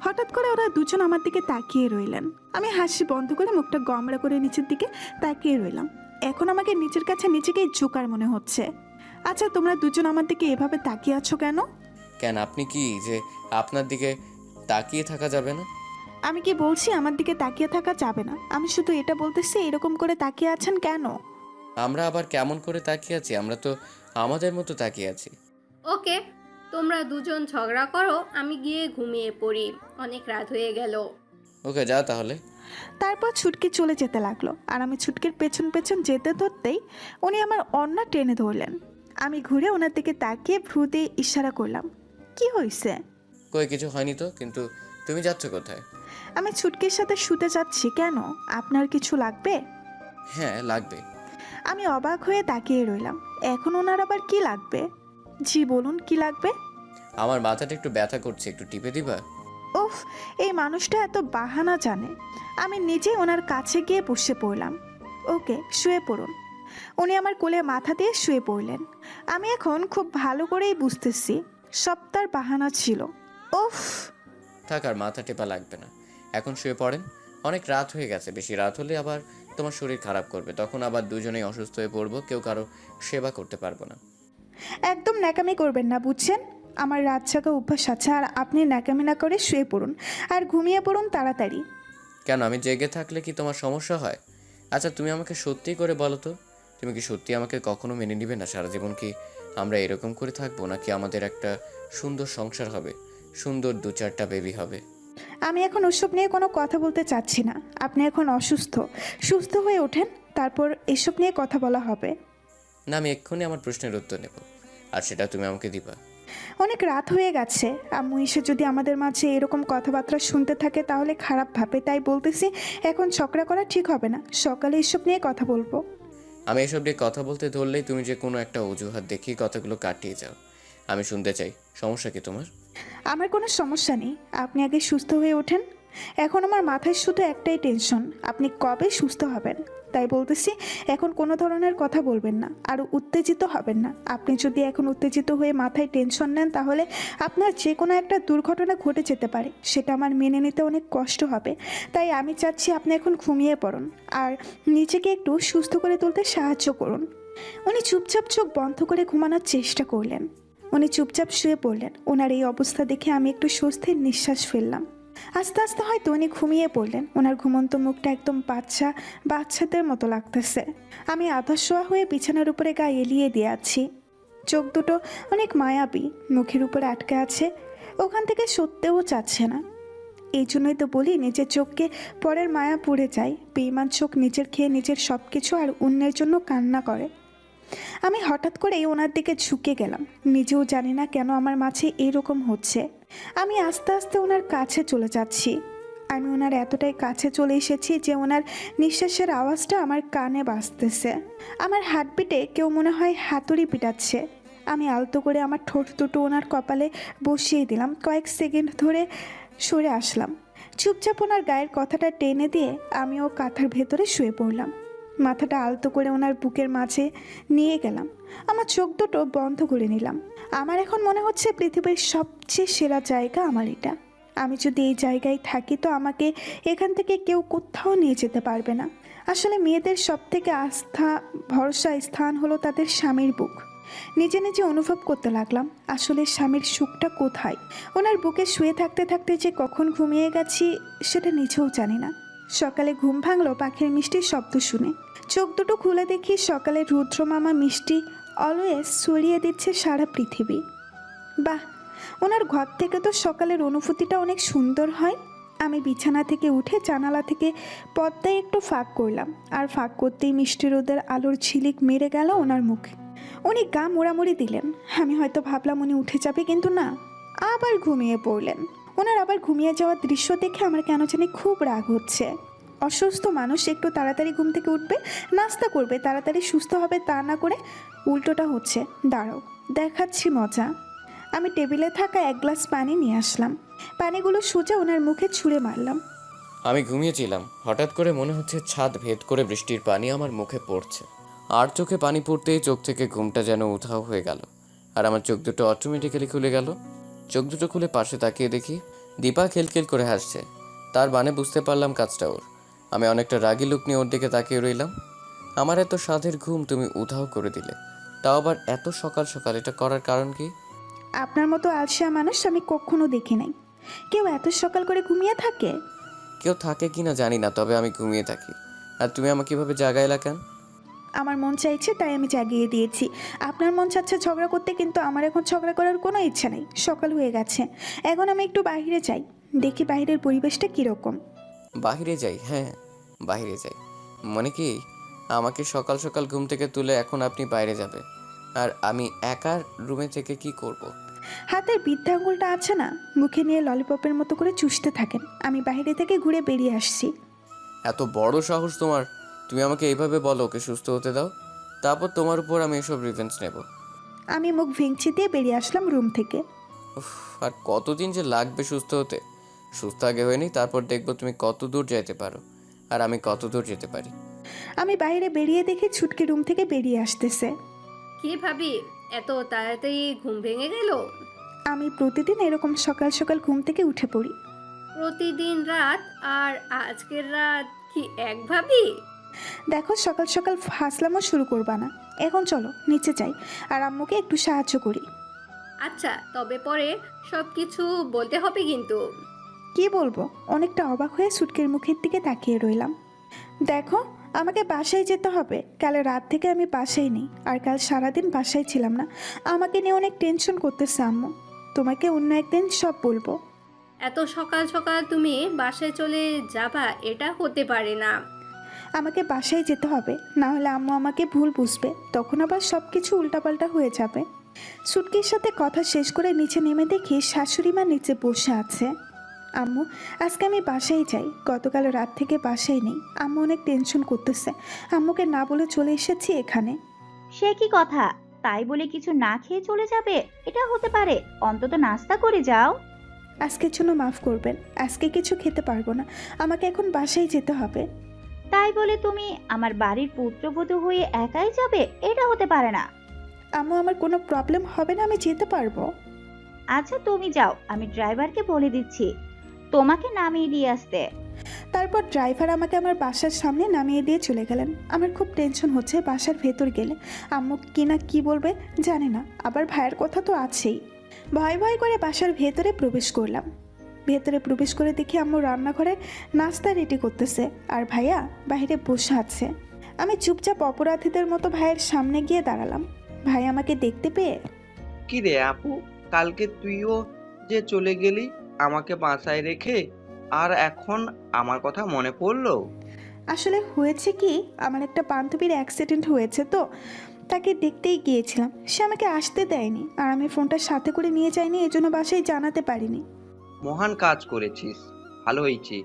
হঠাৎ করে ওরা দুজন আমার দিকে তাকিয়ে রইলেন। আমি হাসি বন্ধ করে মুখটা গমড়া করে নিচের দিকে তাকিয়ে রইলাম। এখন আমাকে নিজের কাছে নিজেকেই জোকার মনে হচ্ছে। আচ্ছা, তোমরা দুজন আমার দিকে এভাবে তাকিয়ে আছো কেন? কেন, আপনি কি যে আপনার দিকে তাকিয়ে থাকা যাবে না? আমি কি বলছি আমার দিকে তাকিয়ে থাকা যাবে না? আমি শুধু এটা বলতেছি এরকম করে তাকিয়ে আছেন কেন? আমরা আবার কেমন করে তাকিয়ে আছি? আমরা তো আমাদের মতো তাকিয়ে আছি। ওকে, তোমরা দুজন ঝগড়া করো, আমি গিয়ে ঘুমিয়ে পড়ি, অনেক রাত হয়ে গেল। ওকে, যাও তাহলে। তারপর ছুটকি চলে যেতে লাগলো, আর আমি ছুটকির পেছন পেছন যেতে ধরতেই উনি আমার অন্না টেনে ধরলেন। আমি ঘুরে ওনার দিকে তাকিয়ে ভ্রু দিয়ে ইশারা করলাম। কি হয়েছে? কই কিছু হয়নি তো, কিন্তু তুমি যাচ্ছ কোথায়? আমি ছুটকির সাথে শুতে যাচ্ছি। কেন, আপনার কিছু লাগবে? হ্যাঁ, লাগবে। আমি অবাক হয়ে তাকিয়ে রইলাম। এখন ওনার আবার কি লাগবে? জি বলুন, কি লাগবে? আমার মাথাটা একটু ব্যথা করছে, একটু টিপে দিবা? উফ, এই মানুষটা এত বাহানা জানে। আমি নিজে ওনার কাছে গিয়ে বসে পড়লাম। ওকে, শুয়ে পড়ুন। উনি আমার কোলে মাথা দিয়ে শুয়ে পড়লেন। আমি এখন খুব ভালো করেই বুঝতেছি সব তার বাহানা ছিল। উফ। থাক, আর মাথা টেপা লাগবে না, এখন শুয়ে পড়েন। অনেক রাত হয়ে গেছে, বেশি রাত হলে আবার তোমার শরীর খারাপ করবে, তখন আবার দুজনেই অসুস্থ হয়ে পড়বো, কেউ কারো সেবা করতে পারবো না। একদম ন্যাকামি করবেন না, বুঝছেন? আমার রাত জাগা অভ্যাস আছে, আর আপনি ন্যাকামি না করে শুয়ে পড়ুন আর ঘুমিয়ে পড়ুন তাড়াতাড়ি। কেন, আমি জেগে থাকলে কি তোমার সমস্যা হয়? আচ্ছা, তুমি আমাকে সত্যি করে বলো তো, তুমি কি সত্যি আমাকে কখনো মেনে নিবে না? সারা জীবন কি আমরা এরকম করে থাকবো, নাকি আমাদের একটা সুন্দর সংসার হবে, সুন্দর 2-4টা বেবি হবে? আমি এখন ওসব নিয়ে কোনো কথা বলতে চাচ্ছি না। আপনি এখন অসুস্থ, সুস্থ হয়ে ওঠেন, তারপর এসব নিয়ে কথা বলা হবে। না, আমি এক্ষুনি আমার প্রশ্নের উত্তর নেব, আর সেটা তুমি আমাকে দিবা। অনেক রাত হয়ে গেছে। আম্মু এসে যদি আমাদের মাঝে এরকম কথাবার্তা শুনতে থাকে তাহলে খারাপ ভাবে, তাই বলতেছি এখন ঝগড়া করা ঠিক হবে না। সকালে এসব নিয়ে কথা বলবো। আমি এসব নিয়ে কথা বলতে ধরলেই তুমি যে কোনো একটা অজুহাত দেখিয়ে কথাগুলো কাটিয়ে যাও। আমি শুনতে চাই, সমস্যা কি তোমার? আমার কোনো সমস্যা নেই, আপনি আগে সুস্থ হয়ে ওঠেন। এখন আমার মাথায় শুধু একটাই টেনশন, আপনি কবে সুস্থ হবেন। তাই বলতেছি এখন কোনো ধরনের কথা বলবেন না, আর উত্তেজিত হবেন না। আপনি যদি এখন উত্তেজিত হয়ে মাথায় টেনশন নেন তাহলে আপনার যে কোনো একটা দুর্ঘটনা ঘটে যেতে পারে, সেটা আমার মেনে নিতে অনেক কষ্ট হবে। তাই আমি চাচ্ছি আপনি এখন ঘুমিয়ে পড়ুন আর নিজেকে একটু সুস্থ করে তুলতে সাহায্য করুন। উনি চুপচাপ চোখ বন্ধ করে ঘুমানোর চেষ্টা করলেন। উনি চুপচাপ শুয়ে পড়লেন। ওনার এই অবস্থা দেখে আমি একটু স্বস্তির নিঃশ্বাস ফেললাম। আস্তে আস্তে হয়তো উনি ঘুমিয়ে পড়লেন। ওনার ঘুমন্ত মুখটা একদম বাচ্চাদের মতো লাগতেছে। আমি আধা শোয়া হয়ে বিছানার উপরে গা এলিয়ে দিয়ে আছি। চোখ দুটো অনেক মায়াবী, মুখের উপরে আটকে আছে, ওখান থেকে সরতেও চাচ্ছে না। এই জন্যই তো বলি নিজের চোখকে পরের মায়া পড়ে যায়। বেঈমান চোখ নিজের খেয়ে নিজের সব কিছু আর অন্যের জন্য কান্না করে। আমি হঠাৎ করেই ওনার দিকে ঝুঁকে গেলাম। নিজেও জানি না কেন আমার মাঝে এরকম হচ্ছে। আমি আস্তে আস্তে ওনার কাছে চলে যাচ্ছি। আমি ওনার এতটাই কাছে চলে এসেছি যে ওনার নিঃশ্বাসের আওয়াজটা আমার কানে বাজতেছে। আমার হার্টবিটে কেউ মনে হয় হাতুড়ি পিটাচ্ছে। আমি আলতো করে আমার ঠোঁট দুটো ওনার কপালে বসিয়ে দিলাম। কয়েক সেকেন্ড ধরে সরে আসলাম। চুপচাপ ওনার গায়ের কথাটা টেনে দিয়ে আমিও কাঁথার ভেতরে শুয়ে পড়লাম। মাথাটা আলতো করে ওনার বুকের মাঝে নিয়ে গেলাম। আমার চোখ দুটো বন্ধ করে নিলাম। আমার এখন মনে হচ্ছে পৃথিবীর সবচেয়ে সেরা জায়গা আমার এটা। আমি যদি এই জায়গায় থাকি তো আমাকে এখান থেকে কেউ কোথাও নিয়ে যেতে পারবে না। আসলে মেয়েদের সব থেকে আস্থা ভরসা স্থান হলো তাদের স্বামীর বুক। নিজে নিজে অনুভব করতে লাগলাম আসলে স্বামীর সুখটা কোথায়। ওনার বুকে শুয়ে থাকতে থাকতে যে কখন ঘুমিয়ে গেছি সেটা নিজেও জানি না। সকালে ঘুম ভাঙলো পাখির মিষ্টি শব্দ শুনে। চোখ দুটো খুলে দেখি সকালে রুদ্রমামা মিষ্টি অলওয়েজ ছড়িয়ে দিচ্ছে সারা পৃথিবী। বাহ, ওনার ঘর থেকে তো সকালের অনুভূতিটা অনেক সুন্দর হয়। আমি বিছানা থেকে উঠে জানালা থেকে পর্দায় একটু ফাঁক করলাম, আর ফাঁক করতেই মিষ্টি রোদের আলোর ঝিলিক মেরে গেল ওনার মুখে। উনি গা মোড়ামুড়ি দিলেন। আমি হয়তো ভাবলাম উনি উঠে যাবে, কিন্তু না, আবার ঘুমিয়ে পড়লেন। ওনার আবার ঘুমিয়ে যাওয়ার দৃশ্য দেখে আমার কেন জানি খুব রাগ হচ্ছে। অসুস্থ মানুষ একটু তাড়াতাড়ি ঘুম থেকে উঠবে, নাস্তা করবে, তাড়াতাড়ি সুস্থ হবে, তা না করে উল্টোটা হচ্ছে। দাঁড়াও, দেখাচ্ছি মজা। আমি টেবিলে থাকা এক গ্লাস পানি নিয়ে আসলাম। পানিগুলো সোজা ওনার মুখে ছুঁড়ে মারলাম। আমি ঘুমিয়েছিলাম, হঠাৎ করে মনে হচ্ছে ছাদ ভেদ করে বৃষ্টির পানি আমার মুখে পড়ছে, আর চোখে পানি পড়তেই চোখ থেকে ঘুমটা যেন উধাও হয়ে গেল, আর আমার চোখ দুটো অটোমেটিক্যালি খুলে গেল। চোখ দুটো খুলে পাশে তাকিয়ে দেখি দীপা খিলখিল করে হাসছে। তার মানে বুঝতে পারলাম কাজটা ওর। আমি অনেকটা রাগী লুক নিয়ে ওর দিকে তাকিয়ে রইলাম। আমার এত সাধের ঘুম তুমি উধাও করে দিলে, তাও আবার এত সকাল সকাল। এটা করার কারণ কি? আপনার মতো আলসিয়া মানুষ আমি কখনো দেখি নাই। কেউ এত সকাল করে ঘুমিয়ে থাকে? কেউ থাকে কি না জানি না, তবে আমি ঘুমিয়ে থাকি। আর তুমি আমাকে কিভাবে জাগাইলা কেন? আমার মন চাইছে তাই আমি জাগিয়ে দিয়েছি। আপনার মন চাচ্ছে ঝগড়া করতে, কিন্তু আমার এখন ঝগড়া করার কোনো ইচ্ছা নেই। সকাল হয়ে গেছে, এখন আমি একটু বাইরে যাই, দেখি বাইরের পরিবেশটা কীরকম। বাহিরে যাই? হ্যাঁ, বাহিরে যাই। মানে কি, আমাকে সকাল সকাল ঘুম থেকে তুলে এখন আপনি বাইরে যাবে, আর আমি একা রুমে থেকে কি করব? হাতের বৃদ্ধা আঙুলটা আছে না, মুখে নিয়ে ললিপপের মতো করে চুষতে থাকেন। আমি বাইরে থেকে ঘুরে বেরিয়ে আসছি। এত বড় সাহস তোমার! তুমি আমাকে এইভাবে বলো ওকে সুস্থ হতে দাও, তারপর তোমার উপর আমি এসব রিভেঞ্জ নেব। আমি মুখ ভেঙচি দিয়ে বেরিয়ে আসলাম রুম থেকে। উফ, আর কতদিন যে লাগবে সুস্থ হতে? সুস্থ আগে হয়নি, তারপর দেখবো তুমি কত দূর যেতে পারো আর আমি কত দূর যেতে পারি। আমি বাইরে বেরিয়ে দেখি ছুটকি রুম থেকে বেরিয়ে আসতেছে। কি ভাবি, এত তাড়াতাড়ি ঘুম ভেঙে গেল? আমি প্রতিদিন এরকম সকাল সকাল ঘুম থেকে উঠে পড়ি। প্রতিদিন রাত আর আজকের রাত কি এক ভাবি? দেখো, সকাল সকাল হাসলামও শুরু করবা না। এখন চলো নিচে যাই, আর আম্মুকে একটু সাহায্য করি। আচ্ছা, তবে পরে সব কিছু বলতে হবে কিন্তু। কি বলবো? অনেকটা অবাক হয়ে সুটকের মুখের দিকে তাকিয়ে রইলাম। দেখো, আমাকে বাসায় যেতে হবে। কাল রাত থেকে আমি বাসায় নেই, আর কাল সারাদিন বাসায় ছিলাম না। আমাকে নিয়ে অনেক টেনশন করতেছে আম্মু। তোমাকে অন্য একদিন সব বলবো। এত সকাল সকাল তুমি বাসায় চলে যাবা, এটা হতে পারে না। আমাকে বাসায় যেতে হবে, না হলে আম্মু আমাকে ভুল বুঝবে, তখন আবার সব কিছু উল্টাপাল্টা হয়ে যাবে। সুটকির সাথে কথা শেষ করে নিচে নেমে দেখি শাশুড়ি মা নিচে বসে আছে। আম্মু, আজকে আমি বাসায় যাই। গতকাল রাত থেকে বাসায় নেই। আম্মু অনেক টেনশন করতেছে। আম্মুকে না বলে চলে এসেছি এখানে। সে কি কথা? তাই বলে কিছু না খেয়ে চলে যাবে? এটা হতে পারে? অন্তত নাস্তা করে যাও। আজকের জন্য মাফ করবেন, আজকে কিছু খেতে পারবো না। আমাকে এখন বাসায় যেতে হবে। তাই বলে তুমি আমার বাড়ির পুত্রবধূ হয়ে একাই যাবে? এটা হতে পারে না। আম্মু, আমার কোনো প্রবলেম হবে না, আমি যেতে পারবো। আচ্ছা তুমি যাও, আমি ড্রাইভারকে বলে দিচ্ছি তোমাকে নামিয়ে দিয়ে আসতে। তারপর ড্রাইভার আমাকে আমার বাসার সামনে নামিয়ে দিয়ে চলে গেলেন। আমার খুব টেনশন হচ্ছে বাসার ভেতর গেলে আম্মু কি না কি বলবে জানি না, আবার ভাইয়ের কথা তো আছেই। ভয় ভয় করে বাসার ভেতরে প্রবেশ করলাম। ভেতরে প্রবেশ করে দেখি আম্মু রান্নাঘরে নাস্তা রেডি করতেছে, আর ভাইয়া বাইরে বসে আছে। আমি চুপচাপ অপরাধীদের মতো ভাইয়ের সামনে গিয়ে দাঁড়ালাম। ভাই আমাকে দেখতে পেয়ে, কি রে আপু, কালকে তুইও যে চলে গেলি আমাকে বাসায় রেখে, আর এখন আমার কথা মনে পড়লো? আসলে হয়েছে কি, আমার একটা বান্ধবীর অ্যাক্সিডেন্ট হয়েছে তো, তাকে দেখতেই গিয়েছিলাম। সে আমাকে আসতে দেয়নি, আর আমি ফোনটা সাথে করে নিয়ে যাইনি, এজন্য বাসায় জানাতে পারিনি। মহান কাজ করেছিস, ভালো হয়েছে।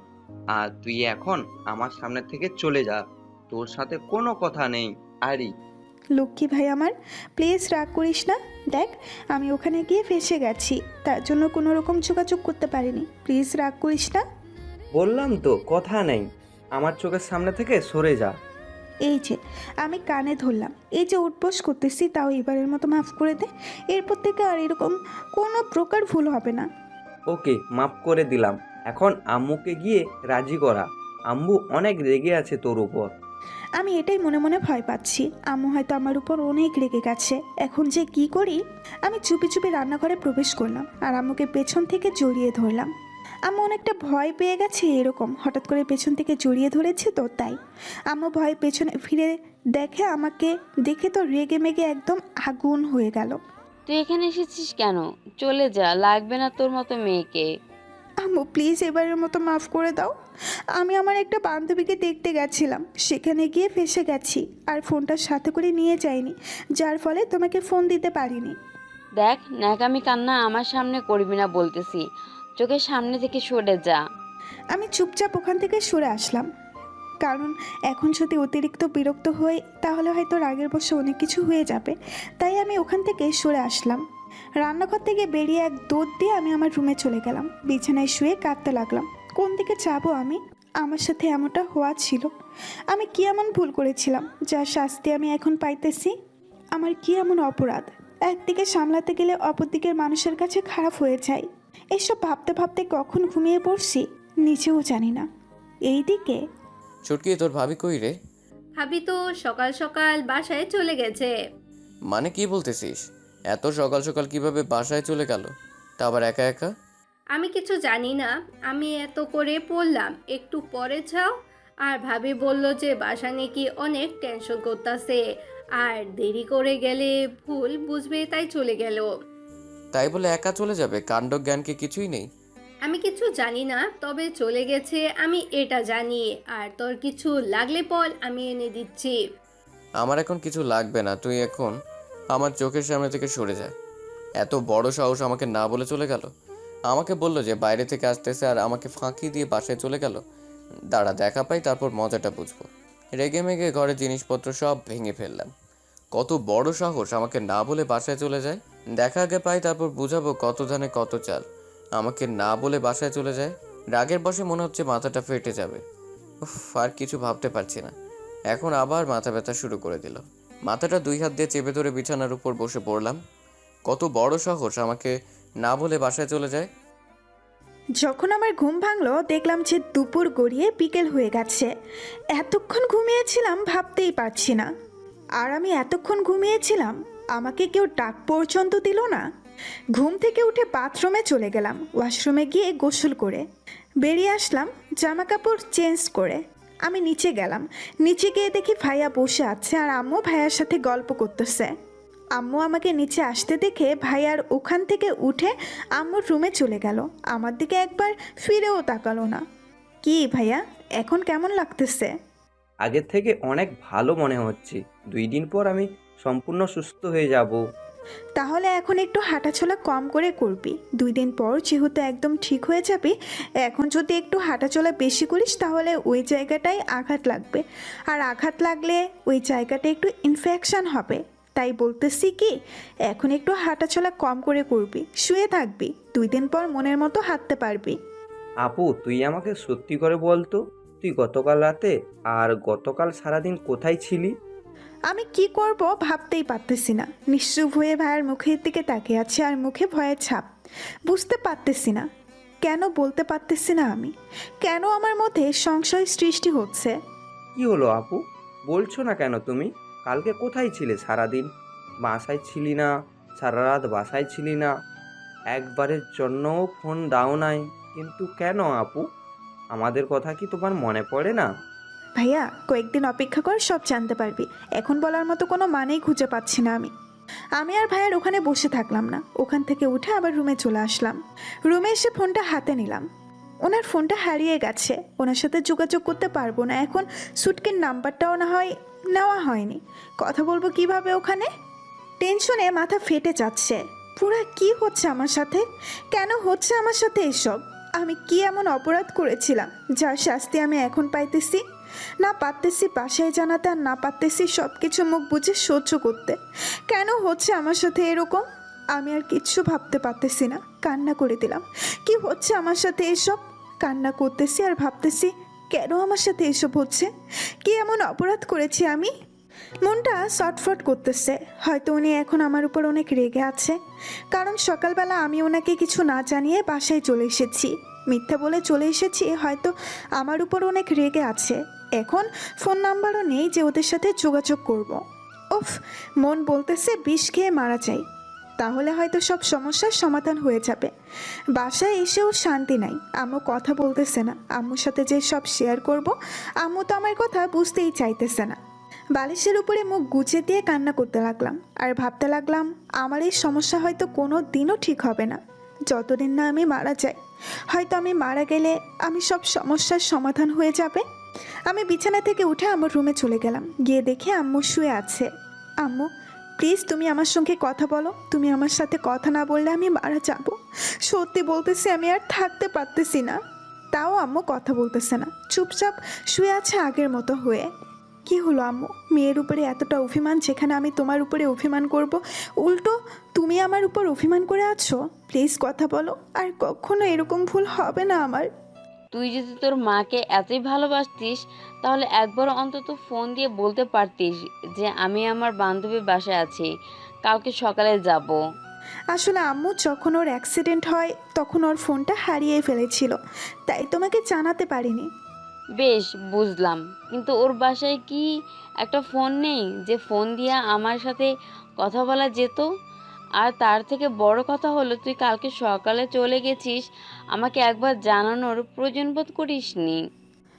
আর তুই এখন আমার সামনে থেকে চলে যা, তোর সাথে কোনো কথা নেই। আরি, লক্ষ্মী ভাই আমার, প্লিজ রাগ করিস না। দেখ, আমি ওখানে গিয়ে ফেঁসে গেছি, তার জন্য কোনো রকম যোগাযোগ করতে পারিনি। প্লিজ রাগ করিস না। বললাম তো কথা নেই, আমার চোখের সামনে থেকে সরে যা। এই যে আমি কানে ধরলাম, এই যে উঠবোস করতেছি, তাও এবারের মতো মাফ করে দে। এরপর থেকে আর এরকম কোনো প্রকার ভুল হবে না। ওকে, মাফ করে দিলাম। এখন আম্মুকে গিয়ে রাজি করা, আম্মু অনেক রেগে আছে তোর উপর। আমি এটাই মনে মনে ভয় পাচ্ছি, আম্মু হয়তো আমার উপর অনেক রেগে গেছে। এখন যে কি করি? আমি চুপি চুপি রান্নাঘরে প্রবেশ করলাম, আর আম্মুকে পেছন থেকে জড়িয়ে ধরলাম। আম্মু অনেকটা ভয় পেয়ে গেছে, এরকম হঠাৎ করে পেছন থেকে জড়িয়ে ধরেছে তো তাই। আম্মু ভয় পেছনে ফিরে দেখে, আমাকে দেখে তো রেগে মেগে একদম আগুন হয়ে গেল। তুই এখানে এসেছিস কেন? চলে যা, লাগবে না তোর মতো মেয়েকে। আম্মু প্লিজ এবারের মতো মাফ করে দাও। আমি আমার একটা বান্ধবীকে দেখতে গেছিলাম, সেখানে গিয়ে ফেঁসে গেছি, আর ফোনটা সাথে করে নিয়ে যাইনি, যার ফলে তোমাকে ফোন দিতে পারিনি। দেখ, ন্যাকামি কান্না আমার সামনে করবি না বলতেছি। চোখের সামনে থেকে সরে যা। আমি চুপচাপ ওখান থেকে সরে আসলাম, কারণ এখন যদি অতিরিক্ত বিরক্ত হই তাহলে হয়তো রাগের বশে অনেক কিছু হয়ে যাবে। তাই আমি ওখান থেকে সরে আসলাম। রান্নাঘর থেকে বেরিয়ে এক দৌড় দিয়ে আমি আমার রুমে চলে গেলাম। বিছানায় শুয়ে কাঁদতে লাগলাম। কোন দিকে যাবো আমি? আমার সাথে এমনটা হওয়া ছিল। আমি কি এমন ভুল করেছিলাম যার শাস্তি আমি এখন পাইতেছি? আমার কি এমন অপরাধ? একদিকে সামলাতে গেলে অপর দিকের মানুষের কাছে খারাপ হয়ে যায়। এসব ভাবতে ভাবতে কখন ঘুমিয়ে পড়ছি নিজেও জানি না। এইদিকে ছুটকি, তোর ভাবি কই রে? ভাবি তো সকাল সকাল বাসায় চলে গেছে। মানে কি বলতেছিস? এত সকাল সকাল কিভাবে বাসায় চলে গেল, তা আবার একা একা? আমি কিছু জানি না, আমি এত করে পড়লাম, একটু পরে যাও। আর ভাবি বলল যে বাসা নাকি অনেক টেনশন করতেছে, আর দেরি করে গেলে ভুল বুঝবে, তাই চলে গেল। তাই বলে একা চলে যাবে? কাণ্ড জ্ঞান কি কিছুই নেই? আমি কিছু জানি না, তবে চলে গেছে আমি এটা জানি। আর তোর কিছু লাগলে বল, আমি এনে দিচ্ছি। আমার এখন কিছু লাগবে না, তুই এখন আমার চোখের সামনে থেকে সরে যা। এত বড় সাহস আমাকে না বলে চলে গেল। আমাকে বললো যে বাইরে থেকে আসতেছে আর আমাকে ফাঁকি দিয়ে বাসায় চলে গেল। দাঁড়া, দেখা পাই তারপর মজাটা বুঝবো। রেগে মেগে ঘরের জিনিসপত্র সব ভেঙে ফেললাম। কত বড় সাহস আমাকে না বলে বাসায় চলে যায়। দেখা আগে পাই তারপর বুঝাবো কত ধানে কত চাল। আমাকে না বলে বাসায় চলে যায়। রাগের বশে মনে হচ্ছে মাথাটা ফেটে যাবে। উফ, আর কিছু ভাবতে পারছি না। এখন আবার মাথা ব্যথা শুরু করে দিল। মাথাটা 2 হাত দিয়ে চেপে ধরে বিছানার উপর বসে পড়লাম। কত বড় সাহস আমাকে না বলে বাসায় চলে যায়। যখন আমার ঘুম ভাঙলো দেখলাম যে দুপুর গড়িয়ে বিকেল হয়ে গেছে। এতক্ষণ ঘুমিয়েছিলাম ভাবতেই পারছি না। আর আমি এতক্ষণ ঘুমিয়েছিলাম, আমাকে কেউ ডাক পর্যন্ত দিল না। ঘুম থেকে উঠে বাথরুমে চলে গেলাম, ওয়াশরুমে গিয়ে গোসল করে বেরিয়ে আসলাম জামা কাপড় চেঞ্জ করে। আমি নিচে গেলাম, নিচে গিয়ে দেখি ভাইয়া বসে আছে আর আম্মু ভাইয়ার সাথে গল্প করতেছে। আম্মু আমাকে নিচে আসতে দেখে ভাইয়ার ওখান থেকে উঠে আম্মুর রুমে চলে গেল, আমার দিকে একবার ফিরেও তাকালো না। কি ভাইয়া, এখন কেমন লাগতেছে? আগের থেকে অনেক ভালো মনে হচ্ছে। 2 দিন পর আমি সম্পূর্ণ সুস্থ হয়ে যাব। তাহলে এখন একটু হাঁটাচলা কম করে করবি। 2 দিন পর যেহেতু একদম ঠিক হয়ে যাবে, এখন যদি একটু হাঁটাচলা বেশি করিস তাহলে ওই জায়গাটায় আঘাত লাগবে, আর আঘাত লাগলে ওই জায়গাটা একটু ইনফেকশন হবে। তাই বলতেছি কি, এখন একটু হাঁটাচলা কম করে করবি, শুয়ে থাকবি, 2 দিন পর মনের মতো হাঁটতে পারবি। আপু, তুই আমাকে সত্যি করে বলতো, তুই গতকাল রাতে আর গতকাল সারাদিন কোথায় ছিলি? আমি কি করব ভাবতেই পারতেছি না। নিশ্চুপ হয়ে ভাইয়ের মুখের দিকে তাকিয়ে আছে আর মুখে ভয়ের ছাপ। বুঝতে পারতেছি না কেন, বলতে পারতেছি না আমি কেন আমার মধ্যে সংশয় সৃষ্টি হচ্ছে। কি হলো আপু, বলছো না কেন তুমি? কালকে কোথায় ছিলে সারাদিন? বাসায় ছিলি না, সারা রাত বাসায় ছিলি না, একবারের জন্যও ফোন দাও নাই, কিন্তু কেন আপু? আমাদের কথা কি তোমার মনে পড়ে না? ভাইয়া কয়েকদিন অপেক্ষা কর, সব জানতে পারবি। এখন বলার মতো কোনো মানেই খুঁজে পাচ্ছি না আমি। আমি আর ভাইয়ার ওখানে বসে থাকলাম না, ওখান থেকে উঠে আবার রুমে চলে আসলাম। রুমে এসে ফোনটা হাতে নিলাম, ওনার ফোনটা হারিয়ে গেছে, ওনার সাথে যোগাযোগ করতে পারবো না। এখন সুটকের নাম্বারটাও না হয় নেওয়া হয়নি, কথা বলবো কিভাবে ওখানে? টেনশনে মাথা ফেটে যাচ্ছে। পুরা কি হচ্ছে আমার সাথে, কেন হচ্ছে আমার সাথে এসব? আমি কি এমন অপরাধ করেছিলাম যার শাস্তি আমি এখন পাইতেছি? না পারতেছি বাসায় জানাতে, আর না পারতেছি সব কিছু মুখ বুঝে সহ্য করতে। কেন হচ্ছে আমার সাথে এরকম? আমি আর কিচ্ছু ভাবতে পারতেছি না, কান্না করে দিলাম। কি হচ্ছে আমার সাথে এসব? কান্না করতেছি আর ভাবতেছি কেন আমার সাথে এসব হচ্ছে? কি এমন অপরাধ করেছি আমি? মনটা ছটফট করতেছে। হয়তো উনি এখন আমার উপর অনেক রেগে আছে, কারণ সকালবেলা আমি ওনাকে কিছু না জানিয়ে বাসায় চলে এসেছি, মিথ্যা বলে চলে এসেছি। হয়তো আমার উপর অনেক রেগে আছে। এখন ফোন নাম্বারও নেই যে ওদের সাথে যোগাযোগ করব। উফ, মন বলতেছে বিষ খেয়ে মারা যায়, তাহলে হয়তো সব সমস্যার সমাধান হয়ে যাবে। বাসায় এসেও শান্তি নাই, আম্মু কথা বলতেছে না। আম্মুর সাথে যে সব শেয়ার করব, আম্মু তো আমার কথা বুঝতেই চাইতেছে না। বালিশের উপরে মুখ গুজে দিয়ে কান্না করতে লাগলাম আর ভাবতে লাগলাম আমার এই সমস্যা হয়তো কোনো দিনও ঠিক হবে না, যতদিন না আমি মারা যাই। হয়তো আমি মারা গেলে আমি সব সমস্যার সমাধান হয়ে যাবে। আমি বিছানা থেকে উঠে আমার রুমে চলে গেলাম, গিয়ে দেখে আম্মু শুয়ে আছে। আম্মু প্লিজ তুমি আমার সঙ্গে কথা বলো, তুমি আমার সাথে কথা না বললে আমি মারা যাব। সত্যি বলতেছি আমি আর থাকতে পারতেছি না। তাও আম্মু কথা বলতেছে না, চুপচাপ শুয়ে আছে আগের মতো হয়ে। কি হলো আম্মু, মেয়ের উপরে এতটা অভিমান, যেখানে আমি তোমার উপরে অভিমান করব, উল্টো তুমি আমার উপর অভিমান করে আছো। প্লিজ কথা বলো, আর কখনো এরকম ভুল হবে না আমার। তুই যদি তোর মাকে এতই ভালোবাসতিস তাহলে একবার অন্তত ফোন দিয়ে বলতে পারতিস যে আমি আমার বান্ধবীর বাসায় আছি, কালকে সকালে যাব। আসলে আম্মু যখন ওর অ্যাক্সিডেন্ট হয় তখন ওর ফোনটা হারিয়ে ফেলেছিল, তাই তোমাকে জানাতে পারিনি। বেশ, বুঝলাম। কিন্তু ওর বাসায় কি একটা ফোন নেই যে ফোন দিয়ে আমার সাথে কথা বলা যেত? আর তার থেকে বড় কথা হলো, তুই কালকে সকালে চলে গেছিস, আমাকে একবার জানানোর প্রয়োজন বোধ করিসনি।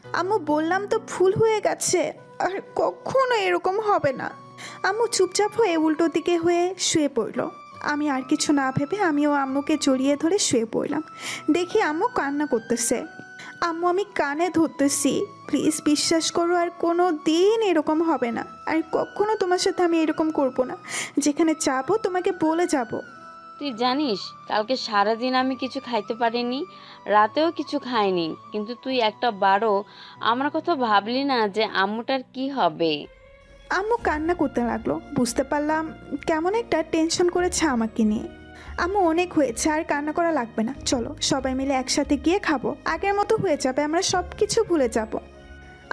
আম্মু বললাম তো ভুল হয়ে গেছে, আর কখনো এরকম হবে না। আম্মু চুপচাপ হয়ে উল্টো দিকে হয়ে শুয়ে পড়ল। আমি আর কিছু না ভেবে আমিও আম্মুকে জড়িয়ে ধরে শুয়ে পড়লাম। দেখি আম্মু কান্না করতেছে। আম্মু আমি কানে ধরতেছি, প্লিজ বিশ্বাস করো আর কোনো দিন এরকম হবে না, আর কখনো তোমার সাথে আমি এরকম করব না। যেখানে যাবো তোমাকে বলে যাব। তুই জানিস কালকে সারাদিন আমি কিছু খাইতে পারিনি, রাতেও কিছু খাইনি, কিন্তু তুই একটা বারও আমার কথা ভাবলি না যে আম্মুটার কি হবে। আম্মু কান্না করতে লাগলো। বুঝতে পারলাম কেমন একটা টেনশন করেছে আমাকে নিয়ে। আম্মু অনেক হয়েছে, আর কান্না করা লাগবে না, চলো সবাই মিলে একসাথে গিয়ে খাবো, আগের মতো হয়ে যাবে, আমরা সব কিছু ভুলে যাব।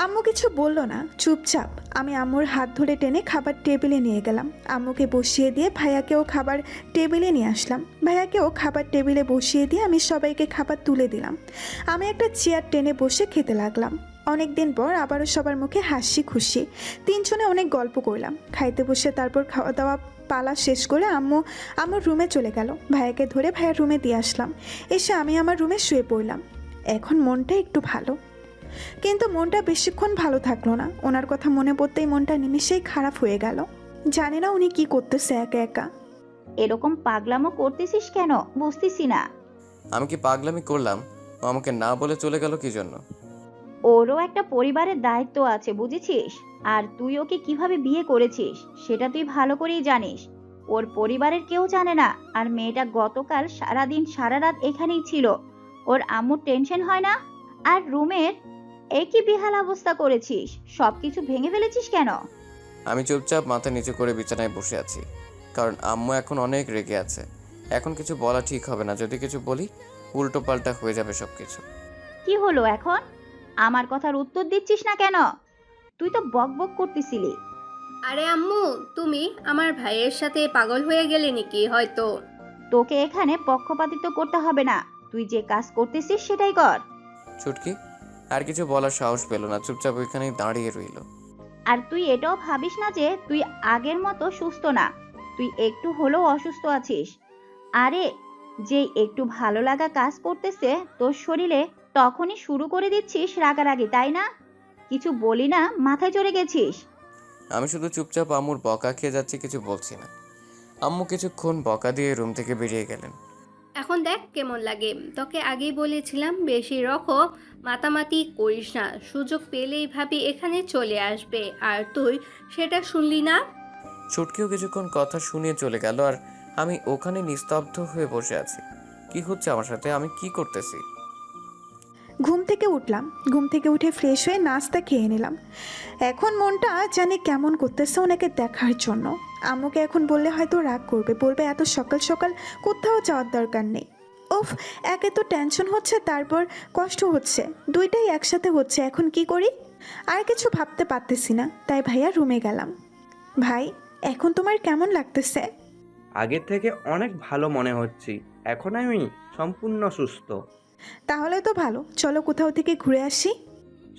আম্মু কিছু বললো না, চুপচাপ। আমি আম্মুর হাত ধরে টেনে খাবার টেবিলে নিয়ে গেলাম। আম্মুকে বসিয়ে দিয়ে ভাইয়াকেও খাবার টেবিলে নিয়ে আসলাম। ভাইয়াকেও খাবার টেবিলে বসিয়ে দিয়ে আমি সবাইকে খাবার তুলে দিলাম। আমি একটা চেয়ার টেনে বসে খেতে লাগলাম। অনেক দিন পর আবারও সবার মুখে হাসি খুশি। তিনজনে অনেক গল্প করলাম খাইতে বসে। তারপর খাওয়া দাওয়া পালা শেষ করে আমার রুমে চলে গেল। ভাইয়াকে ধরে ভাইয়ার রুমে দিয়ে আসলাম। এসে আমি আমার রুমে শুয়ে পড়লাম। এখন মনটা একটু ভালো, কিন্তু মনটা বেশিক্ষণ ভালো থাকলো না। ওনার কথা মনে পড়তেই মনটা নিমিষেই খারাপ হয়ে গেল। জানি না উনি কি করতেছে একা একা। এরকম পাগলামো করতেছিস কেন বুঝতেছি না। আমি কি পাগলামি করলাম? ও আমাকে না বলে চলে গেল কি জন্য? ওরও একটা পরিবারের দায়িত্ব আছে, বুঝেছিস? আর তুই ওকে কিভাবে বিয়ে করেছিস সেটা তুই ভালো করেই জানিস। ওর পরিবারের কেউ জানে না। আর মেয়েটা গতকাল সারাদিন সারা রাত এখানেই ছিল। ওর আম্মুর টেনশন হয় না? আর রুমের একই বেহাল অবস্থা করেছিস, সবকিছু ভেঙে ফেলেছিস কেন? আমি চুপচাপ মাথা নিচু করে বিছানায় বসে আছি, কারণ আম্মু এখন অনেক রেগে আছে। এখন কিছু বলা ঠিক হবে না, যদি কিছু বলি উল্টো পাল্টা হয়ে যাবে সব কিছু। কি হলো এখন? আমার কথার উত্তর দিচ্ছিস না কেন? তুই তো বক বক করতেছিলি। আরে আম্মু, তুমি আমার ভাইয়ের সাথে পাগল হয়ে গেলে নাকি? হয়তো তোকে এখানে পক্ষপাতিত্ব করতে হবে না। তুই যে কাজ করতেছিস সেটাই কর। ছুটকি আর কিছু বলার সাহস পেল না, চুপচাপ ওইখানেই দাঁড়িয়ে রইল। আর তুই এটাও ভাবিস না যে তুই আগের মতো সুস্থ না। তুই একটু হলেও অসুস্থ আছিস। আরে, যে একটু ভালো লাগা কাজ করতেছে তোর শরীরে, তখনই শুরু করে দিচ্ছিস রাগারাগি, তাই না? কিছু বলি না, মাথায় চড়ে গেছিস। আমি শুধু চুপচাপ আম্মুর বকা খেয়ে যাচ্ছি, কিছু বলছি না। আম্মু কিছুক্ষণ বকা দিয়ে রুম থেকে বেরিয়ে গেলেন। এখন দেখ কেমন লাগে। তোকে আগেই বলেছিলাম বেশি রকম মাতামাতি করিস না, সুযোগ পেলেই ভাবি এখানে চলে আসবে, আর তুই সেটা শুনলি না। ছুটকিও কিছুক্ষণ কথা শুনিয়ে চলে গেল, আর আমি ওখানে নিস্তব্ধ হয়ে বসে আছি। কি হচ্ছে আমার সাথে? আমি কি করতেছি? ঘুম থেকে উঠলাম। ঘুম থেকে উঠে ফ্রেশ হয়ে নাস্তা খেয়ে নিলাম। এখন মনটা জানি কেমন করতেছে ওনাকে দেখার জন্য। আম্মুকে এখন বললে হয়তো রাগ করবে, বলবে এত সকাল সকাল কোথাও যাওয়ার দরকার নেই। ওফ, একে তো টেনশন হচ্ছে, তারপর কষ্ট হচ্ছে, দুইটাই একসাথে হচ্ছে। এখন কি করি আর কিছু ভাবতে পারতেছি না, তাই ভাইয়া রুমে গেলাম। ভাই, এখন তোমার কেমন লাগতেছে? আগের থেকে অনেক ভালো মনে হচ্ছে। এখন আমি সম্পূর্ণ সুস্থ। তাহলে তো ভালো, চলো কোথাও থেকে ঘুরে আসি।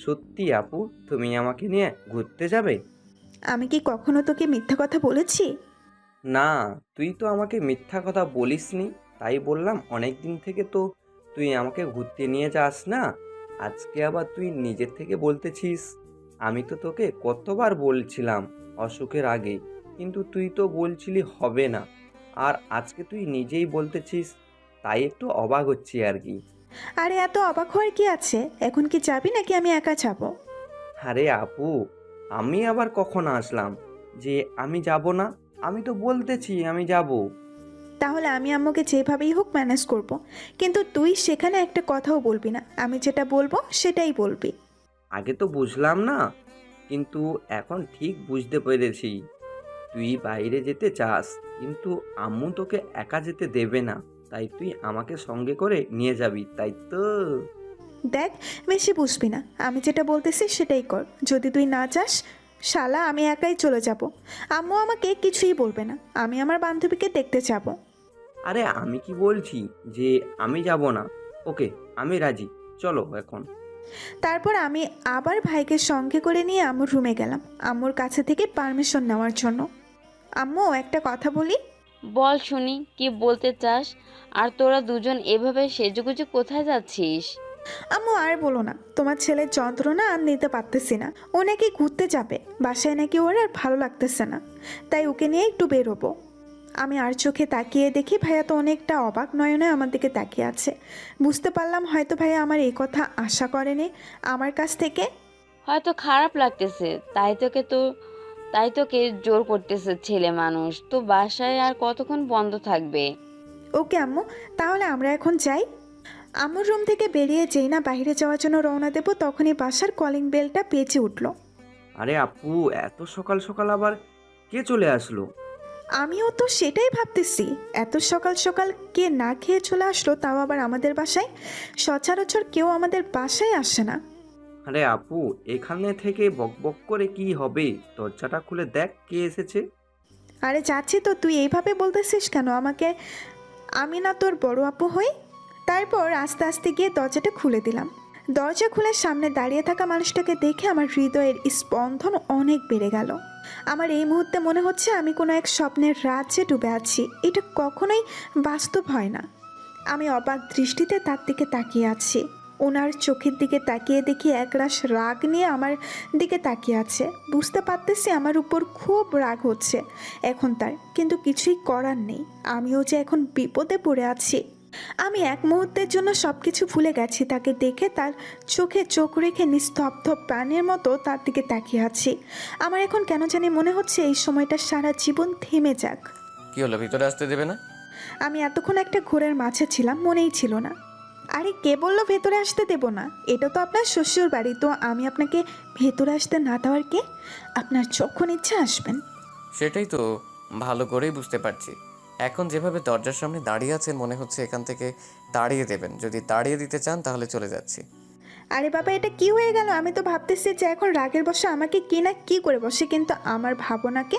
সত্যি আপু, তুমি আমাকে নিয়ে ঘুরতে যাবে? আমি কি কখনো তোকে মিথ্যা কথা বলেছি? না, তুই তো আমাকে মিথ্যা কথা বলিসনি। তাই বললাম, অনেক দিন থেকে তো তুই আমাকে ঘুরতে নিয়ে যাস না। আজকে আবার তুই নিজের থেকে বলতেছিস। আমি তো তোকে কতবার বলছিলাম অসুখের আগে, কিন্তু তুই তো বলছিলি হবে না। আর আজকে তুই নিজেই বলতেছিস, তাই একটু অবাক হচ্ছি আর কি। আরে এত অবাক হওয়ার কি আছে? এখন কি যাবি নাকি আমি একা যাব? আরে আপু, আমি আবার কখন আসলাম যে আমি যাব না? আমি তো বলতেছি আমি যাব। তাহলে আমি আম্মুকে যেভাবেই হোক ম্যানেজ করব, কিন্তু তুই সেখানে একটা কথাও বলবি না। আমি যেটা বলবো সেটাই বলবি। আগে তো বুঝলাম না, কিন্তু এখন ঠিক বুঝতে পেরেছি। তুই বাইরে যেতে চাস, কিন্তু আম্মু তোকে একা যেতে দেবে না। তাই তুই আমাকে সঙ্গে করে নিয়ে যাবি, তাই তো? দেখ, বেশি বুঝবি না, আমি যেটা বলতেছি সেটাই কর। যদি তুই না চাস, শালা আমি একাই চলে যাব। আম্মু আমাকে কিছুই বলবে না, আমি আমার বান্ধবীকে দেখতে যাব। আরে আমি কি বলছি যে আমি যাব না। ওকে, আমি রাজি, চলো এখন। তারপর আমি আবার ভাইকে সঙ্গে করে নিয়ে আম্মুর রুমে গেলাম আম্মুর কাছে থেকে পারমিশন নেওয়ার জন্য। আম্মু একটা কথা বলি। বল শুনি কি বলতে চাস। আর তোরা দুজন এভাবে সেজেগুজে কোথায় যাচ্ছিস? আম্মু আর বলো না, তোমার ছেলের যন্ত্রণা আর নিতে পারতেছি না। ও নাকি ঘুরতে যাবে, বাসায় নাকি ওর আর ভালো লাগতেছে না, তাই ওকে নিয়ে একটু বেরোবো। আমি আর চোখে তাকিয়ে দেখি ভাইয়া তো অনেকটা অবাক নয়নে আমার দিকে তাকিয়ে আছে। বুঝতে পারলাম হয়তো ভাইয়া আমার এই কথা আশা করেনি আমার কাছ থেকে। হয়তো খারাপ লাগতেছে, তাই তোকে জোর করতেছে ছেলে মানুষ। তো বাসায় আর কতক্ষণ বন্ধ থাকবে? ওকে আম্মু, তাহলে আমরা এখন যাই। আম্মুর রুম থেকে বেরিয়ে যেই না বাইরে যাওয়ার জন্য রওনা দেবো তখনই বাসার কলিং বেলটা বেজে উঠলো। আরে আপু, এত সকাল সকাল আবার কে চলে আসলো? আমিও তো সেটাই ভাবতেছি, এত সকাল সকাল কে না খেয়ে চলে আসলো, তাও আবার আমাদের বাসায়। সচরাচর কেউ আমাদের বাসায় আসে না। আরে আপু, এখানে থেকে বক বক করে কি হবে? দরজাটা খুলে দেখ কে এসেছে। আরে যাচ্ছি তো, তুই এইভাবে বলতেছিস কেন আমাকে? আমি না তোর বড় আপু হই? তারপর আস্তে আস্তে গিয়ে দরজাটা খুলে দিলাম। দরজা খুলে সামনে দাঁড়িয়ে থাকা মানুষটাকে দেখে আমার হৃদয়ের স্পন্দন অনেক বেড়ে গেল। আমার এই মুহূর্তে মনে হচ্ছে আমি কোনো এক স্বপ্নের রাজ্যে ডুবে আছি। এটা কখনোই বাস্তব হয় না। আমি অবাক দৃষ্টিতে তার দিকে তাকিয়ে আছি। ওনার চোখের দিকে তাকিয়ে দেখি একরাশ রাগ নিয়ে আমার দিকে তাকিয়ে আছে। বুঝতে পারতেছি আমার উপর খুব রাগ হচ্ছে এখন তার, কিন্তু কিছুই করার নেই। আমিও যে এখন বিপদে পড়ে আছি। আমি এক মুহূর্তের জন্য সব কিছু ভুলে গেছি। তাকে দেখে তার চোখে চোখ রেখে নিস্তব্ধ প্রাণের মতো তার দিকে তাকিয়ে আছি। আমার এখন কেন জানি মনে হচ্ছে এই সময়টা সারা জীবন থেমে যাক। কি হলো, ভিতরে আসতে দেবে না? আমি এতক্ষণ একটা ঘোরের মাঝে ছিলাম, মনেই ছিল না। আরে কে বললো ভেতরে আসতে দেব না? এটা তো আপনার শ্বশুর বাড়ি, তো আমি আপনাকে ভেতরে আসতে না দেওয়ার কে? আপনার যখন ইচ্ছা আসবেন। সেটাই তো ভালো করেই বুঝতে পারছি। এখন যেভাবে দরজার সামনে দাঁড়িয়ে আছেন মনে হচ্ছে এখান থেকে তাড়িয়ে দেবেন। যদি তাড়িয়ে দিতে চান তাহলে চলে যাচ্ছি। আরে বাবা, এটা কি হয়ে গেল? আমি তো ভাবতেছি যে এখন রাগের বশে আমাকে কি না কি করে বসে, কিন্তু আমার ভাবনাকে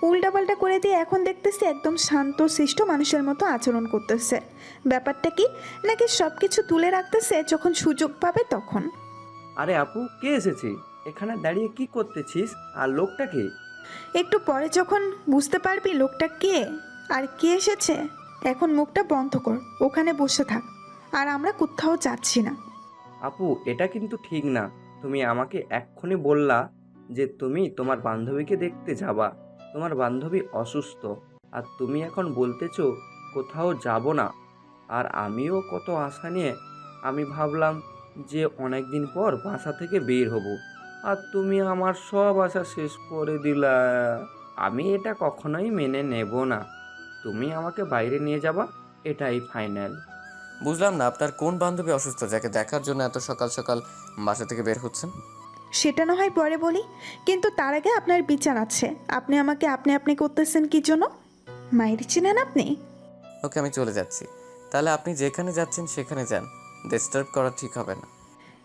উল্টাপাল্টা করে দিয়ে এখন দেখতেছি একদম শান্ত শিষ্ট মানুষের মতো আচরণ করতেছে। ব্যাপারটা কি? নাকি সব কিছু তুলে রাখতেছে যখন সুযোগ পাবে তখন? আরে আপু, কে এসেছে? এখানে দাঁড়িয়ে কি করতেছিস? আর লোকটা কে? একটু পরে যখন বুঝতে পারবি লোকটা কে আর কে এসেছে। এখন মুখটা বন্ধ কর, ওখানে বসে থাক, আর আমরা কোথাও যাচ্ছি না। আপু, এটা কিন্তু ঠিক না। তুমি আমাকে এক্ষুনি বললা যে তুমি তোমার বান্ধবীকে দেখতে যাবা। তোমার বান্ধবী অসুস্থ, আর তুমি এখন বলতেছো কোথাও যাব না। আর আমিও কত আশা নিয়ে আমি ভাবলাম যে অনেক দিন পর বাসা থেকে বের হব, আর তুমি আমার সব আশা শেষ করে দিলা। আমি এটা কখনোই মেনে নেব না। তুমি আমাকে বাইরে নিয়ে যাবা, এটাই ফাইনাল। বুঝলাম না আপনার কোন বান্ধবী অসুস্থ যাকে দেখার জন্য এত সকাল সকাল বাসা থেকে বের হচ্ছেন? সেটা না হয় পরে বলি, কিন্তু তার আগে আপনার বিচার আছে। আপনি আমাকে আপনি আপনি করতেছেন কি জন্য? মায়ের চিনেন আপনি? ওকে, আমি চলে যাচ্ছি। তাহলে আপনি যেখানে যাচ্ছেন সেখানে যান, ডিস্টার্ব করা ঠিক হবে না।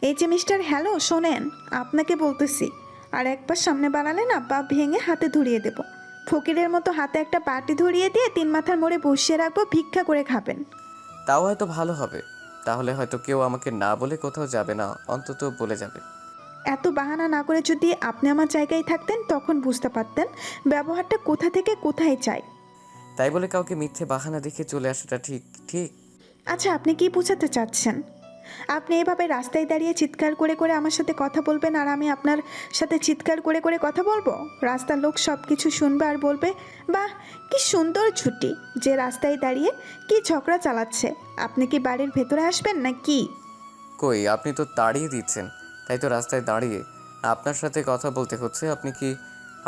এই যে মিস্টার, হ্যালো শোনেন, আপনাকে বলতেছি, আর একবার সামনে বাড়ালে না পা ভেঙে হাতে ধরিয়ে দেব। ফকিরের মতো হাতে একটা বাটি ধরিয়ে দিয়ে 3 মাথার মোড়ে বসিয়ে রাখবো, ভিক্ষা করে খাবেন। তাও হয়তো ভালো হবে। তাহলে হয়তো কেউ আমাকে না বলে কোথাও যাবে না, অন্তত বলে যাবে। এত বাহানা না করে যদি আপনি আমার জায়গায় থাকতেন তখন বুঝতে পারতেন ব্যবহারটা কোথা থেকে কোথায় যায়। তাই বলে কাউকে মিথ্যে বাহানা দেখে চলে আসাটা ঠিক ঠিক আচ্ছা, আপনি কি বোঝাতে চাচ্ছেন? আপনি এভাবে রাস্তায় দাঁড়িয়ে চিৎকার করে করে আমার সাথে কথা বলবেন, আর আমি আপনার সাথে চিৎকার করে করে কথা বলবো? রাস্তার লোক সব কিছু শুনবে আর বলবে, বাহ কি সুন্দর ছুটি, যে রাস্তায় দাঁড়িয়ে কি ঝগড়া চালাচ্ছে। আপনি কি বাড়ির ভেতরে আসবেন না কি? কই, আপনি তো তাড়িয়ে দিচ্ছেন। তাই তো রাস্তায় দাঁড়িয়ে আপনার সাথে কথা বলতে হচ্ছে। আপনি কি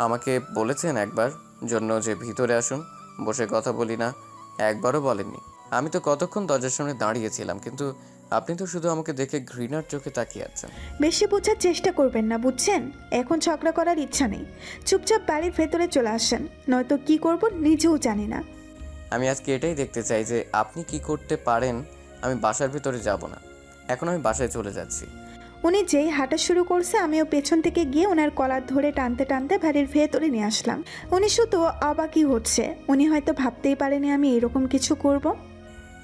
আমাকে বলেছেন একবার জন্য যে ভিতরে আসুন, বসে কথা বলি না? একবারও বলেননি। আমি তো কতক্ষণ দরজার সামনে দাঁড়িয়েছিলাম, কিন্তু আপনি তো শুধু আমাকে দেখে ঘৃণার চোখে তাকিয়ে আছেন। বেশি বোঝার চেষ্টা করবেন না, বুঝছেন? এখন ঝগড়া করার ইচ্ছা নেই। চুপচাপ বাড়ির ভেতরে চলে আসেন, নয়তো কি করব নিজেও জানি না। আমি আজকে এটাই দেখতে চাই যে আপনি কি করতে পারেন। আমি বাসার ভিতরে যাব না, এখন আমি বাসায় চলে যাচ্ছি। উনি যেই হাঁটা শুরু করছে আমিও পেছন থেকে গিয়ে ওনার কলার ধরে টানতে টানতে বাড়ির ভেতরে নিয়ে আসলাম। উনি শুধু অবাকই হচ্ছে। উনি হয়তো ভাবতেই পারেনি আমি এরকম কিছু করব।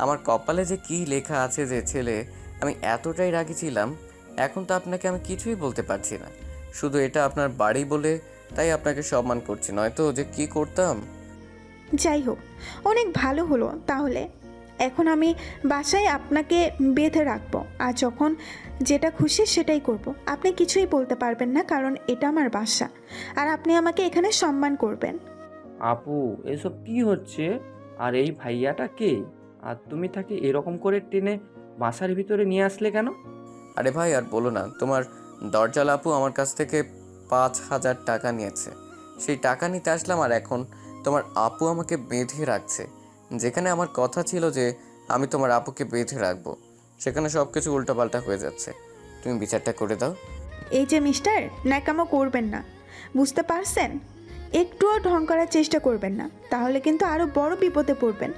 আমার কপালে যে কি লেখা আছে যে ছেলে আমি এতটাই রাগী ছিলাম, এখন তো আপনাকে আমি কিছুই বলতে পারছি না। শুধু এটা আপনার বাড়ি বলে তাই আপনাকে সম্মান করছি, নয়তো যে কি করতাম। যাই হোক, অনেক ভালো হলো তাহলে। এখন আমি বাসায় আপনাকে বেঁধে রাখবো, আর যখন যেটা খুশি সেটাই করব। আপনি কিছুই বলতে পারবেন না, কারণ এটা আমার বাসা, আর আপনি আমাকে এখানে সম্মান করবেন। আপু, এসব কি হচ্ছে? আর এই ভাইয়াটা কে? আর তুমি তাকে এরকম করে টেনে বাসার ভিতরে নিয়ে আসলে কেন? আরে ভাই আর বলো না, তোমার দরজাল আপু আমার কাছ থেকে 5,000 টাকা নিয়েছে। সেই টাকা নিতে আসলাম, আর এখন তোমার আপু আমাকে বেঁধে রাখছে। যেখানে আমার কথা ছিল যে আমি তোমার আপুকে বেঁধে রাখবো, সেখানে সব কিছু উল্টোপাল্টা হয়ে যাচ্ছে। তুমি বিচারটা করে দাও। এই যে মিস্টার, ন্যাকামো করবেন না, বুঝতে পারছেন? একটুও ঢং করার চেষ্টা করবেন না, তাহলে কিন্তু আরও বড় বিপদে পড়বেন।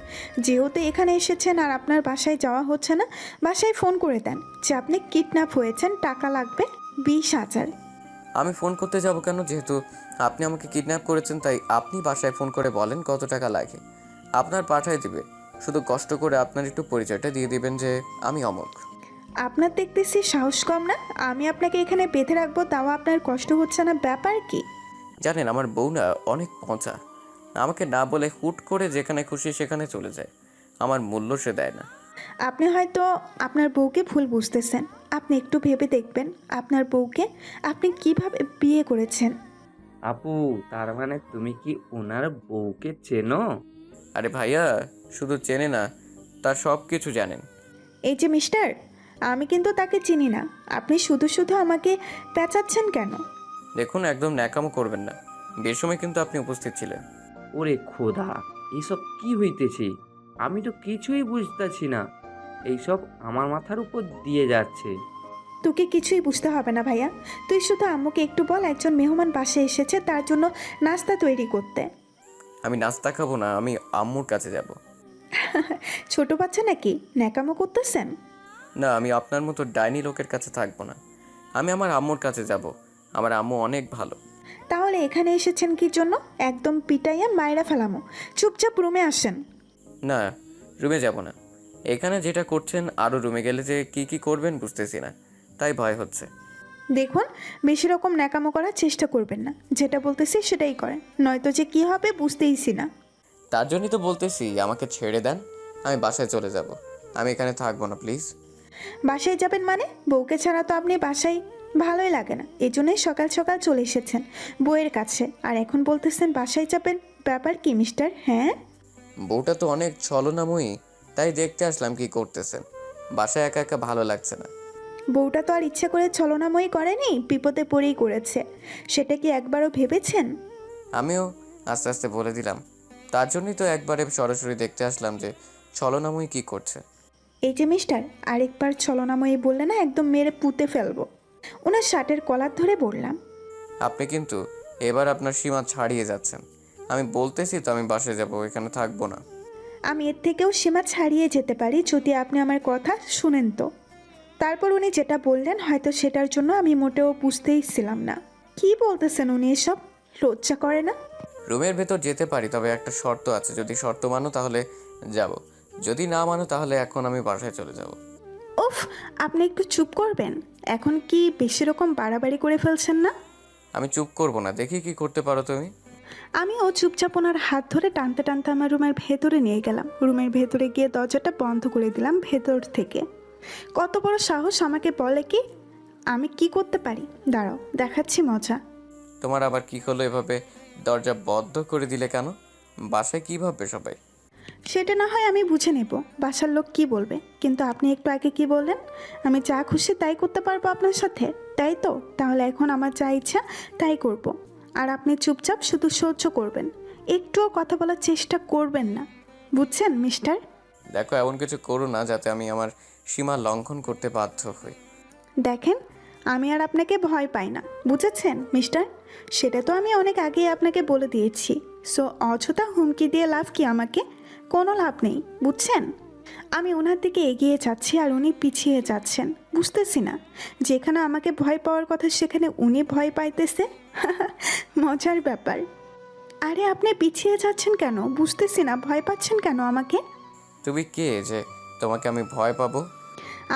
যেহেতু এখানে এসেছেন আর আপনার বাসায় যাওয়া হচ্ছে না, বাসায় ফোন করে দেন যে আপনি কিডন্যাপ হয়েছেন, টাকা লাগবে 20,000। আমি ফোন করতে যাব কেন? যেহেতু আপনি আমাকে কিডন্যাপ করেছেন, তাই আপনি বাসায় ফোন করে বলেন কত টাকা লাগে, আপনার পাঠায় দিবে। শুধু কষ্ট করে আপনার একটু পরিচয়টা দিয়ে দিবেন যে আমি অমুক। আপনার দেখতেছি সাহস কম না। আমি আপনাকে এখানে বেঁধে রাখবো, তাও আপনার কষ্ট হচ্ছে না, ব্যাপার কি? জানেন আমার বউ না অনেক পচা, আমাকে না বলে হুট করে যেখানে খুশি সেখানে চলে যায়। আমার মূল্য সে দেয় না। আপনি হয়তো আপনার বউকে ভুল বুঝতেছেন। আপনি একটু ভেবে দেখবেন আপনার বউকে আপনি কিভাবে বিয়ে করেছেন। আপু, তার মানে তুমি কি ওনার বউকে চেনো? আরে ভাইয়া, শুধু চেনে না, তার সব কিছু জানেন। এই যে মিস্টার, আমি কিন্তু তাকে চিনি না। আপনি শুধু শুধু আমাকে পেঁচাচ্ছেন কেন? দেখুন, একদম ন্যাকামো করবেন না। বিয়ের সময় কিন্তু আপনি উপস্থিত ছিলেন। ওরে খোদা, এইসব কি হইতেছে? আমি তো কিছুই বুঝতেছি না। এইসব আমার মাথার উপর দিয়ে যাচ্ছে। তোকে কিছুই বুঝতে হবে না ভাইয়া। তুই শুধু আম্মুকে একটু বল একজন মেহমান পাশে এসেছে, তার জন্য নাস্তা তৈরি করতে। আমি নাস্তা খাবো না, আমি আম্মুর কাছে যাব। ছোট বাচ্চা নাকি, ন্যাকামো করতেছেন? না, আমি আপনার মতো ডাইনি লোকের কাছে থাকবো না। আমি আমার আম্মুর কাছে যাব। আমার আম্মু অনেক ভালো। তাহলে এখানে এসেছেন কি জন্য? একদম পিটাইয়া মায়েরা ফেলামো। চুপচাপ রুমে আসেন। না, রুমে যাব না। এখানে যেটা করছেন আরও রুমে গেলে যে কি কি করবেন বুঝতেছি না, তাই ভয় হচ্ছে। দেখুন, বেশি রকম ন্যাকামো করার চেষ্টা করবেন না। যেটা বলতেছি সেটাই করেন, নয়তো যে কি হবে বুঝতেইছি না। তার জন্যই তো বলতেছি আমাকে ছেড়ে দেন, আমি বাসায় চলে যাব। আমি এখানে থাকবো না, প্লিজ। বাসায় যাবেন মানে? বউকে ছাড়া তো আপনি বাসায় ভালোই লাগে না, এই জন্যই সকাল সকাল চলে এসেছেন বউয়ের কাছে, আর এখন বলতেছেন বাসায় যাবেন। ব্যাপার কি মিস্টার? হ্যাঁ, বউটা তো অনেক ছলনাময়ী, তাই দেখতে আসলাম কি করতেছেন। বাসায় একা একা ভালো লাগছে না। বউটা তো আর ইচ্ছে করে ছলনাময়ী করেনি, বিপদে পড়েই করেছে। সেটা কি একবারও ভেবেছেন? আমিও আস্তে আস্তে বলে দিলাম। তার জন্যই তো একবারে সরাসরি দেখতে আসলাম যে ছলনাময়ী কি করছে। এই যে মিস্টার, আরেকবার ছলনাময়ী বললে না একদম মেরে পুঁতে ফেলবো। ওনার শার্টের কলার ধরে বললাম। আপনি কিন্তু এবার আপনার সীমা ছাড়িয়ে যাচ্ছেন। আমি বলতেছি তো আমি বাসায় যাব, এখানে থাকবো না। আমি এর থেকেও সীমা ছাড়িয়ে যেতে পারি যদি আপনি আমার কথা শুনেন তো। তারপর উনি যেটা বললেন হয়তো সেটার জন্য আমি মোটেও বুঝতেই ছিলাম না। কি বলতেছেন উনি এসব? লজ্জা করে না? রুমের ভেতর যেতে পারি, তবে একটা শর্ত আছে। যদি শর্ত মানো তাহলে যাব, যদি না মানো তাহলে এখন আমি বাসায় চলে যাব। উফ, আপনি একটু চুপ করবেন? এখন কি বেশি রকম বাড়াবাড়ি করে ফেলছেন না? আমি চুপ করব না, দেখি কি করতে পারো তুমি। আমিও চুপচাপ ওনার হাত ধরে টানতে টানতে আমার রুমের ভেতরে নিয়ে গেলাম। রুমের ভেতরে গিয়ে দরজাটা বন্ধ করে দিলাম ভেতর থেকে। কত বড় সাহস আমাকে বলে কি আমি কি করতে পারি? দাঁড়াও, দেখাচ্ছি মজা। তোমার আবার কি হলো? এভাবে দরজা বন্ধ করে দিলে কেন? বাসায় কি ভাববে সবাই? সেটা না হয় আমি বুঝে নেব বাসার লোক কি বলবে, কিন্তু আপনি একটু আগে কি বললেন? আমি যা খুশি তাই করতে পারবো আপনার সাথে, তাই তো? তাহলে এখন আমার যা ইচ্ছা তাই করব, আর আপনি চুপচাপ শুধু সহ্য করবেন, একটুও কথা বলার চেষ্টা করবেন না। বুঝছেন মিস্টার? দেখো, এমন কিছু করো না যাতে আমি আমার সীমা লঙ্ঘন করতে বাধ্য হই। দেখেন, আমি আর আপনাকে ভয় পাই না, বুঝেছেন মিস্টার? সেটা তো আমি অনেক আগেই আপনাকে বলে দিয়েছি। সো অযথা হুমকি দিয়ে লাভ কি? আমাকে কোনো লাভ নেই, বুঝছেন? আমি ওনার দিকে এগিয়ে যাচ্ছি আর উনি পিছিয়ে যাচ্ছেন। বুঝতেছি না, যেখানে আমাকে ভয় পাওয়ার কথা সেখানে উনি ভয় পাইতেছে। মজার ব্যাপার। আরে আপনি পিছিয়ে যাচ্ছেন কেন? বুঝতেছি না, ভয় পাচ্ছেন কেন আমাকে? তুমি কে যে তোমাকে আমি ভয় পাবো?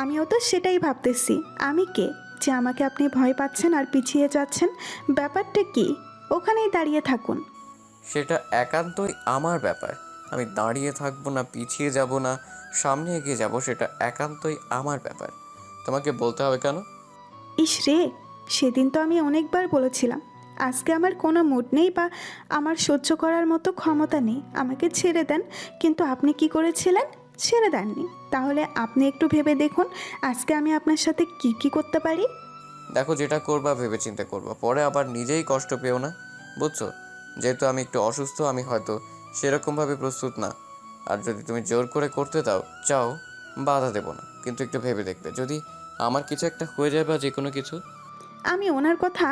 আমিও তো সেটাই ভাবতেছি, আমি কে যে আমাকে আপনি ভয় পাচ্ছেন আর পিছিয়ে যাচ্ছেন? ব্যাপারটা কি? ওখানেই দাঁড়িয়ে থাকুন। সেটা একান্তই আমার ব্যাপার। আমি দাঁড়িয়ে থাকবো না, পিছিয়ে যাব না, সামনে এগিয়ে যাব, সেটা একান্তই আমার ব্যাপার। তোমাকে বলতে হবে কেন? ইস রে, সেদিন তো আমি অনেকবার বলেছিলাম আজকে আমার কোনো মুড নেই বা আমার সহ্য করার মতো ক্ষমতা নেই, আমাকে ছেড়ে দেন। কিন্তু আপনি কি করেছিলেন? ছেড়ে দেননি। তাহলে আপনি একটু ভেবে দেখুন আজকে আমি আপনার সাথে কি কি করতে পারি। দেখো, যেটা করবা ভেবে চিন্তে করবা, পরে আবার নিজেই কষ্ট পেও না, বুঝছো? যেহেতু আমি একটু অসুস্থ, আমি হয়তো সেরকমভাবে প্রস্তুত না। আর যদি তুমি জোর করে করতে চাও, বাধা দেবো না, কিন্তু একটু ভেবে দেখবে যদি আমার কিছু একটা হয়ে যায় বা যে কোনো কিছু। আমি ওনার কথা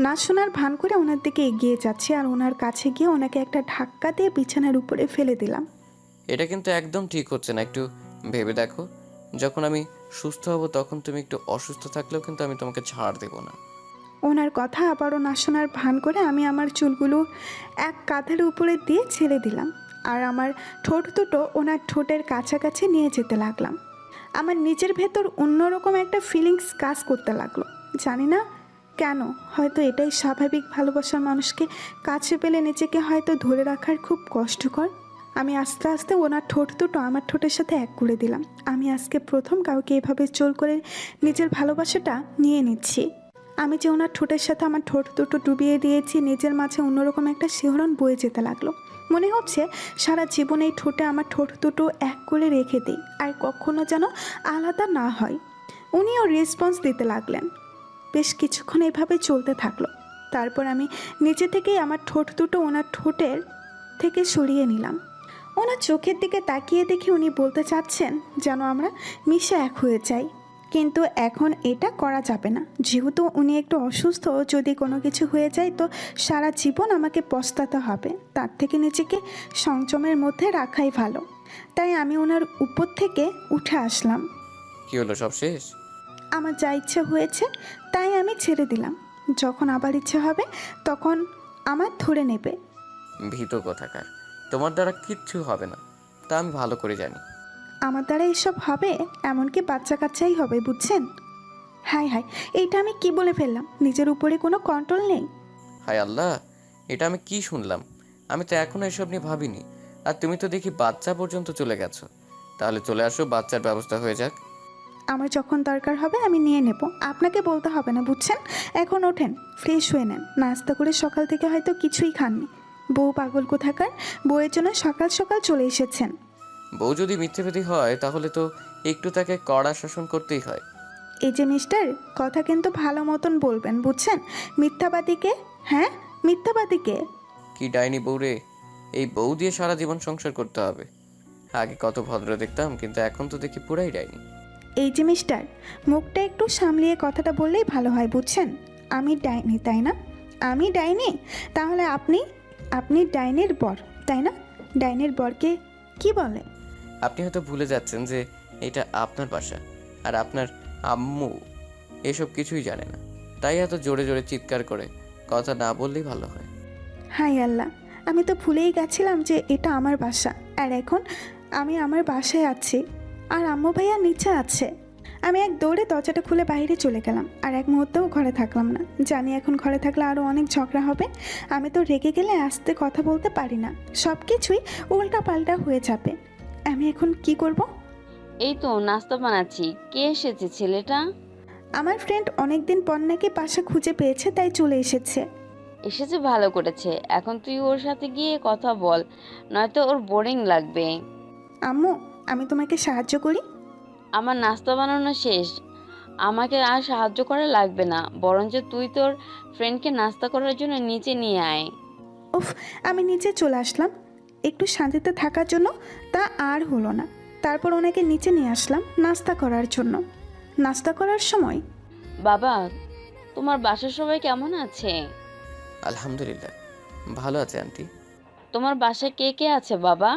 না শোনার ভান করে ওনার দিকে এগিয়ে যাচ্ছি আর ওনার কাছে গিয়ে ওনাকে একটা ধাক্কা দিয়ে বিছানার উপরে ফেলে দিলাম। এটা কিন্তু একদম ঠিক হচ্ছে না, একটু ভেবে দেখো। যখন আমি সুস্থ হব তখন তুমি একটু অসুস্থ থাকলেও কিন্তু আমি তোমাকে ছাড় দেবো না। ওনার কথা আবারও না শোনার ভান করে আমি আমার চুলগুলো এক কাঁধের উপরে দিয়ে ছেড়ে দিলাম আর আমার ঠোঁট দুটো ওনার ঠোঁটের কাছাকাছি নিয়ে যেতে লাগলাম। আমার নিজের ভেতর অন্যরকম একটা ফিলিংস কাজ করতে লাগলো, জানি না কেন। হয়তো এটাই স্বাভাবিক, ভালোবাসার মানুষকে কাছে পেলে নিজেকে হয়তো ধরে রাখার খুব কষ্টকর। আমি আস্তে আস্তে ওনার ঠোঁট দুটো আমার ঠোঁটের সাথে এক করে দিলাম। আমি আজকে প্রথম কাউকে এভাবে জোর করে নিজের ভালোবাসাটা নিয়ে নিচ্ছি। আমি যে ওনার ঠোঁটের সাথে আমার ঠোঁট দুটো ডুবিয়ে দিয়েছি, নিজের মাঝে অন্যরকম একটা শিহরণ বয়ে যেতে লাগলো। মনে হচ্ছে সারা জীবন এই ঠোঁটে আমার ঠোঁট দুটো এক করে রেখে দিই আর কখনো যেন আলাদা না হয়। উনিও রেসপন্স দিতে লাগলেন। বেশ কিছুক্ষণ এভাবে চলতে থাকলো। তারপর আমি নিচে থেকেই আমার ঠোঁট দুটো ওনার ঠোঁটের থেকে সরিয়ে নিলাম। ওনার চোখের দিকে তাকিয়ে দেখে উনি বলতে চাচ্ছেন যেন আমরা মিশে এক হয়ে যাই, কিন্তু এখন এটা করা যাবে না। যেহেতু উনি একটু অসুস্থ, যদি কোনো কিছু হয়ে যায় তো সারা জীবন আমাকে পস্তাতে হবে। তার থেকে নিজেকে সংযমের মধ্যে রাখাই ভালো। তাই আমি ওনার উপর থেকে উঠে আসলাম। কি হলো, সব শেষ? আমার যা ইচ্ছে হয়েছে তাই আমি ছেড়ে দিলাম। যখন আবার ইচ্ছে হবে তখন আমার ধরে নেবে। ভীত কোথাকার, তোমার দ্বারা কিচ্ছু হবে না, তা আমি ভালো করে জানি। আমার দ্বারা এসব হবে? এমনকি বাচ্চা কাচ্চাই হবে, বুঝছেন? হায় হায়, এইটা আমি কি বলে ফেললাম? নিজের উপরে কোনো কন্ট্রোল নেই। হায় আল্লাহ, এটা আমি কি শুনলাম? আমি তো এখনো এসব নিয়ে ভাবিনি। আর তুমি তো দেখি বাচ্চা পর্যন্ত চলে গেছো। তাহলে চলে আসো, বাচ্চার ব্যবস্থা হয়ে যাক। আমার যখন দরকার হবে আমি নিয়ে নেব, আপনাকে বলতে হবে না, বুঝছেন? এখন ওঠেন, ফ্রেশ হয়ে নেন। নাস্তা করে সকাল থেকে হয়তো কিছুই খাননি। বউ পাগল কোথাকার, বউয়ের জন্য সকাল সকাল চলে এসেছেন। বউ যদি মিথ্যেবাদী হয় তাহলে তো একটু তাকে কড়া শাসন করতেই হয়। এই যে মিস্টার, কথা কিন্তু ভালো মতন বলবেন, বুঝছেন? মিথ্যাবাদীকে, হ্যাঁ মিথ্যাবাদীকে। কি ডাইনি বউ রে, এই বউ দিয়ে সারা জীবন সংসার করতে হবে। আগে কত ভদ্র দেখতাম, কিন্তু এখন তো দেখি পুরাই ডাইনি। এই যে মিস্টার, মুখটা একটু সামলিয়ে কথাটা বললেই ভালো হয়, বুঝছেন? আমি ডাইনি, তাই না? আমি ডাইনি? তাহলে আপনি আপনি ডাইনির বর, তাই না? ডাইনির বরকে কি বলে? আপনি হয়তো ভুলে যাচ্ছেন যে এটা আপনার বাসা, আর আপনার আম্মু এসব কিছুই জানে না, তাই এত জোরে জোরে চিৎকার করে কথা না বললেই ভালো হয়। হাই আল্লাহ, আমি তো ভুলেই গেছিলাম যে এটা আমার বাসা। আর এখন আমি আমার বাসায় আছি আর আম্মু ভাইয়া নিচে আছে। আমি এক দৌড়ে দরজাটা খুলে বাইরে চলে গেলাম আর এক মুহূর্তেও ঘরে থাকলাম না। জানি এখন ঘরে থাকলে আরও অনেক ঝগড়া হবে। আমি তো রেগে গেলে আস্তে কথা বলতে পারি না, সব কিছুই উল্টা পাল্টা হয়ে যাবে। আমি এখন কি করব? এই তো নাস্তা বানাচ্ছি। কে এসেছে ছেলেটা? আমার ফ্রেন্ড অনেক দিন পর নাকি বাসা খুঁজে পেয়েছে, তাই চলে এসেছে। এসেছে ভালো করেছে। এখন তুই ওর সাথে গিয়ে কথা বল, নয়তো ওর বোরিং লাগবে। আম্মু, আমি তোমাকে সাহায্য করি? আমার নাস্তা বানানো শেষ, আমাকে আর সাহায্য করা লাগবে না, বরঞ্চ তুই তোর ফ্রেন্ডকে নাস্তা করার জন্য নিচে নিয়ে আয়। উফ, আমি নিচে চলে আসলাম একটু শান্তিতে থাকার জন্য, তা আর হলো না। তারপর ওনাকে নিচে নিয়ে আসলাম নাস্তা করার জন্য। নাস্তা করার সময়, বাবা, তোমার বাসার সবাই কেমন আছে? আলহামদুলিল্লাহ ভালো আছে আন্টি। তোমার বাসায় কে কে আছে বাবা?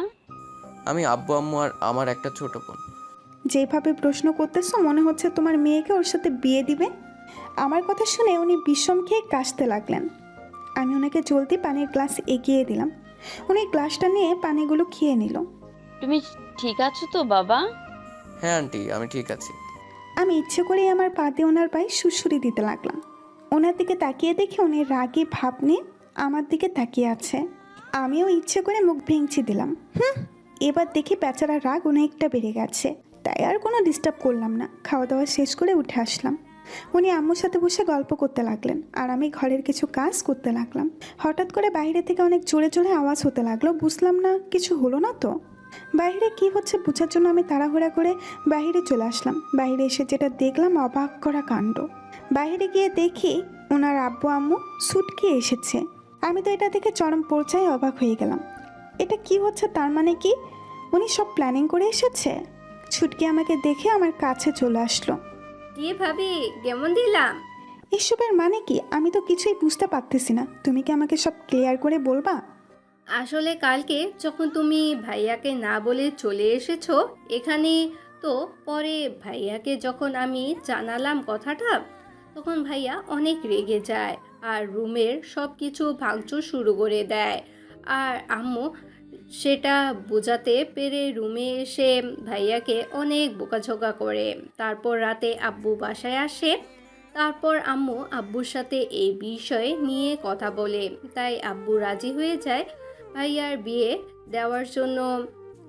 আমি আব্বু আম্মু আর আমার একটা ছোট বোন। যেভাবে প্রশ্ন করতেছো মনে হচ্ছে তোমার মেয়েকে ওর সাথে বিয়ে দিবে। আমার কথা শুনে উনি বিষম খেয়ে কাশতে লাগলেন। আমি ওনাকে জলদি পানির গ্লাস এগিয়ে দিলাম। উনি গ্লাসটা নিয়ে পানিগুলো খেয়ে নিল। তুমি ঠিক আছো তো বাবা? হ্যাঁ আন্টি, আমি ঠিক আছি। আমি ইচ্ছে করেই আমার পা দিয়ে ওনার পায়ে সুড়সুড়ি দিতে লাগলাম। ওনার দিকে তাকিয়ে দেখে উনি রাগী ভাব নিয়ে আমার দিকে তাকিয়ে আছে। আমিও ইচ্ছে করে মুখ ভেঙচি দিলাম। এবার দেখি বেচারা রাগ অনেকটা বেড়ে গেছে, তাই আর কোনো ডিস্টার্ব করলাম না। খাওয়া দাওয়া শেষ করে উঠে আসলাম। উনি আম্মুর সাথে বসে গল্প করতে লাগলেন আর আমি ঘরের কিছু কাজ করতে লাগলাম। হঠাৎ করে বাইরে থেকে অনেক জোরে জোরে আওয়াজ হতে লাগলো। বুঝলাম না কিছু হলো না তো। বাইরে কি হচ্ছে বোঝার জন্য আমি তাড়াহুড়া করে বাইরে চলে আসলাম। বাইরে এসে যেটা দেখলাম অবাক করা কাণ্ড। বাইরে গিয়ে দেখি ওনার আব্বু আম্মু সুটকে এসেছে। আমি তো এটা দেখে চরম পর্যায়ে অবাক হয়ে গেলাম। এটা কি হচ্ছে? তার মানে কি উনি সব প্ল্যানিং করে এসেছে? ছুটকি আমাকে দেখে আমার কাছে চলে আসলো। কি ভাবি, কেমন দিলাম? এসবের মানে কি? আমি তো কিছুই বুঝতে পারতেছি না। তুমি কি আমাকে সব ক্লিয়ার করে বলবা? আসলে কালকে যখন তুমি ভাইয়াকে না বলে চলে এসেছো এখানে, তো পরে ভাইয়াকে যখন আমি জানালাম কথাটা, তখন ভাইয়া অনেক রেগে যায় আর রুমের সব কিছু ভাঙচুর শুরু করে দেয়। আর আম্মু সেটা বোঝাতে পেরে রুমে এসে ভাইয়াকে অনেক বকাঝকা করে। তারপর রাতে আব্বু বাসায় আসে। তারপর আম্মু আব্বুর সাথে এই বিষয়ে নিয়ে কথা বলে, তাই আব্বু রাজি হয়ে যায় ভাইয়ার বিয়ে দেওয়ার জন্য।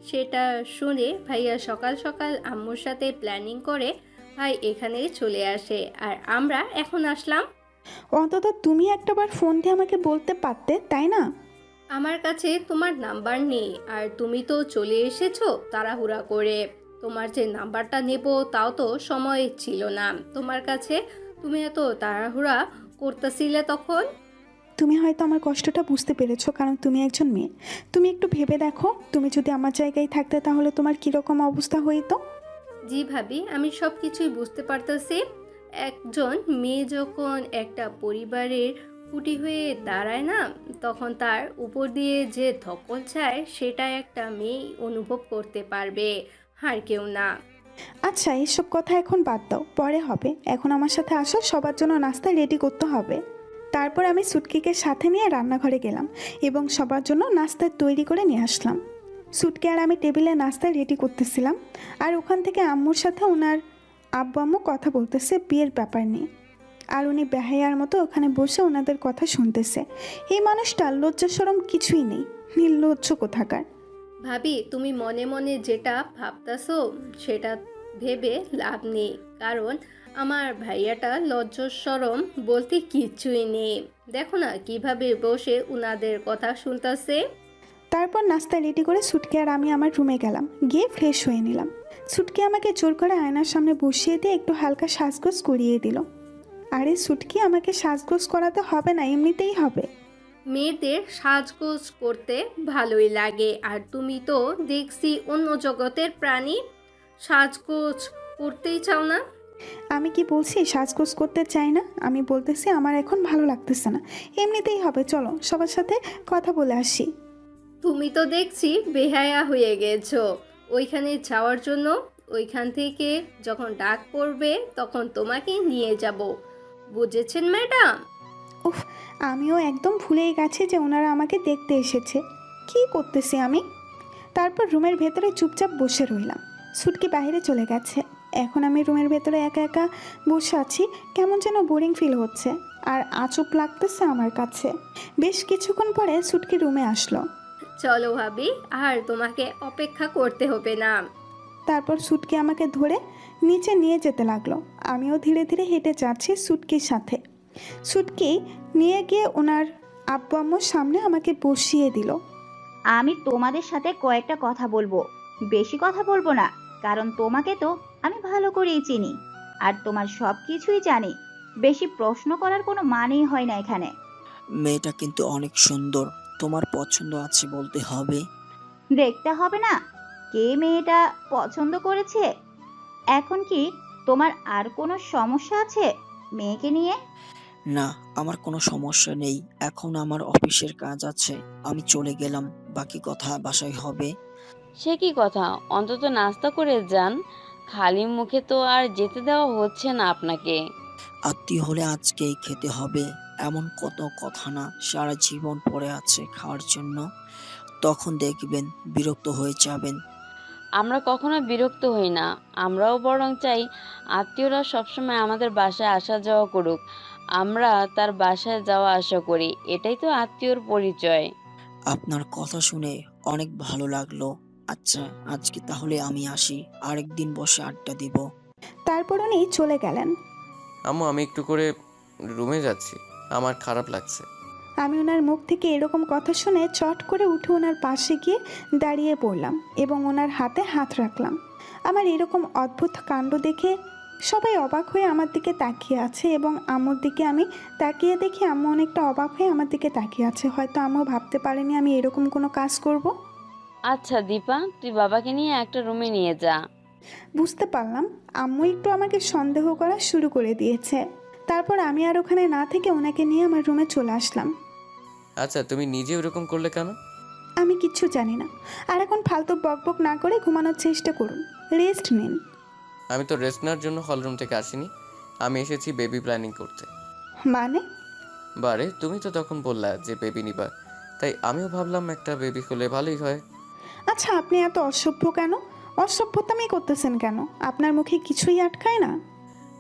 সেটা শুনে ভাইয়া সকাল সকাল আম্মুর সাথে প্ল্যানিং করে ভাই এখানে চলে আসে আর আমরা এখন আসলাম। অন্তত তুমি একটাবার ফোন দিয়ে আমাকে বলতে পারতে, তাই না? আমার কাছে তোমার নাম্বার নেই আর তুমি তো চলে এসেছো তাড়াহুড়া করে। তোমার যে নাম্বারটা নেব তাও তো সময় ছিল না তোমার কাছে। তুমি এত তাড়াহুড়া করতেছিলে তখন। তুমি হয়তো আমার কষ্টটা বুঝতে পেরেছো, কারণ তুমি একজন মেয়ে। তুমি একটু ভেবে দেখো, তুমি যদি আমার জায়গায় থাকতে তাহলে তোমার কীরকম অবস্থা হইতো। জি ভাবি, আমি সব কিছুই বুঝতে পারতেছি। একজন মেয়ে যখন একটা পরিবারের খুঁটি হয়ে দাঁড়ায় না, তখন তার উপর দিয়ে যে ধকল যায় সেটা একটা মেয়ে অনুভব করতে পারবে, আর কেউ না। আচ্ছা, এসব কথা এখন বাদ দাও, পরে হবে। এখন আমার সাথে আসো, সবার জন্য নাস্তা রেডি করতে হবে। তারপর আমি সুটকিকে সাথে নিয়ে রান্নাঘরে গেলাম এবং সবার জন্য নাস্তা তৈরি করে নিয়ে আসলাম। সুটকি আর আমি টেবিলে নাস্তা রেডি করতেছিলাম আর ওখান থেকে আম্মুর সাথে ওনার আব্বু আম্মু কথা বলতেছে বিয়ের ব্যাপার নিয়ে। আর উনি বেহায়ার মতো ওখানে বসে ওনাদের কথা শুনতেছে। এই মানুষটা লজ্জা শরম কিছুই নেই, নির্লজ্জ কোথাকার। ভাবি, তুমি মনে মনে যেটা ভাবতাছো সেটা ভেবে লাভ নেই, কারণ আমার ভাইয়াটা লজ্জা বলতে কিছুই নেই। দেখো না কিভাবে বসে উনাদের কথা শুনতাছে। তারপর নাস্তা রেডি করে সুটকি আর আমি আমার রুমে গেলাম, গিয়ে ফ্রেশ হয়ে নিলাম। সুটকি আমাকে জোর করে আয়নার সামনে বসিয়ে দিয়ে একটু হালকা সাজগোজ করিয়ে দিল। আরে সুটকি, আমাকে সাজগোজ করাতে হবে না, এমনিতেই হবে। মেয়েদের সাজগোজ করতে ভালোই লাগে, আর তুমি তো দেখছি অন্য জগতের প্রাণী, সাজগোজ করতেই চাও না। আমি কি বলছি সাজগোজ করতে চাই না? আমি বলতেছি আমার এখন ভালো লাগতেছে না, এমনিতেই হবে। চলো সবার সাথে কথা বলে আসি। তুমি তো দেখছি বেহায়া হয়ে গেছো ওইখানে যাওয়ার জন্য। ওইখান থেকে যখন ডাক পড়বে তখন তোমাকে নিয়ে যাব, বুঝেছেন ম্যাডাম? উফ, আমিও একদম ভুলেই গেছি যে ওনারা আমাকে দেখতে এসেছে। কি করতেছি আমি? তারপর রুমের ভেতরে চুপচাপ বসে রইলাম। সুটকি বাইরে চলে গেছে। এখন আমি রুমের ভেতরে একা একা বসে আছি। কেমন যেন বোরিং ফিল হচ্ছে আর আচুপ লাগতেছে আমার কাছে। বেশ কিছুক্ষণ পরে সুটকি রুমে আসলো। চলো ভাবি, আর তোমাকে অপেক্ষা করতে হবে না। তারপর সুটকি আমাকে ধরে নিচে নিয়ে যেতে লাগলো। আমিও ধীরে ধীরে হেঁটে যাচ্ছি সুটকির সাথে। সুটকি নিয়ে গিয়ে ওনার আব্বু আম্মুর সামনে আমাকে বসিয়ে দিল। আমি তোমাদের সাথে কয়েকটা কথা বলবো, বেশি কথা বলবো না, কারণ তোমাকে তো আমি ভালো করেই চিনি আর তোমার সব কিছুই জানি। বেশি প্রশ্ন করার কোনো মানেই হয় না এখানে। মেয়েটা কিন্তু অনেক সুন্দর, তোমার পছন্দ আছে বলতে হবে। দেখতে হবে না কে মেয়েটা পছন্দ করেছে? এখন কি তোমার আর কোনো সমস্যা আছে মেয়েকে নিয়ে? না, আমার কোনো সমস্যা নেই। এখন আমার অফিসের কাজ আছে, আমি চলে গেলাম, বাকি কথা বাসায় হবে। সে কি কথা, অন্তত নাস্তা করে যান। খালি মুখে তো আর যেতে দেওয়া হচ্ছে না আপনাকে। আত্মীয় হলে আজকেই খেতে হবে এমন কত কথা না সারা জীবন পড়ে আছে খাওয়ার জন্য। তখন দেখবেন বিরক্ত হয়ে যাবেন। আমরা কখনো বিরক্ত হই না, আমরাও বরং চাই আত্মীয়রা সবসময় আমাদের বাসায় আসা যাওয়া করুক। আমরা তার বাসায় যাওয়া আসা করি, এটাই তো আত্মীয়র পরিচয়। আপনার কথা শুনে অনেক ভালো লাগলো। আচ্ছা, আজকে তাহলে আমি আসি, আরেকদিন বসে আড্ডা দিব। তারপর উনি চলে গেলেন। আম্মু, আমি একটু করে রুমে যাচ্ছি, আমার খারাপ লাগছে। আমি ওনার মুখ থেকে এরকম কথা শুনে চট করে উঠে ওনার পাশে গিয়ে দাঁড়িয়ে পড়লাম এবং ওনার হাতে হাত রাখলাম। আমার এরকম অদ্ভুত কাণ্ড দেখে সবাই অবাক হয়ে আমার দিকে তাকিয়ে আছে এবং আম্মুর দিকে আমি তাকিয়ে দেখি আম্মু অনেকটা অবাক হয়ে আমার দিকে তাকিয়ে আছে। হয়তো আম্মু ভাবতে পারেনি আমি এরকম কোনো কাজ করব। আচ্ছা দীপা, তুই বাবাকে নিয়ে একটা রুমে নিয়ে যা। বুঝতে পারলাম আম্মু একটু আমাকে সন্দেহ করা শুরু করে দিয়েছে। তারপর আমি আর ওখানে না থেকে ওনাকে নিয়ে আমার রুমে চলে আসলাম। আচ্ছা, তুমি নিজে ওরকম করলে কেন? আমি কিচ্ছু জানি না। আর এখন ফালতু বকবক না করে ঘুমানোর চেষ্টা করুন, রেস্ট নিন। আমি তো রেস্ট নেওয়ার জন্য হলরুম থেকে আসিনি, আমি এসেছি বেবি প্ল্যানিং করতে। মানে? বারে, তুমি তো তখন বললা যে বেবি নিবা, তাই আমিও ভাবলাম একটা বেবি হলে ভালোই হয়। আচ্ছা, আপনি এত অসভ্য কেন? অসভ্যতামি করতেছেন কেন? আপনার মুখে কিছুই আটকায় না?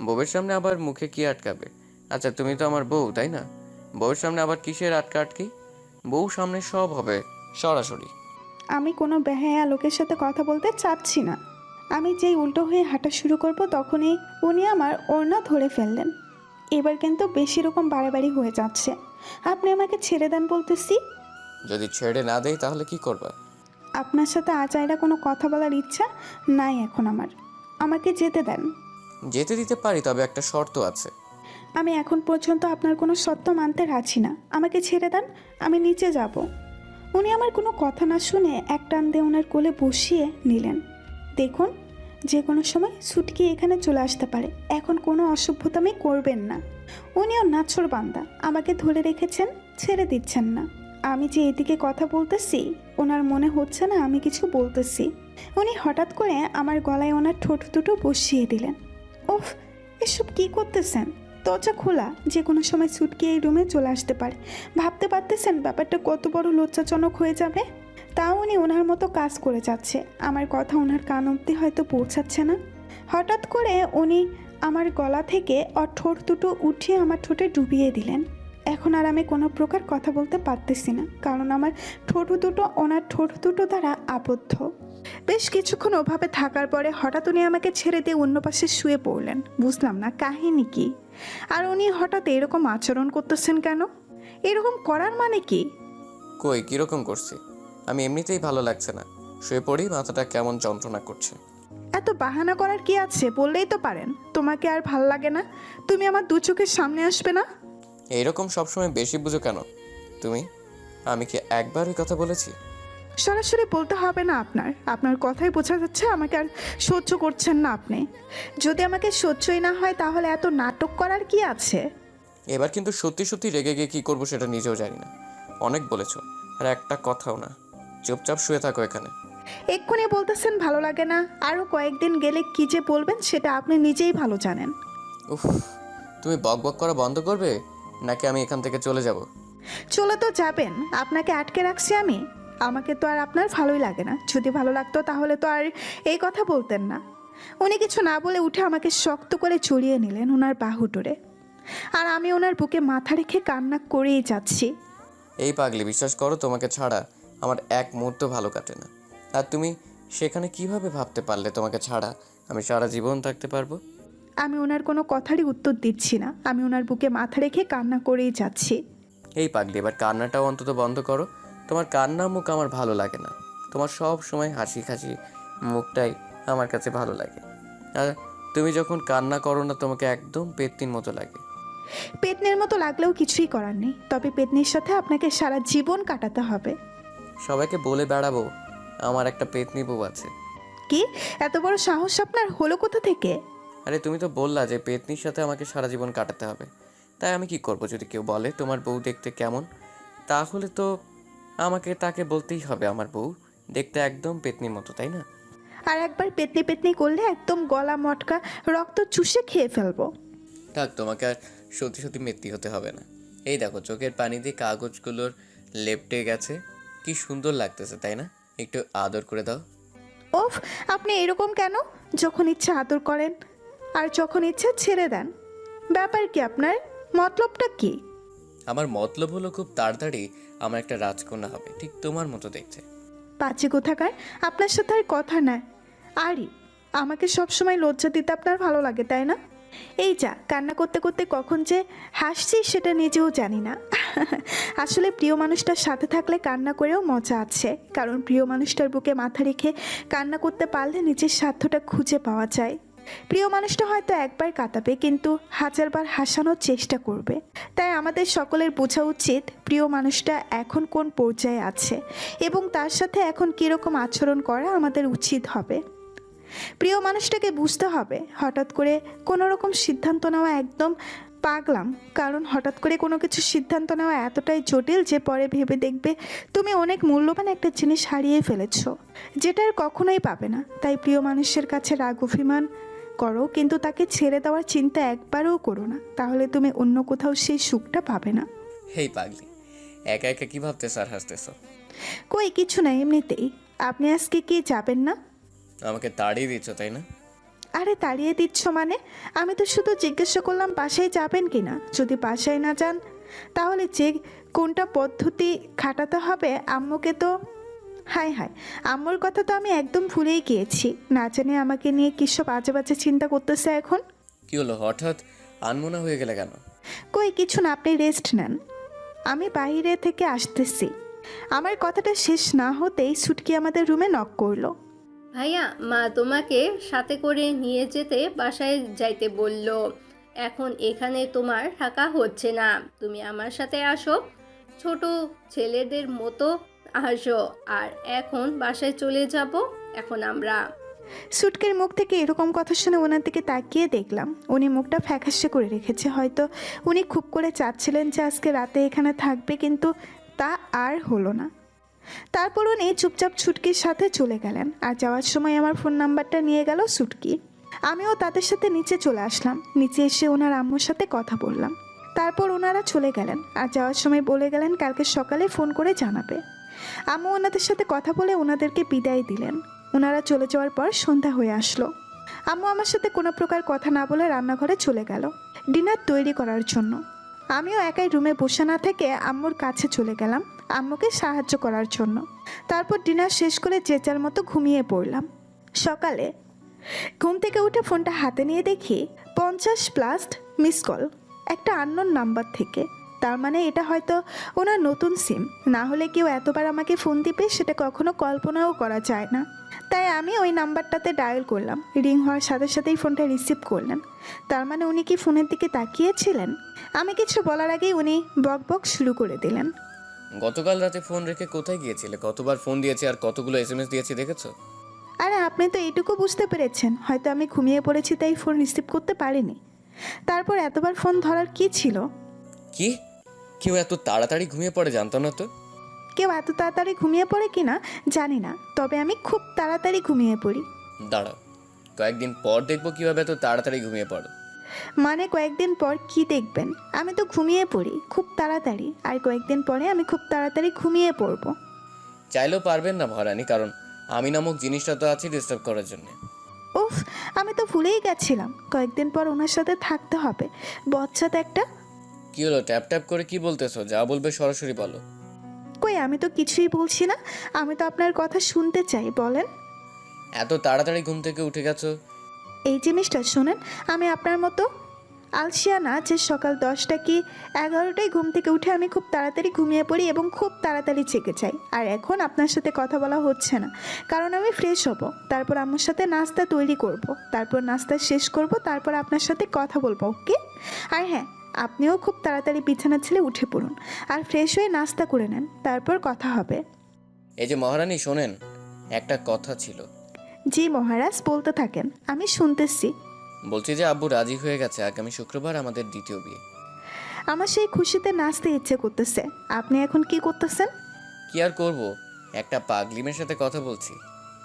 বউয়ের সামনে আবার মুখে কি আটকাবে? আচ্ছা, তুমি তো আমার বউ, তাই না? বউয়ের সামনে আবার কিসের আটকি? বউ সামনে সব হবে সরাসরি। আমি কোনো বেহায়া লোকের সাথে কথা বলতে চাচ্ছি না। আমি যেই উল্টো হয়ে হাঁটা শুরু করব তখনই উনি আমার ওড়না ধরে ফেললেন। এবার কিন্তু বেশি রকম বাড়াবাড়ি হয়ে যাচ্ছে। আপনি আমাকে ছেড়ে দেন বলতেছি। যদি ছেড়ে না দেই তাহলে কি করবা? আপনার সাথে আচাইরা কোনো কথা বলার ইচ্ছা নাই এখন আমার। আমাকে যেতে দেন। যেতে দিতে পারি, তবে একটা শর্ত আছে। আমি এখন পর্যন্ত আপনার কোনো সত্য মানতে রাজি না। আমাকে ছেড়ে দেন, আমি নিচে যাব। উনি আমার কোনো কথা না শুনে এক টান দিয়ে ওনার কোলে বসিয়ে নিলেন। দেখুন, যে কোনো সময় ছুটকি এখানে চলে আসতে পারে, এখন কোনো অসভ্যতামি করবেন না। উনিও নাছর বান্দা, আমাকে ধরে রেখেছেন, ছেড়ে দিচ্ছেন না। আমি যে এদিকে কথা বলতেছি ওনার মনে হচ্ছে না আমি কিছু বলতেছি। উনি হঠাৎ করে আমার গলায় ওনার ঠোঁট দুটো বসিয়ে দিলেন। ওফ, এসব কি করতেছেন? দরজা খোলা, যে কোনো সময় ছুটকি এই রুমে চলে আসতে পারে। ভাবতে পারতেছেন ব্যাপারটা কত বড় লজ্জাজনক হয়ে যাবে? তাও উনি ওনার মতো কাজ করে যাচ্ছে। আমার কথা ওনার কান অব্দি হয়তো পৌঁছাচ্ছে না। হঠাৎ করে উনি আমার গলা থেকে ওর ঠোঁট দুটো উঠিয়ে আমার ঠোঁটে ডুবিয়ে দিলেন। এখন আর আমি কোনো প্রকার কথা বলতে পারতেছি না, কারণ আমার ঠোঁট দুটো ওনার ঠোঁট দুটো দ্বারা আবদ্ধ। বেশ কিছুক্ষণ ওভাবে থাকার পরে হঠাৎ উনি আমাকে ছেড়ে দিয়ে অন্য পাশে শুয়ে পড়লেন। বুঝলাম না কাহিনী কি, আর উনি হঠাৎ এরকম আচরণ করতেছেন কেন? এরকম করার মানে কি? কই, কিরকম করছি? আমি এমনিতেই ভালো লাগছে না, শুয়ে পড়ি, মাথাটা কেমন যন্ত্রণা করছে। এত বাহানা করার কি আছে? বললেই তো পারেন তোমাকে আর ভাল লাগে না। তুমি আমার দু চোখের সামনে আসবে না? এইরকম সবসময় বেশি বুঝো কেন তুমি? আমি কি একবার ওই কথা বলেছি? সরাসরি বলতে হবে না আপনার। আপনার কথাই বোঝা যাচ্ছে আমাকে আর সহ্য করছেন না আপনি। যদি আমাকে সহ্যই না হয় তাহলে এত নাটক করার কি আছে? এবার কিন্তু সত্যি সত্যি রেগে গিয়ে কী করবো সেটা নিজেও জানি না। অনেক বলেছো, আর একটা কথাও না। চুপচাপ শুয়ে থাকো এখানে। এক্ষুনি বলতেছেন ভালো লাগে না, আরও কয়েকদিন গেলে কি যে বলবেন সেটা আপনি নিজেই ভালো জানেন। উফ, তুমি বকবক করা বন্ধ করবে নাকি আমি এখান থেকে চলে যাব? চলে তো যাবেন, আপনাকে আটকে রাখছি আমি? আমাকে তো আর আপনার ভালোই লাগে না। যদি ভালো লাগতো তাহলে তো আর এই কথা বলতেন না। উনি কিছু না বলে উঠে আমাকে শক্ত করে জড়িয়ে নিলেন ওনার বাহুডোরে, আর আমি ওনার বুকে মাথা রেখে কান্না করেই যাচ্ছি। এই পাগলি, বিশ্বাস করো, তোমাকে ছাড়া আমার এক মুহূর্ত ভালো কাটে না। আর তুমি সেখানে কিভাবে ভাবতে পারলে তোমাকে ছাড়া আমি সারা জীবন থাকতে পারবো? আমি ওনার কোনো কথারই উত্তর দিচ্ছি না, আমি ওনার বুকে মাথা রেখে কান্না করেই যাচ্ছি। এই পাগলি, এবার কান্নাটাও অন্তত বন্ধ করো। তোমার কান্না মুখ আমার ভালো লাগে না। তোমার সব সময় হাসি খাসি মুখটাই আমার কাছে ভালো লাগে। আর তুমি যখন কান্না করো না, তোমাকে একদম পেত্নির মতো লাগে। পেতনির মতো লাগলেও কিছুই করার নেই, তবে পেতনির সাথে আপনাকে সারা জীবন কাটাতে হবে। সবাইকে বলে বেড়াবো আমার একটা পেতনি বউ আছে। কি এত বড় সাহস আপনার হলো কোথা থেকে? আরে তুমি তো বললা যে পেতনির সাথে আমাকে সারা জীবন কাটাতে হবে, তাই আমি কি করব? যদি কেউ বলে তোমার বউ দেখতে কেমন, তাহলে তো আমাকে তাকে বলতেই হবে আমার বউ দেখতে একদম পেতনির মতো, তাই না? আর একবার পেতনি পেতনি করলে একদম গলা মটকা রক্ত চুষে খেয়ে ফেলবো। থাক, তোমাকে আর সত্যি সত্যি মেত্তি হতে হবে না। এই দেখো, চোখের পানি দিয়ে কাগজগুলোর লেপটে গেছে। কি সুন্দর লাগতেছে, তাই না? একটু আদর করে দাও। ওফ, আপনি এরকম কেন? যখন ইচ্ছা আদর করেন আর যখন ইচ্ছা ছেড়ে দেন। ব্যাপার কি আপনার? মতলবটা কি? আমার মতলব হলো খুব তাড়াতাড়ি আমার একটা রাজকন্যা হবে, ঠিক তোমার মতো দেখতে। পাঁচি কোথাকার, আপনার সাথে আর কথা নাই। আরই আমাকে সবসময় লজ্জা দিতে আপনার ভালো লাগে, তাই না? এই যা, কান্না করতে করতে কখন যে হাসছি সেটা নিজেও জানি না। আসলে প্রিয় মানুষটার সাথে থাকলে কান্না করেও মজা আছে, কারণ প্রিয় মানুষটার বুকে মাথা রেখে কান্না করতে পারলে নিজের স্বার্থটা খুঁজে পাওয়া যায়। প্রিয় মানুষটা হয়তো একবার কাঁদাবে, কিন্তু হাজারবার হাসানোর চেষ্টা করবে। তাই আমাদের সকলের বোঝা উচিত প্রিয় মানুষটা এখন কোন পর্যায়ে আছে এবং তার সাথে এখন কীরকম আচরণ করা আমাদের উচিত হবে। প্রিয় মানুষটাকে বুঝতে হবে হঠাৎ করে কোনো রকম সিদ্ধান্ত নেওয়া একদম পাগলাম, কারণ হঠাৎ করে কোনো কিছু সিদ্ধান্ত নেওয়া এতটাই জটিল যে পরে ভেবে দেখবে তুমি অনেক মূল্যবান একটা জিনিস হারিয়ে ফেলেছো, যেটা আর কখনোই পাবে না। তাই প্রিয় মানুষের কাছে রাগ অভিমান করো, কিন্তু তাকে ছেড়ে দেওয়ার চিন্তা একবারও করো না, তাহলে তুমি অন্য কোথাও সেই সুখটা পাবে না। হেই পাগলি, একা একা কি ভাবতেছ আর হাসতেছ? কই কিছু না, এমনিতেই। আপনি আজকে কি যাবেন না? আমাকে তাড়িয়ে দিচ্ছ, তাই না? আরে তাড়িয়ে দিচ্ছ মানে? আমি তো শুধু জিজ্ঞাসা করলাম বাসায় যাবেন কি না। যদি বাসায় না যান তাহলে যে কোনটা পদ্ধতি খাটাতে হবে আম্মুকে তো। হায় হায়, আম্মুর কথা তো আমি একদম ভুলেই গিয়েছি। না জানি আমাকে নিয়ে কী সব আজে বাজে চিন্তা করতেছে এখন। কি হলো, হঠাৎ আনমনা হয়ে গেলে কেন? কই কিছু না, আপনি রেস্ট নেন, আমি বাইরে থেকে আসতেছি। আমার কথাটা শেষ না হতেই ছুটকি আমাদের রুমে নক করলো। ভাইয়া, মা তোমাকে সাথে করে নিয়ে যেতে বাসায় যাইতে বলল। এখন এখানে তোমার থাকা হচ্ছে না, তুমি আমার সাথে আসো, ছোট ছেলেদের মতো আসো। আর এখন বাসায় চলে যাব এখন আমরা। সুটকের মুখ থেকে এরকম কথা শুনে ওনার দিকে তাকিয়ে দেখলাম উনি মুখটা ফ্যাকাশে করে রেখেছে। হয়তো উনি খুব করে চাচ্ছিলেন যে আজকে রাতে এখানে থাকবে, কিন্তু তা আর হলো না। তারপর উনি চুপচাপ ছুটকির সাথে চলে গেলেন, আর যাওয়ার সময় আমার ফোন নাম্বারটা নিয়ে গেল ছুটকি। আমিও তাদের সাথে নিচে চলে আসলাম। নিচে এসে ওনার আম্মুর সাথে কথা বললাম। তারপর ওনারা চলে গেলেন, আর যাওয়ার সময় বলে গেলেন কালকে সকালে ফোন করে জানাবে। আম্মু ওনাদের সাথে কথা বলে ওনাদেরকে বিদায় দিলেন। ওনারা চলে যাওয়ার পর সন্ধ্যা হয়ে আসলো। আম্মু আমার সাথে কোনো প্রকার কথা না বলে রান্নাঘরে চলে গেল ডিনার তৈরি করার জন্য। আমিও একাই রুমে বসে না থেকে আম্মুর কাছে চলে গেলাম আম্মুকে সাহায্য করার জন্য। তারপর ডিনার শেষ করে যে যার মতো ঘুমিয়ে পড়লাম। সকালে ঘুম থেকে উঠে ফোনটা হাতে নিয়ে দেখি 50+ মিস কল একটা আননোন নাম্বার থেকে। তার মানে এটা হয়তো ওনার নতুন সিম, না হলে কেউ এতবার আমাকে ফোন দিবে সেটা কখনো কল্পনাও করা যায় না। তাই আমি ওই নাম্বারটাতে ডায়াল করলাম। রিং হওয়ার সাথে সাথেই ফোনটা রিসিভ করলেন। তার মানে উনি কি ফোনের দিকে তাকিয়েছিলেন? আমি কিছু বলার আগেই উনি বক বক শুরু করে দিলেন। গতকাল রাতে ফোন রেখে কোথায় গিয়েছিলে? কতবার ফোন দিয়েছি আর কতগুলো এসএমএস দিয়েছি, দেখেছো? আরে আপনি তো এইটুকু বুঝতে পেরেছেন হয়তো আমি ঘুমিয়ে পড়েছি তাই ফোন রিসিভ করতে পারিনি। তারপর এতবার ফোন ধরার কি ছিল? কি? কেউ এত তাড়াতাড়ি ঘুমিয়ে পড়ে জানতো না তো? কেউ এত তাড়াতাড়ি ঘুমিয়ে পড়ে কিনা জানি না, তবে আমি খুব তাড়াতাড়ি ঘুমিয়ে পড়ি। দাঁড়াও, কয়েকদিন পর দেখবো কিভাবে এত তাড়াতাড়ি ঘুমিয়ে পড়ো। মানে কয়েকদিন পর কি দেখবেন? আমি তো ঘুমিয়ে পড়ি খুব তাড়াতাড়ি, আর কয়েকদিন পরে আমি খুব তাড়াতাড়ি ঘুমিয়ে পড়বো। চাইলেও পারবেন না মহারানী, কারণ আমি নামক জিনিসটা তো আছি ডিস্টার্ব করার জন্য। উফ, আমি তো ভুলেই গেছিলাম কয়েকদিন পর ওনার সাথে থাকতে হবে। বচ্চাত একটা। কি হলো, ট্যাপ ট্যাপ করে কি বলতেছো? যা বলবে সরাসরি বলো। কই আমি তো কিছুই বলছি না, আমি তো আপনার কথা শুনতে চাই, বলেন। এত তাড়াতাড়ি ঘুম থেকে উঠে গেছো? এই জিনিসটা শোনেন, আমি আপনার মতো আলসিয়া না যে সকাল 10টা কি 11টায় ঘুম থেকে উঠে আমি খুব তাড়াতাড়ি ঘুমিয়ে পড়ি এবং খুব তাড়াতাড়ি জেগে যাই। আর এখন আপনার সাথে কথা বলা হচ্ছে না, কারণ আমি ফ্রেশ হব, তারপর আম্মুর সাথে নাস্তা তৈরি করব, তারপর নাস্তা শেষ করব, তারপর আপনার সাথে কথা বলবো, ওকে? আর হ্যাঁ, আপনিও খুব তাড়াতাড়ি বিছানা ছেড়ে উঠে পড়ুন আর ফ্রেশ হয়ে নাস্তা করে নেন, তারপর কথা হবে। এই যে মহারানী শোনেন, একটা কথা ছিল। জি মহারাজ, বলতে থাকেন, আমি শুনতেছি। বলছি যে আব্বু রাজি হয়ে গেছে আগামী শুক্রবার আমাদের দ্বিতীয় বিয়ে। আমার সেই খুশিতে নাচতে ইচ্ছে করতেছে। আপনি এখন কি করতেছেন? কি আর করব, একটা পাগলি মেয়ের সাথে কথা বলছি,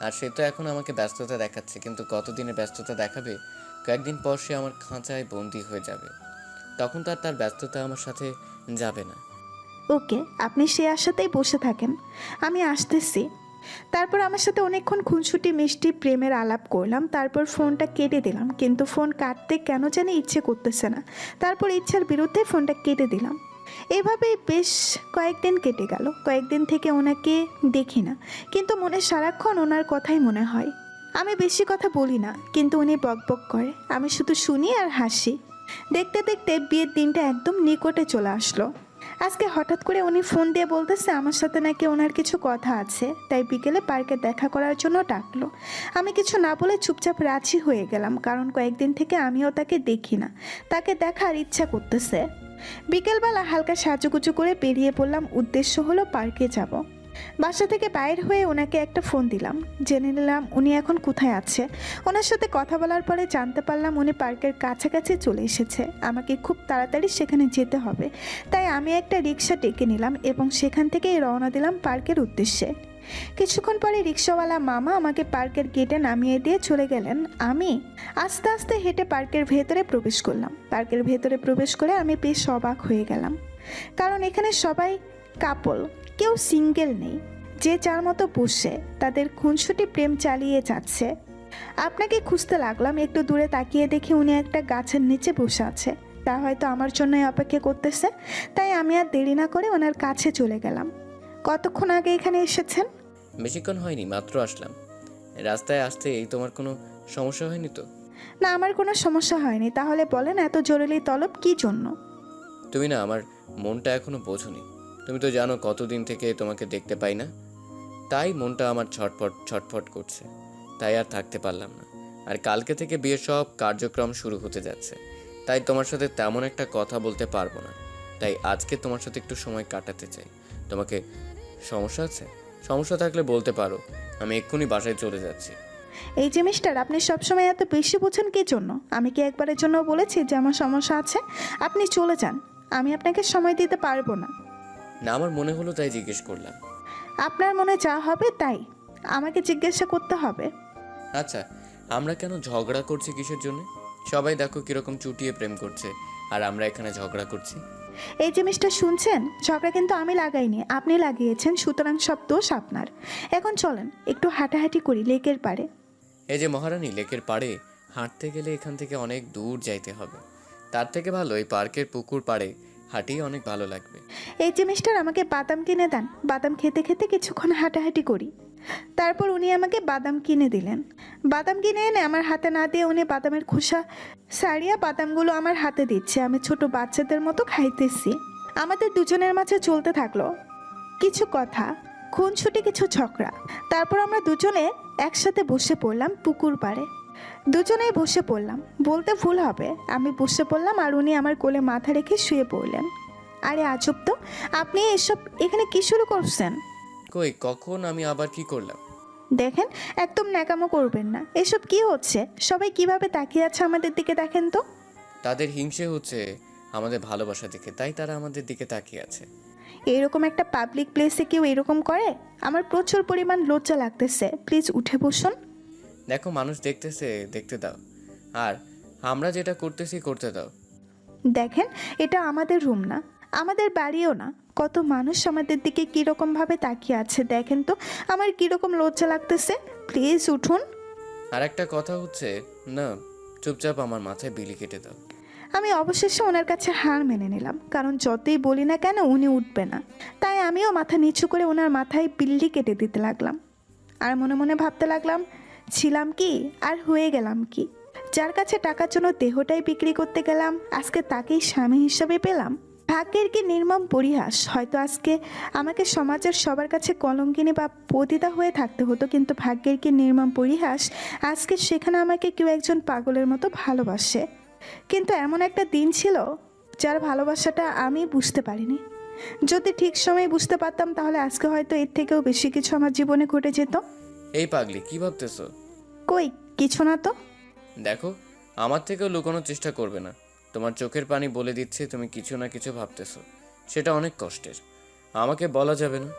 আর সে তো এখন আমাকে ব্যস্ততা দেখাচ্ছে, কিন্তু কতদিনের ব্যস্ততা দেখাবে? কয়েকদিন পর সে আমার খাঁচায় বন্দি হয়ে যাবে, তখন তো আর তার ব্যস্ততা আমার সাথে যাবে না। ওকে, আপনি সে আশাতেই বসে থাকেন, আমি আসতেছি। তারপর আমার সাথে অনেকক্ষণ খুনসুটি মিষ্টি প্রেমের আলাপ করলাম, তারপর ফোনটা কেটে দিলাম, কিন্তু ফোন কাটতে কেন জানি ইচ্ছে করতেছে না। তারপর ইচ্ছার বিরুদ্ধে ফোনটা কেটে দিলাম। এভাবেই বেশ কয়েকদিন কেটে গেল। কয়েকদিন থেকে ওনাকে দেখি না, কিন্তু মনে সারাক্ষণ ওনার কথাই মনে হয়। আমি বেশি কথা বলি না, কিন্তু উনি বকবক করে, আমি শুধু শুনি আর হাসি। দেখতে দেখতে বিয়ের দিনটা একদম নিকটে চলে আসলো। আজকে হঠাৎ করে উনি ফোন দিয়ে বলতেছে আমার সাথে নাকি ওনার কিছু কথা আছে, তাই বিকেলে পার্কে দেখা করার জন্য ডাকলো। আমি কিছু না বলে চুপচাপ রাজি হয়ে গেলাম, কারণ কয়েকদিন থেকে আমিও তাকে দেখি না, তাকে দেখার ইচ্ছা করতেছে। বিকেলবেলা হালকা সাজুগুজু করে বেরিয়ে পড়লাম, উদ্দেশ্য হলো পার্কে যাব। বাসা থেকে বাইর হয়ে ওনাকে একটা ফোন দিলাম, জেনে নিলাম উনি এখন কোথায় আছে। ওনার সাথে কথা বলার পরে জানতে পারলাম উনি পার্কের কাছাকাছি চলে এসেছে। আমাকে খুব তাড়াতাড়ি সেখানে যেতে হবে, তাই আমি একটা রিক্সা ডেকে নিলাম এবং সেখান থেকেই রওনা দিলাম পার্কের উদ্দেশ্যে। কিছুক্ষণ পরে রিক্সাওয়ালা মামা আমাকে পার্কের গেটে নামিয়ে দিয়ে চলে গেলেন। আমি আস্তে আস্তে হেঁটে পার্কের ভেতরে প্রবেশ করলাম। পার্কের ভেতরে প্রবেশ করে আমি বেশ অবাক হয়ে গেলাম, কারণ এখানে সবাই কাপল, কেউ সিঙ্গেল নেই। যে যার মতো বসে তাদের খুনসুটি প্রেম চালিয়ে যাচ্ছে। আপনাকে খুঁজতে লাগলাম, একটু দূরে তাকিয়ে দেখি উনি একটা গাছের নিচে বসে আছে। তা হয়তো আমার জন্যই অপেক্ষা করতেছে, তাই আমি আর দেরি না করে ওনার কাছে চলে গেলাম। কতক্ষণ আগে এখানে এসেছেন? বেশিক্ষণ হয়নি, মাত্র আসলাম। রাস্তায় আসতে এই তোমার কোনো সমস্যা হয়নি তো? না, আমার কোনো সমস্যা হয়নি। তাহলে বলেন এত জরুরি তলব কী জন্য? তুমি না আমার মনটা এখনো বোঝোনি। তুমি তো জানো কতদিন থেকে তোমাকে দেখতে পাই না, তাই মনটা আমার ছটফট ছটফট করছে, তাই আর থাকতে পারলাম না। আর কালকে থেকে বিয়ের সব কার্যক্রম শুরু হতে যাচ্ছে, তাই তোমার সাথে তেমন একটা কথা বলতে পারবো না। তাই আজকে তোমার সাথে একটু সময় কাটাতে চাই। তোমাকে সমস্যা আছে? সমস্যা থাকলে বলতে পারো, আমি এক্ষুনি বাসায় চলে যাচ্ছি। এই যে মিস্টার, আপনি সবসময় এত বেশি বোঝেন কী জন্য? আমি কি একবারের জন্য বলেছি যে আমার সমস্যা আছে? আপনি চলে যান, আমি আপনাকে সময় দিতে পারবো না। না, আমার মনে হলো তাই জিজ্ঞেস করলাম। আপনার মনে যা হবে তাই আমাকে জিজ্ঞাসা করতে হবে? আচ্ছা, আমরা কেন ঝগড়া করছি কিসের জন্য? সবাই দেখো কিরকম চুটিয়ে প্রেম করছে, আর আমরা এখানে ঝগড়া করছি। এই যে মিস্টার, শুনছেন? ঝগড়া কিন্তু আমি লাগাইনি, আপনি লাগিয়েছেন, সুতরাং সব দোষ আপনার। এখন চলেন একটু হাঁটাহাঁটি করি লেকের পাড়ে। এই যে মহারানী, লেকের পাড়ে হাঁটতে গেলে এখান থেকে অনেক দূর যাইতে হবে, তার থেকে ভালো এই পার্কের পুকুর পাড়ে হাঁটিয়ে অনেক ভালো লাগবে। এই যে মিস্টার, আমাকে বাদাম কিনে দেন, বাদাম খেতে খেতে কিছুক্ষণ হাঁটাহাঁটি করি। তারপর উনি আমাকে বাদাম কিনে দিলেন। বাদাম কিনে এনে আমার হাতে না দিয়ে উনি বাদামের খোসা সারিয়া বাদামগুলো আমার হাতে দিচ্ছে। আমি ছোট বাচ্চাদের মতো খাইতেছি। আমাদের দুজনের মাঝে চলতে থাকলো কিছু কথা, খুনসুটি, কিছু ঝগড়া। তারপর আমরা দুজনে একসাথে বসে পড়লাম পুকুর পাড়ে। দুজনেই বসে পড়লাম, বলতে ভুল হবে, আমি বসে পড়লাম আর উনি আমার কোলে মাথা রেখে শুয়ে পড়লেন। আরে আজব তো, আপনি এসব এখানে কি শুরু করছেন? কই, কখন আমি আবার কি করলাম? দেখেন, একদম ন্যাকামো করবেন না। এসব কি হচ্ছে? সবাই কিভাবে তাকিয়ে আছে আমাদের দিকে দেখেন তো। তাদের হিংসে হচ্ছে আমাদের ভালোবাসা দেখে, তাই তারা আমাদের দিকে তাকিয়ে আছে। এরকম একটা পাবলিক প্লেসে কেউ এরকম করে? আমার প্রচুর পরিমাণ লজ্জা লাগতেছে, প্লিজ উঠে বসুন। দেখো, মানুষ দেখতেছে, দেখতে দাও, আর আমরা যেটা করতেছি করতে দাও। দেখেন, এটা আমাদের রুম না, আমাদের বাড়িও না। কত মানুষ আমাদের দিকে কীরকমভাবে তাকিয়ে আছে দেখেন তো, আমার কীরকম লজ্জা লাগতেছে। প্লিজ উঠুন। আর একটা কথা হচ্ছে না, চুপচাপ আমার মাথায় বিলি কেটে দাও। আমি অবশেষে ওনার কাছে হার মেনে নিলাম, কারণ যতই বলি না কেন উনি উঠবে না। তাই আমিও মাথা নিচু করে ওনার মাথায় বিল্লি কেটে দিতে লাগলাম। আর মনে মনে ভাবতে লাগলাম, ছিলাম কি আর হয়ে গেলাম কি? যার কাছে টাকার জন্য দেহটাই বিক্রি করতে গেলাম, আজকে তাকেই স্বামী হিসাবে পেলাম। ভাগ্যের কি নির্মম পরিহাস! হয়তো আজকে আমাকে সমাজের সবার কাছে কলঙ্কিনী বা পতিতা হয়ে থাকতে হতো, কিন্তু ভাগ্যের কি নির্মম পরিহাস, আজকে সেখানে আমাকে কেউ একজন পাগলের মতো ভালোবাসে। কিন্তু এমন একটা দিন ছিল যার ভালোবাসাটা আমি বুঝতে পারিনি। যদি ঠিক সময়ে বুঝতে পারতাম তাহলে আজকে হয়তো এর থেকেও বেশি কিছু আমার জীবনে ঘটে যেত। এই পাগলি, কি ভাবতেছো? কই কিছু না তো। দেখো, আমার থেকেও লুকানোর চেষ্টা করবে না। তোমার চোখের পানি বলে দিচ্ছে তুমি কিছু না কিছু ভাবতেছো, সেটা অনেক কষ্টের। আমাকে বলা যাবে না?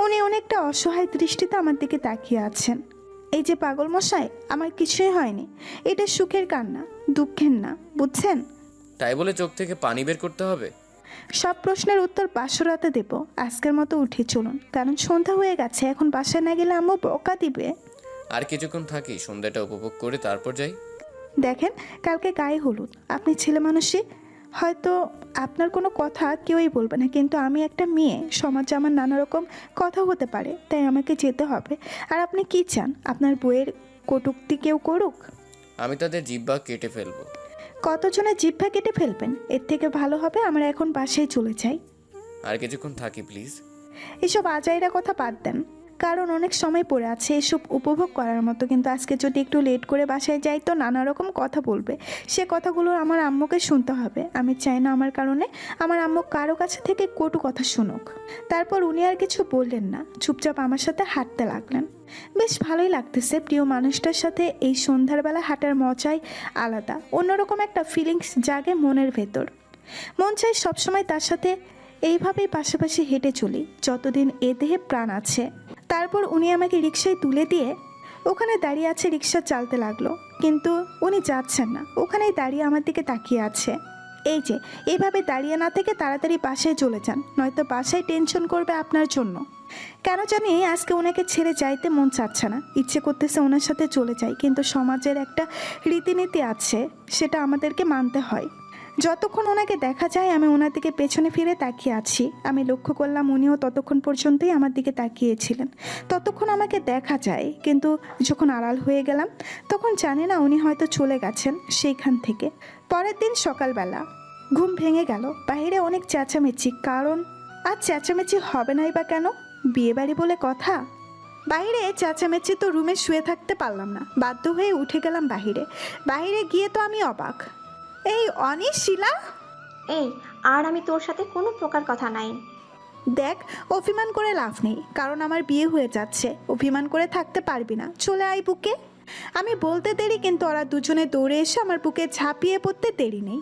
উনি অনেকটা অসহায় দৃষ্টিতে আমার দিকে তাকিয়ে আছেন। এই যে পাগল মশাই, আমার কিছুই হয়নি, এটা সুখের কান্না, দুঃখের না, বুঝছেন? তাই বলে চোখ থেকে পানি বের করতে হবে? সব প্রশ্নের উত্তর বাসরাতে দেব। আজকের মতো উঠে চলুন, কারণ সন্ধ্যা হয়ে গেছে, এখন বাসায় না গেলে আম্মু বকা দিবে। আর কিছুক্ষণ থাকি, সন্ধ্যাটা উপভোগ করে তারপর যাই। দেখেন, কালকে গায়ে হলুদ, আপনি ছেলে মানুষই, হয়তো আপনার কোনো কথা কেউই বলবে না, কিন্তু আমি একটা মেয়ে, সমাজে আমার নানা রকম কথা হতে পারে, তাই আমাকে যেতে হবে। আর আপনি কি চান, আপনার বইয়ের কটূক্তি কেউ করুক? আমি তাদের জিহ্বা কেটে ফেলবো। কতজনের জিহ্বা কেটে ফেলবেন? এর থেকে ভালো হবে আমরা এখন বাসায় চলে যাই। আর কিছুক্ষণ থাকি প্লিজ। এসব আজাইরা কথা বাদ দেন, কারণ অনেক সময় পড়ে আছে এসব উপভোগ করার মতো, কিন্তু আজকে যদি একটু লেট করে বাসায় যাই তো নানা রকম কথা বলবে, সে কথাগুলো আমার আম্মুকে শুনতে হবে। আমি চাই না আমার কারণে আমার আম্মু কারো কাছে থেকে কটু কথা শুনুক। তারপর উনি আর কিছু বললেন না, চুপচাপ আমার সাথে হাঁটতে লাগলেন। বেশ ভালোই লাগতেছে, প্রিয় মানুষটার সাথে এই সন্ধ্যার বেলা হাঁটার মজাই আলাদা, অন্যরকম একটা ফিলিংস জাগে মনের ভেতর। মন চাই সবসময় তার সাথে এইভাবেই পাশাপাশি হেঁটে চলি যতদিন এ দেহে প্রাণ আছে। তারপর উনি আমাকে রিকশায় তুলে দিয়ে ওখানে দাঁড়িয়ে আছে, রিকশা চালতে লাগলো, কিন্তু উনি যাচ্ছেন না, ওখানেই দাঁড়িয়ে আমার দিকে তাকিয়ে আছে। এই যে এইভাবে দাঁড়িয়ে না থেকে তাড়াতাড়ি বাসায় চলে যান, নয়তো বাসায় টেনশন করবে আপনার জন্য। কেন জানি আজকে ওনাকে ছেড়ে যাইতে মন চাচ্ছে না, ইচ্ছে করতেছে ওনার সাথে চলে যাই, কিন্তু সমাজের একটা রীতিনীতি আছে, সেটা আমাদেরকে মানতে হয়। যতক্ষণ ওনাকে দেখা যায় আমি ওনার দিকে পেছনে ফিরে তাকিয়ে আছি। আমি লক্ষ্য করলাম উনিও ততক্ষণ পর্যন্তই আমার দিকে তাকিয়েছিলেন। ততক্ষণ আমাকে দেখা যায়, কিন্তু যখন আড়াল হয়ে গেলাম তখন জানি না উনি হয়তো চলে গেছেন সেইখান থেকে। পরের দিন সকালবেলা ঘুম ভেঙে গেল, বাইরে অনেক চেঁচামেচি, কারণ আর চেঁচামেচি হবে নাই বা কেন, বিয়েবাড়ি বলে কথা। বাইরে চেঁচামেচি তো রুমে শুয়ে থাকতে পারলাম না, বাধ্য হয়ে উঠে গেলাম বাইরে। বাইরে গিয়ে তো আমি অবাক, এই অনি, শিলা, এই আর আমি তোর সাথে কোনো প্রকার কথা নাই। দেখ অভিমান করে লাভ নেই, কারণ আমার বিয়ে হয়ে যাচ্ছে, অভিমান করে থাকতে পারবি না, চলে আয় বুকে। আমি বলতে দেরি, কিন্তু ওরা দুজনে দৌড়ে এসে আমার বুকে ঝাঁপিয়ে পড়তে দেরি নেই।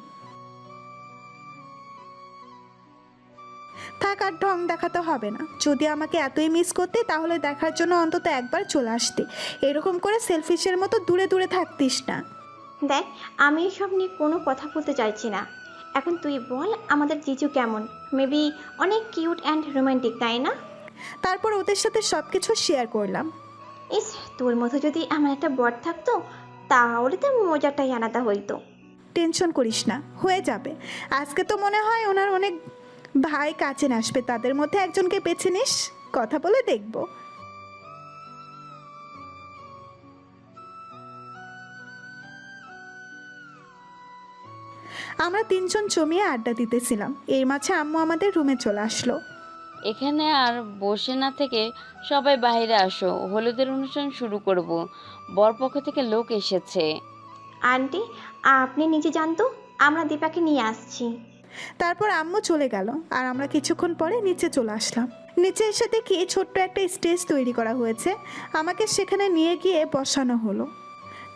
থাক, আর ঢং দেখাতে হবে না, যদি আমাকে এতই মিস করতে তাহলে দেখার জন্য অন্তত একবার চলে আসতে, এরকম করে সেলফিশের মতো দূরে দূরে থাকতিস না। দেখ, আমি এসব নিয়ে কোনো কথা বলতে চাইছি না। এখন তুই বল, আমাদের জিজু কেমন? মেবি অনেক কিউট অ্যান্ড রোমান্টিক, তাই না? তারপর ওদের সাথে সব কিছু শেয়ার করলাম। ইস, তোর মতো যদি আমার একটা বর থাকতো তাহলে তো মজাটাই আলাদা হইতো। টেনশন করিস না, হয়ে যাবে। আজকে তো মনে হয় ওনার অনেক ভাই কাছে আসবে, তাদের মধ্যে একজনকে বেছে নিস, কথা বলে দেখব। আমরা তিনজন জমিয়ে আড্ডা দিতেছিলাম, এর মাঝে আম্মু আমাদের রুমে চলে আসলো। এখানে আর বসে না থেকে সবাই বাইরে আসো, হলুদের অনুষ্ঠান শুরু করব। বরপক্ষ থেকে লোক এসেছে। আন্টি, আপনি নিজে জানতো, আমরা দীপাকে নিয়ে আসছি। তারপর আম্মু চলে গেল আর আমরা কিছুক্ষণ পরে নিচে চলে আসলাম। নিচে এসে দেখি ছোট্ট একটা স্টেজ তৈরি করা হয়েছে, আমাকে সেখানে নিয়ে গিয়ে বসানো হলো।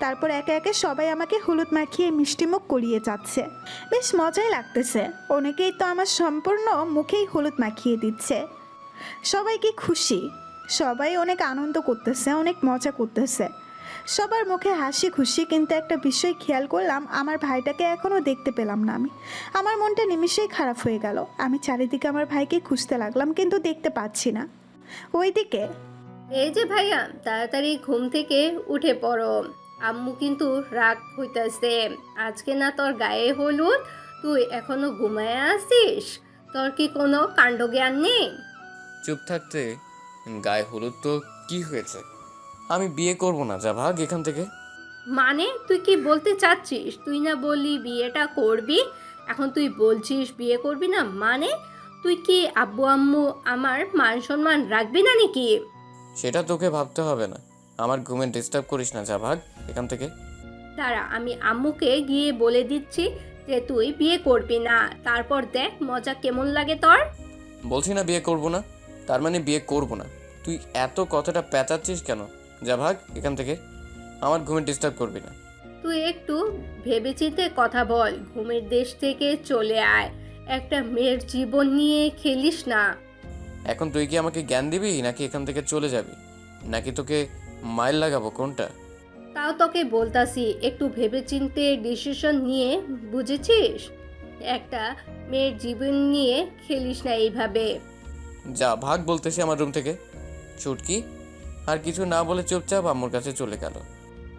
তারপর একে একে সবাই আমাকে হলুদ মাখিয়ে মিষ্টিমুখ করিয়ে যাচ্ছে, বেশ মজাই লাগতেছে। অনেকেই তো আমার সম্পূর্ণ মুখেই হলুদ মাখিয়ে দিচ্ছে। সবাই কি খুশি, সবাই অনেক আনন্দ করতেছে, অনেক মজা করতেছে, সবার মুখে হাসি খুশি। কিন্তু একটা বিষয় খেয়াল করলাম, আমার ভাইটাকে এখনও দেখতে পেলাম না আমি। আমার মনটা নিমিষেই খারাপ হয়ে গেল। আমি চারিদিকে আমার ভাইকে খুঁজতে লাগলাম, কিন্তু দেখতে পাচ্ছি না। ওইদিকে এই যে ভাইয়া, তাড়াতাড়ি ঘুম থেকে উঠে পড়ো, আম্মু কিন্তু রাগ হইতাছে। আজকে না তোর গায়ে হলুদ, তুই এখনো ঘুমায় আসিস? তোর কি কোনো কাণ্ডজ্ঞান নেই? চুপ থাকতে গায়ে হলুদ তো কি হয়েছে? আমি বিয়ে করব না, যা ভাগ এখান থেকে। মানে তুই কি বলতে চাচ্ছিস? তুই না বললি বিয়েটা করবি, এখন তুই বলছিস বিয়ে করবি না? মানে তুই কি আব্বু আম্মু আমার মান সম্মান রাখবি না নাকি? সেটা তোকে ভাবতে হবে না, আমার ঘুমে ডিস্টার্ব করিস না, যা ভাগ এখান থেকে। দাঁড়া, আমি আম্মুকে গিয়ে বলে দিচ্ছি যে তুই বিয়ে করবি না, তারপর দেখ মজা কেমন লাগে তোর। বলছি না বিয়ে করব না, তার মানে বিয়ে করব না। তুই এত কথাটা পেঁচাচ্ছিস কেন? যা ভাগ এখান থেকে, আমার ঘুমে ডিস্টার্ব করবি না। তুই একটু ভেবেচিন্তে কথা বল, ঘুমের দেশ থেকে চলে আয়, একটা মেয়ের জীবন নিয়ে খেলিস না। এখন তুই কি আমাকে জ্ঞান দিবি নাকি এখান থেকে চলে যাবি, নাকি তোকে মাইল লাগাবো, কোনটা? তাও তোকে বলতাছি একটু ভেবেচিন্তে ডিসিশন নিয়ে, বুঝেছিস? একটা মেয়ের জীবন নিয়ে খেলিস না এইভাবে। যা ভাগ বলতেছি আমার রুম থেকে। চুটকি আর কিছু না বলে চুপচাপ আম্মুর কাছে চলে গেল।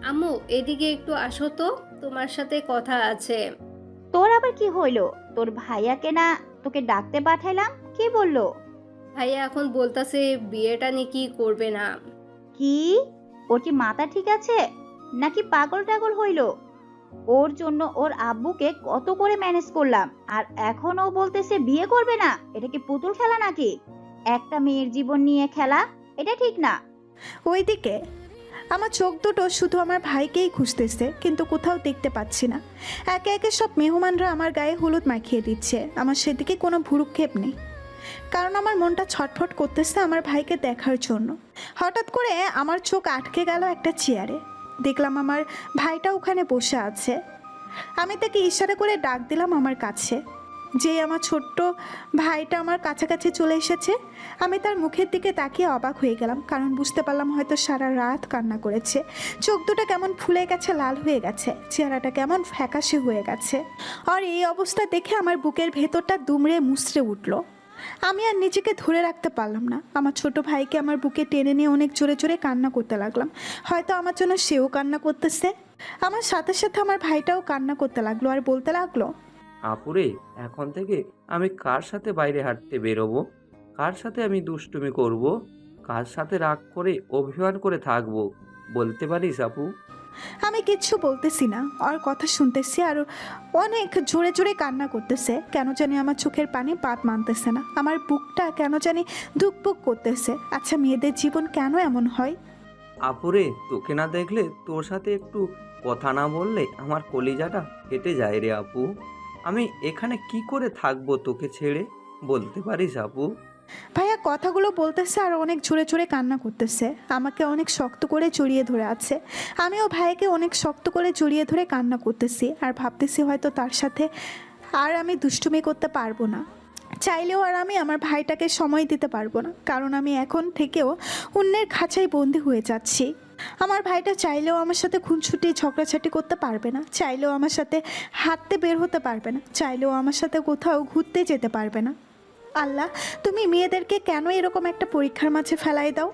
আম্মু এদিকে একটু আসো তো, তোমার সাথে কথা আছে। তোর আবার কি হইলো? তোর ভাইয়াকে না তোকে ডাকতে পাঠাইলাম, কি বললো? ভাইয়া এখন বলতাছে বিয়েটা নাকি করবে না। কি? ওর কি মাথা ঠিক আছে নাকি পাগল টাগল হইলো? ওর জন্য ওর আব্বুকে কত করে ম্যানেজ করলাম, আর এখন ও বলতেছে বিয়ে করবে না। এটা কি পুতুল খেলা নাকি? একটা মেয়ের জীবন নিয়ে খেলা, এটা ঠিক না। ওইদিকে আমার চোখ দুটো শুধু আমার ভাইকেই খুঁজতেছে, কিন্তু কোথাও দেখতে পাচ্ছি না। একে একে সব মেহমানরা আমার গায়ে হলুদ মাখিয়ে দিচ্ছে, আমার সেদিকে কোনো ভুরুক্ষেপ নেই, কারণ আমার মনটা ছটফট করতেছে আমার ভাইকে দেখার জন্য। হঠাৎ করে আমার চোখ আটকে গেল একটা চেয়ারে। দেখলাম আমার ভাইটা ওখানে বসে আছে। আমি তাকে ইশারা করে ডাক দিলাম আমার কাছে। যেই আমার ছোট্ট ভাইটা আমার কাছাকাছি চলে এসেছে, আমি তার মুখের দিকে তাকিয়ে অবাক হয়ে গেলাম, কারণ বুঝতে পারলাম হয়তো সারা রাত কান্না করেছে। চোখ দুটো কেমন ফুলে গেছে, লাল হয়ে গেছে, চেহারাটা কেমন ফ্যাকাশে হয়ে গেছে। আর এই অবস্থা দেখে আমার বুকের ভেতরটা দুমড়ে মুচড়ে উঠল। আমি আর নিজেকে ধরে রাখতে পারলাম না। আমার ছোট ভাইকে আমার বুকে টেনে নিয়ে অনেক জোরে জোরে কান্না করতে লাগলাম। হয়তো আমার জন্য সেও কান্না করতেছে। আমার সাথে সাথে আমার ভাইটাও কান্না করতে লাগলো আর বলতে লাগলো, আপুরে, এখন থেকে আমি কার সাথে বাইরে হাঁটতে বেরোবো, কার সাথে আমি দুষ্টুমি করব, কার সাথে রাগ করে অভিমান করে থাকবো, বলতে পারিস আপু? আমি কিচ্ছু বলতেছি না, ওর কথা শুনতেছি আর অনেক জোরে জোরে কান্না করতেছে। কেন জানি আমার চোখের পানি বাদ মানতেছে না, আমার বুকটা কেন জানি ধুকপুক করতেছে। আচ্ছা, মেয়েদের জীবন কেন এমন হয়? আপুরে, তোকে না দেখলে, তোর সাথে একটু কথা না বললে আমার কলিজাটা ফেটে যায় রে আপু। আমি এখানে কি করে থাকবো তোকে ছেড়ে, বলতে পারিস আপু? ভাইয়া কথাগুলো বলতেছে আর অনেক জোরে জোরে কান্না করতেছে, আমাকে অনেক শক্ত করে জড়িয়ে ধরে আছে। আমিও ভাইকে অনেক শক্ত করে জড়িয়ে ধরে কান্না করতেছি আর ভাবতেছি হয়তো তার সাথে আর আমি দুষ্টুমি করতে পারবো না। চাইলেও আর আমি আমার ভাইটাকে সময় দিতে পারবো না, কারণ আমি এখন থেকেও অন্যের খাঁচায় বন্দি হয়ে যাচ্ছি। আমার ভাইটা চাইলেও আমার সাথে খুনছুটি ঝগড়াঝাটি করতে পারবে না, চাইলেও আমার সাথে হাঁটতে বের হতে পারবে না, চাইলেও আমার সাথে কোথাও ঘুরতে যেতে পারবে না। আল্লাহ, তুমি মেয়েদেরকে কেন এরকম একটা পরীক্ষার মাঝে ফেলাই দাও?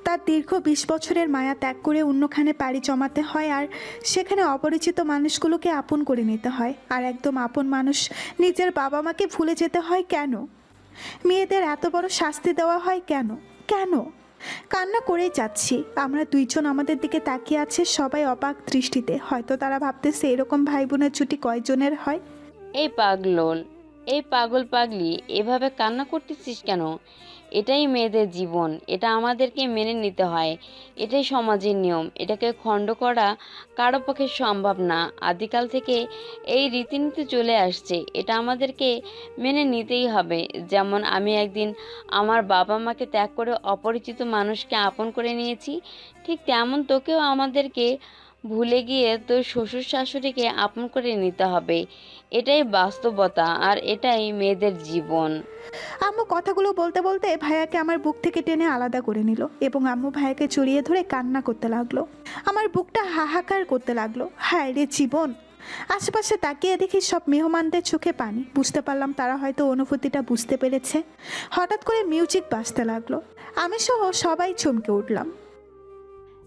তার দীর্ঘ 20 বছরের মায়া ত্যাগ করে অন্যখানে পাড়ি জমাতে হয়, আর সেখানে অপরিচিত মানুষগুলোকে আপন করে নিতে হয়, আর একদম আপন মানুষ নিজের বাবা মাকে ভুলে যেতে হয় কেন? মেয়েদের এত বড় শাস্তি দেওয়া হয় কেন? কেন? কান্না করেই যাচ্ছি। আমরা দুইজন আমাদের দিকে তাকিয়ে আছে সবাই অবাক দৃষ্টিতে। হয়তো তারা ভাবতেছে এরকম ভাই বোনের জুটি কয়জনের হয়। এই পাগল পাগলি এভাবে কান্না করতেছিস কেন? এটাই মেয়েদের জীবন, এটা আমাদেরকে মেনে নিতে হয়, এটাই সমাজের নিয়ম। এটাকে খণ্ড করা কারো পক্ষে সম্ভব না। আদিকাল থেকে এই রীতিনীতি চলে আসছে, এটা আমাদেরকে মেনে নিতেই হবে। যেমন আমি একদিন আমার বাবা মাকে ত্যাগ করে অপরিচিত মানুষকে আপন করে নিয়েছি, ঠিক তেমন তোকেও আমাদেরকে ভুলে গিয়ে তোর শ্বশুর শাশুড়িকে আপন করে নিতে হবে। এটাই বাস্তবতা, আর এটাই মেয়েদের জীবন। আম্মু কথাগুলো বলতে বলতে ভাইয়াকে আমার বুক থেকে টেনে আলাদা করে নিল এবং আম্মু ভাইয়াকে জড়িয়ে ধরে কান্না করতে লাগলো। আমার বুকটা হাহাকার করতে লাগলো। হায় রে জীবন! আশেপাশে তাকিয়ে দেখি সব মেহমানদের চোখে পানি। বুঝতে পারলাম তারা হয়তো অনুভূতিটা বুঝতে পেরেছে। হঠাৎ করে মিউজিক বাজতে লাগলো, আমি সহ সবাই চমকে উঠলাম।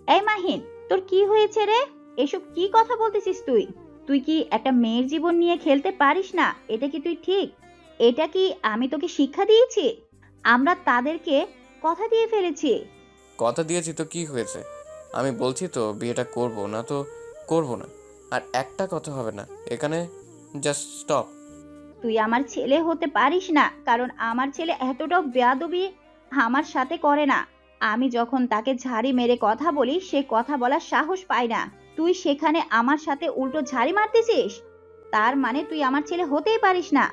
এই মাহিন, তোর কি হয়েছে রে? এসব কি কথা বলতেছিস তুই? তুই কি একটা মেয়ের জীবন নিয়ে খেলতে পারিস না? এটা কি তুই ঠিক? এটা কি আমি তোকে শিক্ষা দিয়েছি? আমরা তাদেরকে কথা দিয়ে ফেলেছি। কথা দিয়েছি তো কি হয়েছে? আমি বলছি তো বিয়েটা করব না তো করব না, আর একটা কথা হবে না এখানে। Just stop. তুই আমার ছেলে হতে পারিস না, কারণ আমার ছেলে এতটাও বেয়াদবি আমার সাথে করে না। আমি যখন তাকে ঝাড়ি মেরে কথা বলি, সে কথা বলার সাহস পায় না। তুই সেখানে আমার সাথে উল্টো ঝাড়ি মারতেছিস, তার মানে তুই আমার ছেলে হতেই পারিস না।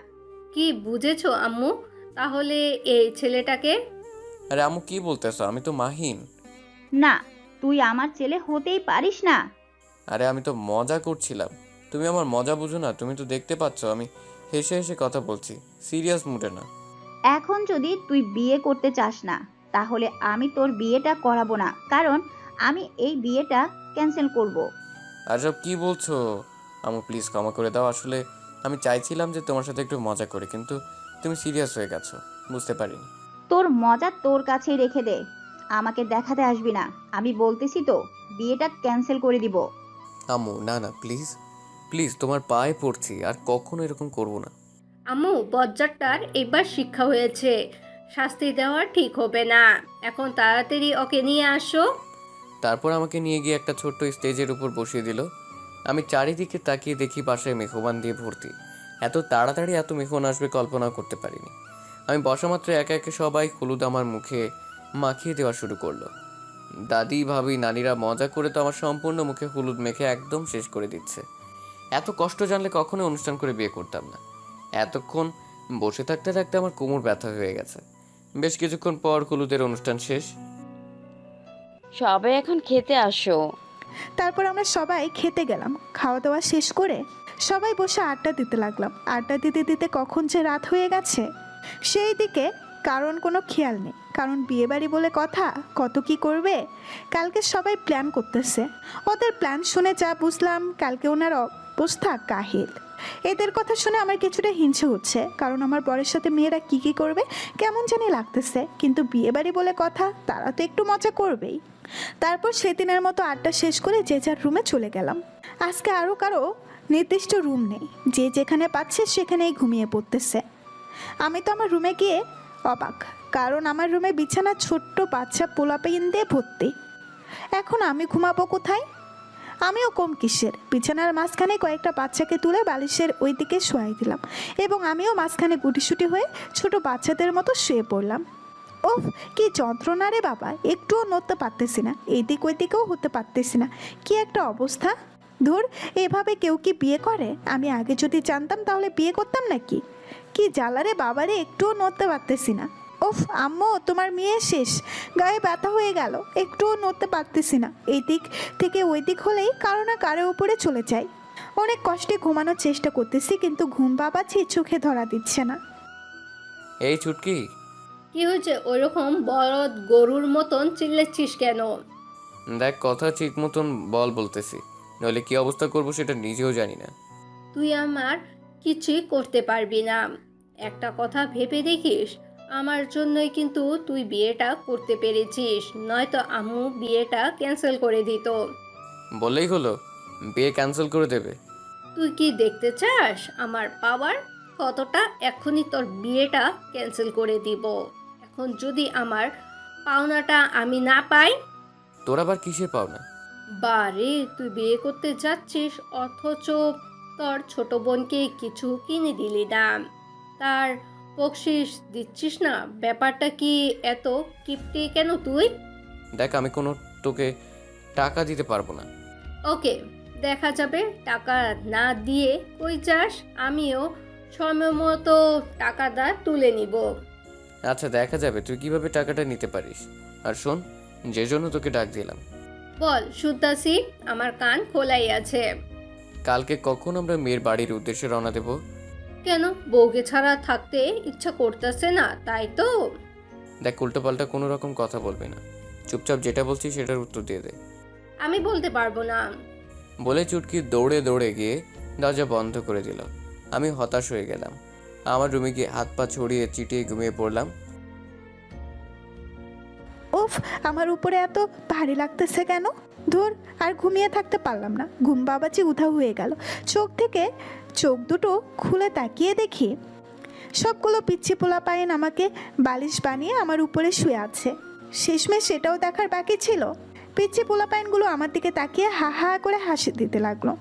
কি বুঝেছো আম্মু? তাহলে এই ছেলেটাকে? আরে আম্মু কি বলতেছো? আমি তো মাহিন। না, তুই আমার ছেলে হতেই পারিস না। আরে আমি তো মজা করছিলাম, তুমি আমার মজা বুঝো না? তুমি তো দেখতে পাচ্ছ আমি হেসে হেসে কথা বলছি, সিরিয়াস মুডে না। এখন এখন যদি তুই বিয়ে করতে চাস না, তাহলে আমি তোর বিয়েটা করাবো না, কারণ আমি এই বিয়েটা ক্যান্সেল করব। আর সব কি বলছো? আমু প্লিজ ক্ষমা করে দাও। আসলে আমি চাইছিলাম যে তোমার সাথে একটু মজা করে, কিন্তু তুমি সিরিয়াস হয়ে গেছো, বুঝতে পারিনি। তোর মজা তোর কাছেই রেখে দে, আমাকে দেখাতে আসবি না। আমি বলতেছি তো, বিয়েটা ক্যান্সেল করে দিব। আম্মু না না, প্লিজ প্লিজ, তোমার পায়ে পড়ছি, আর কখনো এরকম করব না। আম্মু, বজ্জারটার এবার শিক্ষা হয়েছে, শাস্তি দেওয়া ঠিক হবে না। এখন তাড়াতাড়ি ওকে নিয়ে আসো। তারপর আমাকে নিয়ে গিয়ে একটা ছোট্ট স্টেজের উপর বসিয়ে দিল। আমি চারিদিকে তাকিয়ে দেখি পাশে মেঘবান দিয়ে ভর্তি। এত তাড়াতাড়ি এত মেঘবান আসবে কল্পনা করতে পারিনি। আমি বসা মাত্র একে একে সবাই হলুদ আমার মুখে মাখিয়ে দেওয়া শুরু করলো। দাদি ভাবি নানিরা মজা করে তো আমার সম্পূর্ণ মুখে হলুদ মেখে একদম শেষ করে দিচ্ছে। এত কষ্ট জানলে কখনো অনুষ্ঠান করে বিয়ে করতাম না। এতক্ষণ বসে থাকতে থাকতে আমার কোমর ব্যথা হয়ে গেছে। বেশ কিছুক্ষণ পর হলুদের অনুষ্ঠান শেষ। সবাই এখন খেতে আসো। তারপর আমরা সবাই খেতে গেলাম। খাওয়া দাওয়া শেষ করে সবাই বসে আড্ডা দিতে লাগলাম। আড্ডা দিতে দিতে কখন যে রাত হয়ে গেছে সেই দিকে কারণ কোনো খেয়াল নেই, কারণ বিয়েবাড়ি বলে কথা, কত কি করবে। কালকে সবাই প্ল্যান করতেছে। ওদের প্ল্যান শুনে যা বুঝলাম, কালকে ওনার অবস্থা কাহিল। এদের কথা শুনে আমার কিছুটা হিংসে হচ্ছে, কারণ আমার বরের সাথে মেয়েরা কি কি করবে কেমন জানি লাগতেছে। কিন্তু বিয়েবাড়ি বলে কথা, তারা তো একটু মজা করবেই। তারপর সেদিনের মতো আড্ডা শেষ করে যে যার রুমে চলে গেলাম। আজকে আরও কারো নির্দিষ্ট রুম নেই, যে যেখানে পাচ্ছে সেখানেই ঘুমিয়ে পড়তেছে। আমি তো আমার রুমে গিয়ে অবাক, কারণ আমার রুমে বিছানা ছোট্ট বাচ্চা পোলাপাইন দিয়ে ভর্তি। এখন আমি ঘুমাবো কোথায়? আমিও কম কিসের, বিছানার মাঝখানে কয়েকটা বাচ্চাকে তুলে বালিশের ওই দিকে শোয়াই দিলাম, এবং আমিও মাঝখানে গুটিসুটি হয়ে ছোট বাচ্চাদের মতো শুয়ে পড়লাম। ওফ, কি যন্ত্রণা রে বাবা, একটুও নড়তে পারতেছি না, এদিক ওই দিকেও হতে পারতেছি না। কি একটা অবস্থা! ধুর, এভাবে কেউ কি বিয়ে করে? আমি আগে যদি জানতাম তাহলে বিয়ে করতাম নাকি? কি জ্বালারে বাবারে, একটুও নড়তে পারতেছি না। ওফ আম্মু, তোমার মেয়ে শেষ, গায়ে ব্যথা হয়ে গেল, একটুও নড়তে পারতেছি না। এই দিক থেকে ওই দিক হলেই কারো না কারো উপরে চলে যায়। অনেক কষ্টে ঘুমানোর চেষ্টা করতেছি, কিন্তু ঘুম বাবাছি চোখে ধরা দিচ্ছে না। এই চুটকি, কি হয়েছে? ওইরকম বলদ গরুর মতন চিল্লাচ্ছিস কেন? দেখ কথা ঠিক মতন বল বলতেছি, নইলে কি অবস্থা করবো সেটা নিজেও জানি না। তুই আমার কিছুই করতে পারবি না। একটা কথা ভেবে দেখিস, আমার জন্যই কিন্তু তুই বিয়েটা করতে পেরেছিস, নয়তো আম্মু বিয়েটা ক্যান্সেল করে দিত। বললেই হলো বিয়ে ক্যান্সেল করে দেবে? তুই কি দেখতে চাস আমার পাওয়ার কতটা? এখনই তোর বিয়েটা ক্যান্সেল করে দিব। এখন যদি আমার পাওনাটা আমি না পাই। তোর আবার কিসের পাওনা? বারে, তুই বিয়ে করতে যাচ্ছিস অথচ তোর ছোট বোনকে কিছু কিনে দিলি না, তার বকশিস দিচ্ছিস না। ব্যাপারটা কি এত কিপটে কেন তুই? দেখ আমি কোনো তোকে টাকা দিতে পারবো না। ওকে, দেখা যাবে। টাকা না দিয়ে কই যাস, আমিও সময় মতো টাকাটা তুলে নিব। আচ্ছা দেখা যাবে তুই কিভাবে টাকাটা নিতে পারিস। আর শোন, যে জন্য তোকে ডাক দিলাম, বল শুনতাছি, আমার কান খোলাই আছে। কালকে কখন আমরা মেয়ের বাড়ির উদ্দেশ্যে রওনা দেব? কেন, বউকে ছাড়া থাকতে ইচ্ছা করতেছে না তাই তো? দেখ উল্টোপাল্টা কোনো রকম কথা বলবি না, চুপচাপ যেটা বলছি সেটার উত্তর দিয়ে দে। আমি বলতে পারবো না। বলে চুটকি দৌড়ে দৌড়ে গিয়ে দরজা বন্ধ করে দিল। আমি হতাশ হয়ে গেলাম। আমার রুমে গিয়ে হাত পা ছড়িয়ে চিটিয়ে ঘুমিয়ে পড়লাম। উফ, আমার উপরে এত ভারী লাগতেছে কেন? ধুর, আর ঘুমিয়ে থাকতে পারলাম না। ঘুম বাবাজি উধাও হয়ে গেল। চোখ দুটো খুলে তাকিয়ে দেখি সবগুলো পিচ্ছি পোলা পায়েন আমাকে বালিশ বানিয়ে আমার উপরে শুয়ে আছে। শেষমেশ সেটাও দেখার বাকি ছিল। পিচ্ছি পোলা পায়েনগুলো আমার দিকে তাকিয়ে হা হা করে হাসি দিতে লাগলো।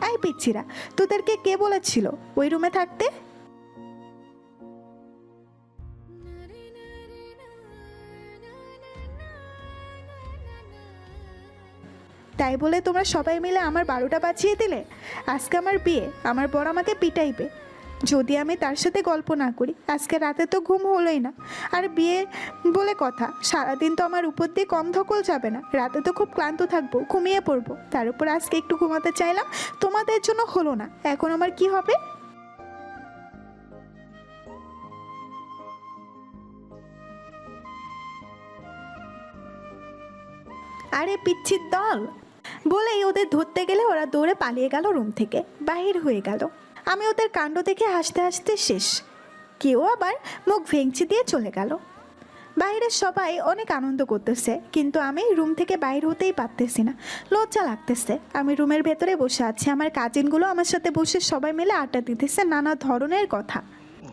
এই পিচ্ছিরা, তোদেরকে কে বলেছিল ওই রুমে থাকতে? তাই বলে তোমরা সবাই মিলে আমার 12টা বাজিয়ে দিলে। আজকে আমার বিয়ে, আমার বর আমাকে পিটাইবে যদি আমি তার সাথে গল্প না করি। আজকে রাতে তো ঘুম হলোই না। আর বিয়ে বলে কথা, সারাদিন তো আমার উপর দিয়ে কম ধকল যাবে না। রাতে তো খুব ক্লান্ত থাকবো, ঘুমিয়ে পড়বো। তার উপর আজকে একটু ঘুমাতে চাইলাম, তোমাদের জন্য হলো না। এখন আমার কি হবে? আরে পিচ্ছির দল বলেই ওদের ধরতে গেলে ওরা দৌড়ে পালিয়ে গেল রুম থেকে, বাহির হয়ে গেল। আমি ওদের কাণ্ড দেখে হাসতে হাসতে শেষ। কেউ আবার মুখ ভেঙচি দিয়ে চলে গেল। বাইরের সবাই অনেক আনন্দ করতেছে, কিন্তু আমি রুম থেকে বাইর হতেই পারতেছি না, লজ্জা লাগতেছে। আমি রুমের ভেতরে বসে আছি, আমার কাজিনগুলো আমার সাথে বসে সবাই মিলে আড্ডা দিতেছে নানা ধরনের কথা।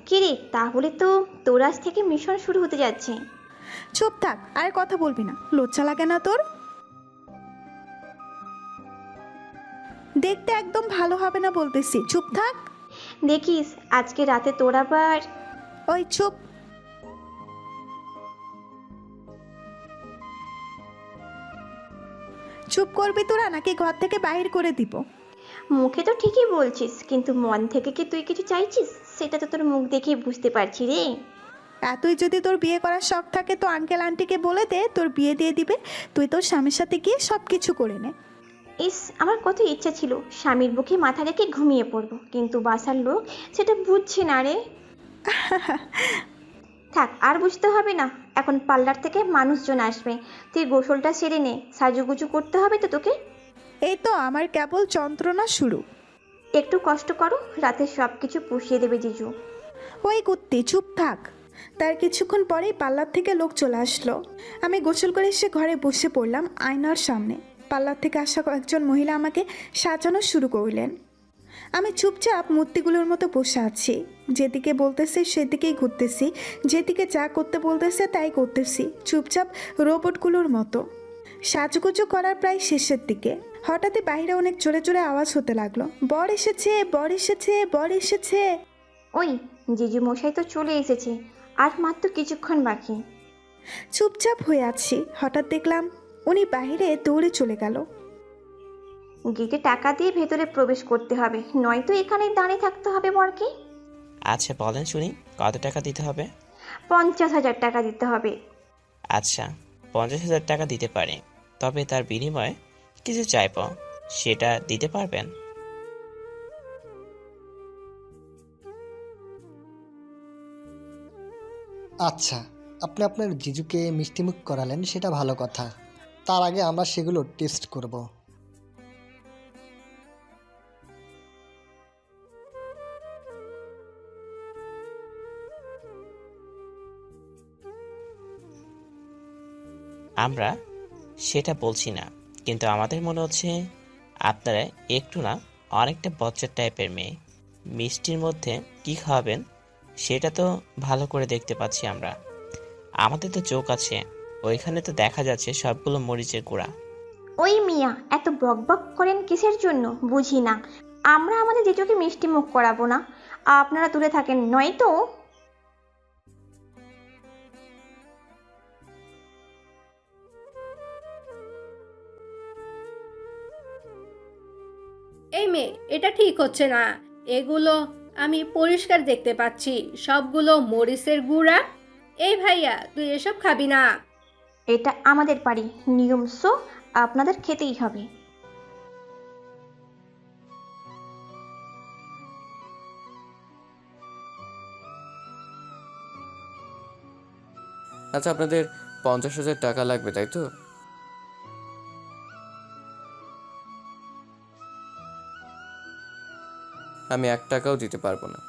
কিরে, তাহলে তো তোর আজ থেকে মিশন শুরু হতে যাচ্ছে। চুপ থাক, আর কথা বলবি না, লজ্জা লাগে না তোর? দেখতে একদম ভালো হবে না বলতেছি, চুপ থাক। দেখিস আজকে রাতে তোর আবার। ওই চুপ। চুপ করবি তোরা নাকি ঘর থেকে বাহির করে দিব? মুখে তো ঠিকই বলছিস, কিন্তু মন থেকে কি তুই কিছু চাইছিস? সেটা তো তোর মুখ দেখেই বুঝতে পারছি রে। এতই যদি তোর বিয়ে করার শখ থাকে তো আঙ্কেল আন্টিকে বলে দে তোর বিয়ে দিয়ে দিবে। তুই তোর স্বামীর সাথে গিয়ে সব কিছু করে নে। ইস, আমার কত ইচ্ছা ছিল স্বামীর বুকে মাথা রেখে ঘুমিয়ে পড়বো, কিন্তু বাসার লোক সেটা বুঝছে না রে। থাক, আর বুঝতে হবে না। এখন পার্লার থেকে মানুষজন আসবে, তুই গোসলটা সেরে নে। সাজুগুজু করতে হবে তো তোকে। এই তো আমার কেবল যন্ত্রণা শুরু। একটু কষ্ট করো, রাতে সব কিছু পুষিয়ে দেবে জিজু। ওই কুত্তি চুপ থাক। তার কিছুক্ষণ পরেই পার্লার থেকে লোক চলে আসলো। আমি গোসল করে এসে ঘরে বসে পড়লাম আয়নার সামনে। পার্লার থেকে আসা কয়েকজন মহিলা আমাকে সাজানো শুরু করলেন। আমি চুপচাপ মূর্তিগুলোর মতো বসে আছি, যেদিকে বলতেছে সেদিকেই ঘুরতেছি, যেদিকে যা করতে বলতেছে তাই করতেছি, চুপচাপ রোবটগুলোর মতো। সাজগুজু করার প্রায় শেষের দিকে হঠাৎই বাইরে অনেক জোরে জোরে আওয়াজ হতে লাগলো, বর এসেছে, বর এসেছে, বর এসেছে। ওই জিজু মশাই তো চলে এসেছে, আর মাত্র কিছুক্ষণ বাকি। চুপচাপ হয়ে আছি, হঠাৎ দেখলাম উনি বাইরে দৌড়ে চলে গেল। গেটে টাকা দিয়ে ভেতরে প্রবেশ করতে হবে, নয়তো এখানে দাঁড়িয়ে থাকতে হবে বরকে। আচ্ছা বলেন শুনি, কত টাকা দিতে হবে? 50,000 টাকা দিতে হবে। আচ্ছা, 50,000 টাকা দিতে পারি, তবে তার বিনিময়ে কিছু চাইব, সেটা দিতে পারবেন? আচ্ছা, আপনি আপনার জিজুকে মিষ্টিমুখ করালেন, সেটা ভালো কথা। তার আগে আমরা সেগুলো টেস্ট করব। আমরা সেটা বলছি না, কিন্তু আমাদের মনে হচ্ছে আপনারা একটু না অনেকটা বচ্চার টাইপের মেয়ে। মিষ্টির মধ্যে কি খাওয়াবেন সেটা তো ভালো করে দেখতে পাচ্ছি আমরা। আমাদের তো চোখ আছে, ওইখানে তো দেখা যাচ্ছে সবগুলো মরিচের গুঁড়া। ওই মিয়া, এত বকবক করেন কিসের জন্য বুঝি না। আমরা আমাদের জিজুকে মিষ্টি মুখ করাবো না, আপনারা দূরে থাকেন নয়তো। এই মেয়ে, এটা ঠিক হচ্ছে না। এগুলো আমি পরিষ্কার দেখতে পাচ্ছি, সবগুলো মরিচের গুঁড়া। এই ভাইয়া, তুই এসব খাবি না। এটা আমাদের বাড়ি, নিয়ম, সো আপনাদের খেতেই হবে। আচ্ছা, আপনাদের 50,000 টাকা লাগবে তাই তো? আমি 1 টাকাও দিতে পারবো না।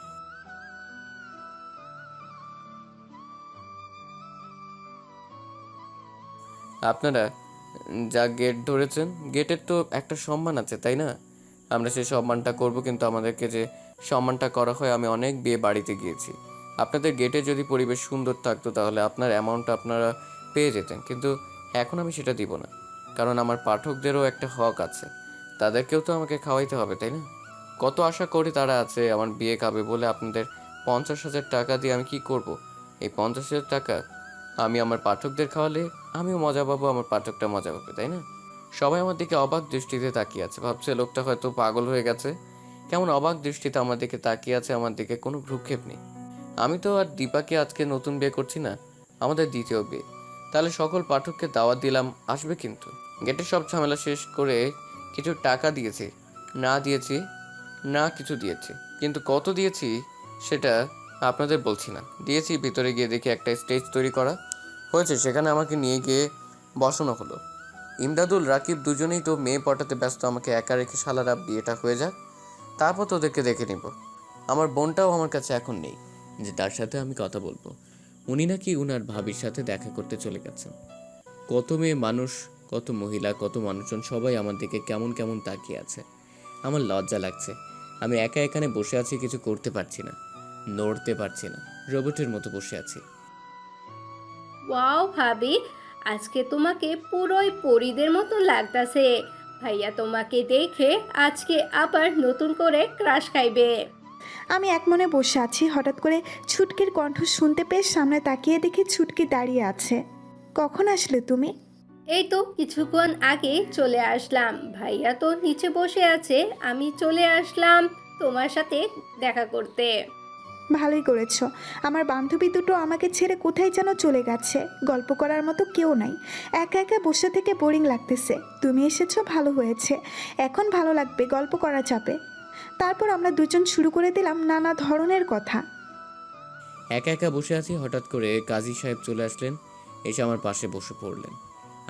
আপনারা যা গেট ধরেছেন, গেটের তো একটা সম্মান আছে তাই না? আমরা সেই সম্মানটা করব, কিন্তু আমাদেরকে যে সম্মানটা করা হয়, আমি অনেক বিয়ে বাড়িতে গিয়েছি। আপনাদের গেটে যদি পরিবেশ সুন্দর থাকতো তাহলে আপনার অ্যামাউন্টটা আপনারা পেয়ে যেতেন, কিন্তু এখন আমি সেটা দিব না, কারণ আমার পাঠকদেরও একটা হক আছে, তাদেরকেও তো আমাকে খাওয়াইতে হবে তাই না? কত আশা করি তারা আছে আমার বিয়ে খাবে বলে। আপনাদের 50,000 টাকা দিয়ে আমি কি করব? এই 50,000 টাকা আমি আমার পাঠকদের খাওয়ালে আমিও মজা পাবো, আমার পাঠকটা মজা পাবে তাই না? সবাই আমার দিকে অবাক দৃষ্টিতে তাকিয়ে আছে, ভাবছে লোকটা হয়তো পাগল হয়ে গেছে। কেমন অবাক দৃষ্টিতে আমার দিকে তাকিয়ে আছে, আমার দিকে কোনো ভ্রুক্ষেপ নেই। আমি তো আর দীপাকে আজকে নতুন বিয়ে করছি না, আমাদের দ্বিতীয় বিয়ে। তাহলে সকল পাঠককে দাওয়াত দিলাম, আসবে কিন্তু। গেটের সব ঝামেলা শেষ করে কিছু টাকা দিয়েছি, না দিয়েছি না কিছু দিয়েছি, কিন্তু কত দিয়েছি সেটা আপনাদের বলছি না। দিয়েছি, ভিতরে গিয়ে দেখি একটা স্টেজ তৈরি করা হয়েছে, সেখানে আমাকে নিয়ে গিয়ে বসানো হলো। ইমদাদুল রাকিব দুজনেই তো মেয়ে পটাতে ব্যস্ত, আমাকে একা রেখে শালারা বিয়েটা হয়ে যাক, তারপর তোদেরকে দেখে নিব। আমার বোনটাও আমার কাছে এখন নেই যে তার সাথে আমি কথা বলবো। উনি নাকি উনার ভাবির সাথে দেখা করতে চলে গেছেন। কত মেয়ে মানুষ, কত মহিলা, কত মানুষজন সবাই আমার দিকে কেমন কেমন তাকিয়ে আছে। আমার লজ্জা লাগছে। আমি একা এখানে বসে আছি, কিছু করতে পারছি না, নড়তে পারছি না, রোবটের মতো বসে আছি। ওয়াও ভাবি, আজকে তোমাকে পুরোই পরীদের মতো লাগতাছে। ভাইয়া তোমাকে দেখে আজকে আবার নতুন করে ক্রাশ খাইবে। আমি এক মনে বসে আছি, হঠাৎ করে ছুটকির কণ্ঠ শুনতে পেয়ে সামনে তাকিয়ে দেখি ছুটকি দাঁড়িয়ে আছে। কখন আসলে তুমি? এই তো কিছুক্ষণ আগে চলে আসলাম। ভাইয়া তো নিচে বসে আছে, আমি চলে আসলাম তোমার সাথে দেখা করতে। ভালোই করেছো। আমার বান্ধবী দুটো আমাকে ছেড়ে কোথায় যেন চলে গেছে, গল্প করার মতো কেউ নাই, একা একা বসে থেকে বোরিং লাগতেছে। তুমি এসেছো, ভালো হয়েছে, এখন ভালো লাগবে, গল্প করা যাবে। তারপর আমরা দুজন শুরু করে দিলাম নানা ধরনের কথা। একা একা বসে আছি, হঠাৎ করে কাজী সাহেব চলে আসলেন, এসে আমার পাশে বসে পড়লেন।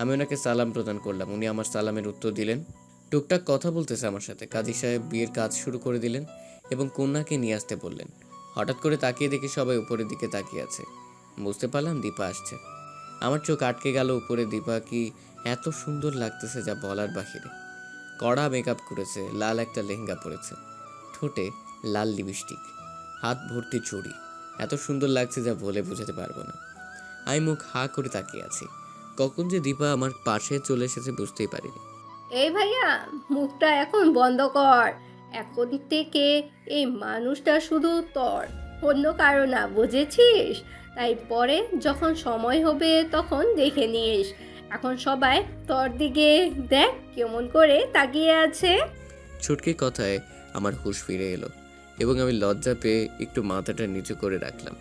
আমি ওনাকে সালাম প্রদান করলাম, উনি আমার সালামের উত্তর দিলেন। টুকটাক কথা বলতেছে আমার সাথে। কাজী সাহেব বিয়ের কাজ শুরু করে দিলেন এবং কন্যাকে নিয়ে আসতে বললেন। হঠাৎ করে তাকিয়ে দেখি সবাই উপরের দিকে তাকিয়ে আছে। বুঝতে পারলাম দীপা আসছে। আমার চোখ আটকে গেল উপরে। দীপা কি এত সুন্দর লাগতেছে যা বলার বাহিরে। কড়া মেকআপ করেছে, লাল একটা লেহেঙ্গা পরেছে, ঠোঁটে লাল লিপস্টিক, হাত ভর্তি চুড়ি। এত সুন্দর লাগছে যা বলে বোঝাতে পারবো না। আমি মুখ হা করে তাকিয়ে আছি। কখন যে দীপা আমার পাশে চলে এসেছে বুঝতেই পারিনি। এই ভাইয়া, মুখটা এখন বন্ধ কর। এখন থেকে এই মানুষটা শুধু তোর, অন্য কারো না, বুঝেছিস? তাই পরে যখন সময় হবে তখন দেখে নিস। এখন সবাই তোর দিকে দেখ কেমন করে তাকিয়ে আছে। ছুটকির কথায় আমার হুঁশ ফিরে এলো এবং আমি লজ্জা পেয়ে একটু মাথাটা নিচু করে রাখলাম।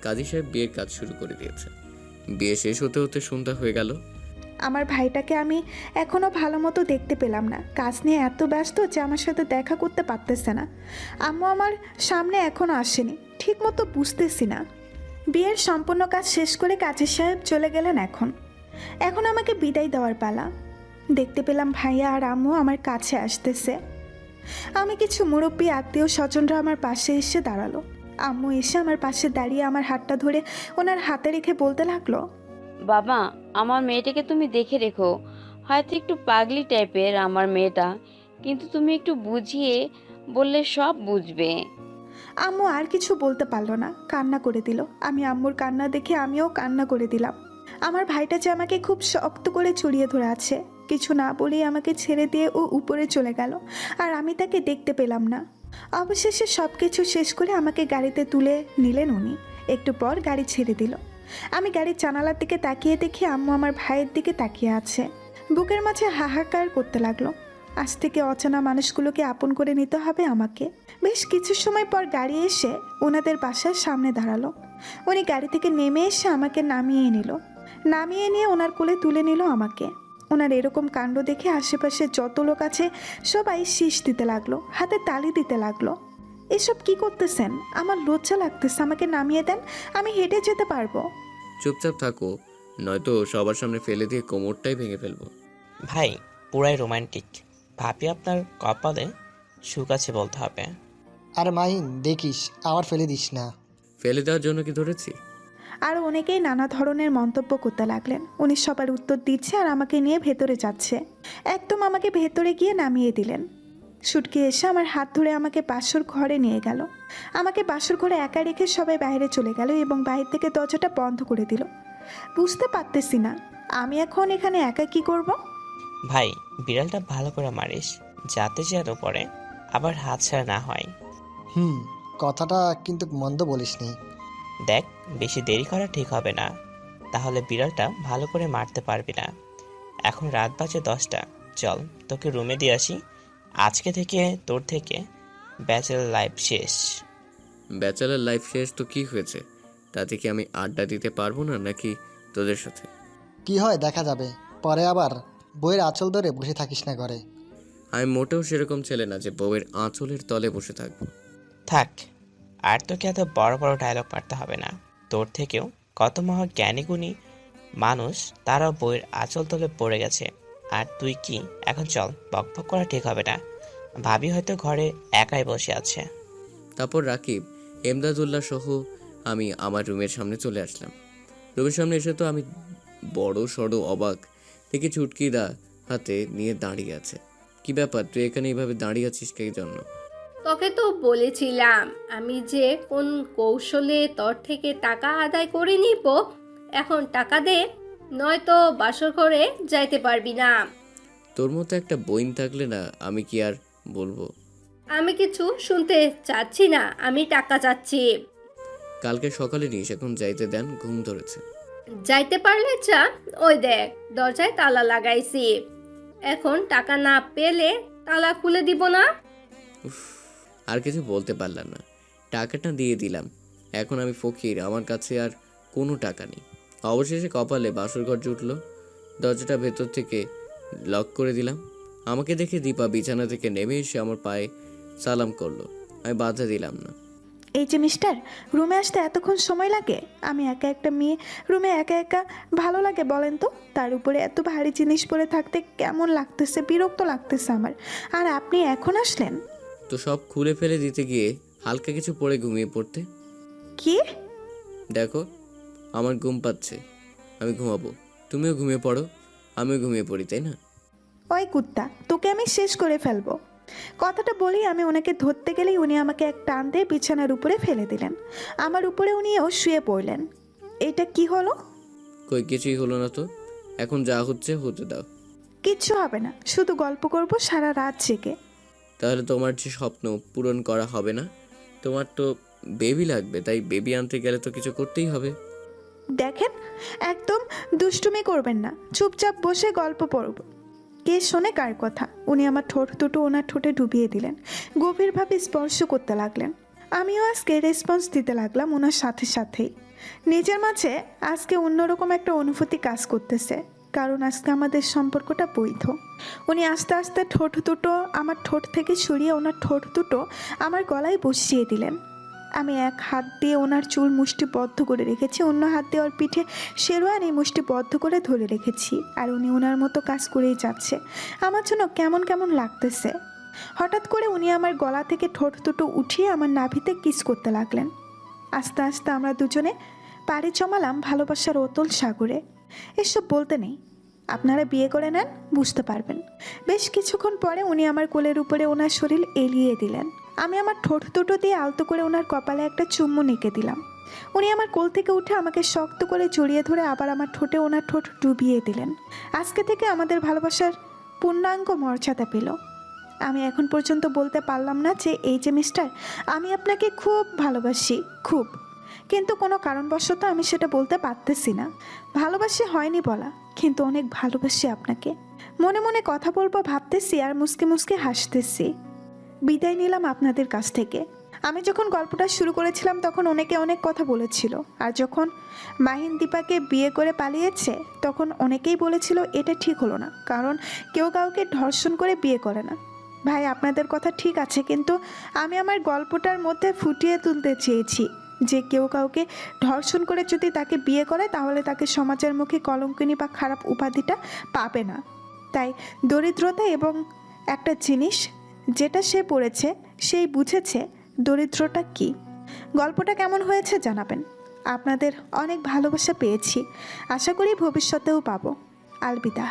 কাজী সাহেব বিয়ের কাজ শুরু করে দিয়েছে। বিয়ে শেষ হতে হতে সন্ধ্যা হয়ে গেল। আমার ভাইটাকে আমি এখনও ভালো মতো দেখতে পেলাম না, কাজ নিয়ে এত ব্যস্ত যে আমার সাথে দেখা করতে পারতেছে না। আম্মু আমার সামনে এখনও আসেনি, ঠিক মতো বুঝতেছি না। বিয়ের সম্পূর্ণ কাজ শেষ করে কাজী সাহেব চলে গেলেন। এখন আমাকে বিদায় দেওয়ার পালা। দেখতে পেলাম ভাইয়া আর আম্মু আমার কাছে আসতেছে। আমি কিছু মুরব্বী আত্মীয় স্বজনরা আমার পাশে এসে দাঁড়ালো। আম্মু এসে আমার পাশে দাঁড়িয়ে আমার হাতটা ধরে ওনার হাতে রেখে বলতে লাগলো, বাবা, আমার মেয়েটাকে তুমি দেখে রেখো। হয়তো একটু পাগলি টাইপের আমার মেয়েটা, কিন্তু তুমি একটু বুঝিয়ে বললে সব বুঝবে। আম্মু আর কিছু বলতে পারলো না, কান্না করে দিল। আমি আম্মুর কান্না দেখে আমিও কান্না করে দিলাম। আমার ভাইটা যে আমাকে খুব শক্ত করে জড়িয়ে ধরে আছে, কিছু না বলেই আমাকে ছেড়ে দিয়ে ও উপরে চলে গেল, আর আমি তাকে দেখতে পেলাম না। অবশেষে সব কিছু শেষ করে আমাকে গাড়িতে তুলে নিলেন উনি। একটু পর গাড়ি ছেড়ে দিল। আমি গাড়ির জানালার দিকে তাকিয়ে দেখি আম্মু আমার ভাইয়ের দিকে তাকিয়ে আছে। বুকের মাঝে হাহাকার করতে লাগলো। আজ থেকে অচেনা মানুষগুলোকে আপন করে নিতে হবে আমাকে। বেশ কিছু সময় পর গাড়ি এসে ওনাদের বাসার সামনে দাঁড়ালো। উনি গাড়ি থেকে নেমে এসে আমাকে নামিয়ে নিয়ে ওনার কোলে তুলে নিল আমাকে। ওনার এরকম কাণ্ড দেখে আশেপাশে যত লোক আছে সবাই শীষ দিতে লাগলো, হাতে তালি দিতে লাগলো। এসব কি করতেছেন? আমার লজ্জা লাগতেছে, আমাকে নামিয়ে দেন, আমি হেঁটে যেতে পারবো। চুপচাপ থাকো, নয়তো সবার সামনে ফেলে দিয়ে কোমরটাই ভেঙে ফেলবো। ভাই পুরাই রোমান্টিক। ভাবি আপনার কপালে সুখ আছে বলতে হবে। আর মাহিন দেখিস, আবার ফেলে দিস না। ফেলে দেওয়ার জন্য কি ধরেছি? আর অনেকেই নানা ধরনের মন্তব্য করতে লাগলেন। উনি সবার উত্তর দিচ্ছে আর আমাকে নিয়ে ভেতরে যাচ্ছে। একদম আমাকে ভেতরে গিয়ে নামিয়ে দিলেন। ছুটকি এসে আমার হাত ধরে আমাকে বাসর ঘরে নিয়ে গেল। আমাকে বাসর ঘরে একা রেখে সবাই বাইরে চলে গেল এবং বাইরে থেকে দরজাটা বন্ধ করে দিল। বুঝতে পারতেছি না আমি এখন এখানে একা কি করব। ভাই বিড়ালটা ভালো করে মারিস, যাতে যেন পরে আবার হাত ছাড়া না হয়। কথাটা কিন্তু মন্দ বলিসনি। দেখ, বেশি দেরি করা ঠিক হবে না, তাহলে বিড়ালটা ভালো করে মারতে পারবি না। এখন রাত বাজে 10টা, চল তোকে রুমে দিয়ে আসি। আজকে থেকে তোর থেকে ব্যাচেলর লাইফ শেষ। ব্যাচেলার লাইফ শেষ তো কি হয়েছে? তাতে কি আমি আড্ডা দিতে পারবো না নাকি তোদের সাথে? কি হয় দেখা যাবে, পরে আবার বইয়ের আঁচল ধরে বসে থাকিস না ঘরে। আমি মোটেও সেরকম ছেলে না যে বউয়ের আঁচলের তলে বসে থাকবো। থাক, আর তোকে এত বড় বড় ডায়লগ মারতে হবে না। তোর থেকেও কত মহা জ্ঞানী গুণী মানুষ, তারাও বইয়ের আঁচল তলে পড়ে গেছে, আর তুই কি এখন চল, বকবক করা ঠিক হবে না। ভাবি হয়তো ঘরে একাই বসে আছে। তারপর রাকিব, এমদাদুল্লাহ সহ আমি আমার রুমের সামনে চলে আসলাম। রুমের সামনে এসে তো আমি বড় সড়ো অবাক দেখে চুটকিদা হাতে নিয়ে দাঁড়িয়ে আছে। কি ব্যাপার, তুই এখানে এইভাবে দাঁড়িয়ে আছিস কে জন্য? তোকে তো বলেছিলাম আমি যে কোন কৌশলে তোর থেকে টাকা আদায় করে নিব। এখন টাকা দে, নয়তো বাসর ঘরে যাইতে পারবি না। তোর মতো একটা বইন থাকলে না আমি কি আর বলবো। আমি কিছু শুনতে চাচ্ছি না, আমি টাকা চাচ্ছি। কালকে সকালে নিস, এখন যাইতে দেন, ঘুম ধরেছে। যাইতে পারলে যা, ওই দেখ দরজায় তালা লাগাইছি। এখন টাকা না পেলে তালা খুলে দিব না। উফ, আর কিছু বলতে পারলাম না, টাকাটা দিয়ে দিলাম। এখন আমি ফকির, আমার কাছে আর কোনো টাকা নেই। অবশেষে কপালে বাসরঘর জুটলো। দরজাটা ভেতর থেকে লক করে দিলাম। আমাকে দেখে দীপা বিছানা থেকে নেমে এসে আমার পায়ে সালাম করলো। আমি বাধা দিলাম না। এই যে মিস্টার, রুমে আসতে এতক্ষণ সময় লাগে? আমি একা একটা মেয়ে রুমে একা একা ভালো লাগে বলেন তো? তার উপরে এত ভারী জিনিস পরে থাকতে কেমন লাগতেছে, বিরক্ত লাগতেছে আমার। আর আপনি এখন আসলেন? তো সব খুলে ফেলে দিতে গিয়ে হালকা কিছু পরে ঘুমিয়ে পড়তে। কি? দেখো আমার ঘুম পাচ্ছে, আমি ঘুমাবো। তুমিও ঘুমিয়ে পড়ো, আমিও ঘুমিয়ে পড়ি, তাই না? ওই কুত্তা, তোকে আমি শেষ করে ফেলবো। কথাটা বলি আমি ওনাকে ধরতে গেলেই উনি আমাকে এক টান দিয়ে বিছানার উপরে ফেলে দিলেন। আমার উপরে উনিও শুয়ে পড়লেন। এটা কি হলো? কই কিছুই হলো না তো, এখন যা হচ্ছে হতে দাও। কিচ্ছু হবে না, শুধু গল্প করব সারা রাত জেগে। তাহলে তোমার যে স্বপ্ন পূরণ করা হবে না। তোমার তো বেবি লাগবে, তাই বেবি আনতে গেলে তো কিছু করতেই হবে। দেখেন, একদম দুষ্টুমি করবেন না, চুপচাপ বসে গল্প পড়ব। কে শোনে কার কথা? উনি আমার ঠোঁট দুটো ওনার ঠোঁটে ডুবিয়ে দিলেন, গভীরভাবে স্পর্শ করতে লাগলেন। আমিও আজকে রেসপন্স দিতে লাগলাম ওনার সাথে সাথেই। নিজের মাঝে আজকে অন্যরকম একটা অনুভূতি কাজ করতেছে, কারণ আজকে আমাদের সম্পর্কটা বৈধ। উনি আস্তে আস্তে ঠোঁট দুটো আমার ঠোঁট থেকে সরিয়ে ওনার ঠোঁট দুটো আমার গলায় বসিয়ে দিলেন। আমি এক হাত দিয়ে ওনার চুল মুষ্টিবদ্ধ করে রেখেছি, অন্য হাত দিয়ে ওর পিঠে শেরওয়ানি মুষ্টিবদ্ধ করে ধরে রেখেছি। আর উনি ওনার মতো কাজ করেই যাচ্ছে। আমার জন্য কেমন কেমন লাগতেছে। হঠাৎ করে উনি আমার গলা থেকে ঠোঁট দুটো উঠিয়ে আমার নাভিতে কিস করতে লাগলেন। আস্তে আস্তে আমরা দুজনে পাড়ি জমালাম ভালোবাসার অতল সাগরে। এসব বলতে নেই, আপনারা বিয়ে করে নেন, বুঝতে পারবেন। বেশ কিছুক্ষণ পরে উনি আমার কোলের উপরে ওনার শরীর এলিয়ে দিলেন। আমি আমার ঠোঁট দুটো দিয়ে আলতো করে ওনার কপালে একটা চুম্বু নেকে দিলাম। উনি আমার কোল থেকে উঠে আমাকে শক্ত করে জড়িয়ে ধরে আবার আমার ঠোঁটে ওনার ঠোঁট ডুবিয়ে দিলেন। আজকে থেকে আমাদের ভালোবাসার পূর্ণাঙ্গ মর্যাদা পেল। আমি এখন পর্যন্ত বলতে পারলাম না যে এই যে মিস্টার, আমি আপনাকে খুব ভালোবাসি, খুব। কিন্তু কোনো কারণবশত আমি সেটা বলতে পারতেছি না। ভালোবাসি হয়নি বলা, কিন্তু অনেক ভালোবাসি আপনাকে। মনে মনে কথা বলবো ভাবতেছি আর মুসকে মুসকে হাসতেছি। বিদায় নিলাম আপনাদের কাছ থেকে। আমি যখন গল্পটা শুরু করেছিলাম তখন অনেকে অনেক কথা বলেছিল, আর যখন মাহিন দীপাকে বিয়ে করে পালিয়েছে তখন অনেকেই বলেছিল এটা ঠিক হলো না, কারণ কেউ কাউকে ধর্ষণ করে বিয়ে করে না। ভাই, আপনাদের কথা ঠিক আছে, কিন্তু আমি আমার গল্পটার মধ্যে ফুটিয়ে তুলতে চেয়েছি যে কেউ কাউকে ধর্ষণ করে যদি তাকে বিয়ে করে তাহলে তাকে সমাজের মুখে কলঙ্কিনী বা খারাপ উপাধিটা পাবে না। তাই দরিদ্রতা এবং একটা জিনিস যেটা সে পড়েছে সেই বুঝেছে দরিদ্রতা কি। গল্পটা কেমন হয়েছে জানাবেন। আপনাদের অনেক ভালোবাসা পেয়েছি, আশা করি ভবিষ্যতেও পাবো। আলবিদা।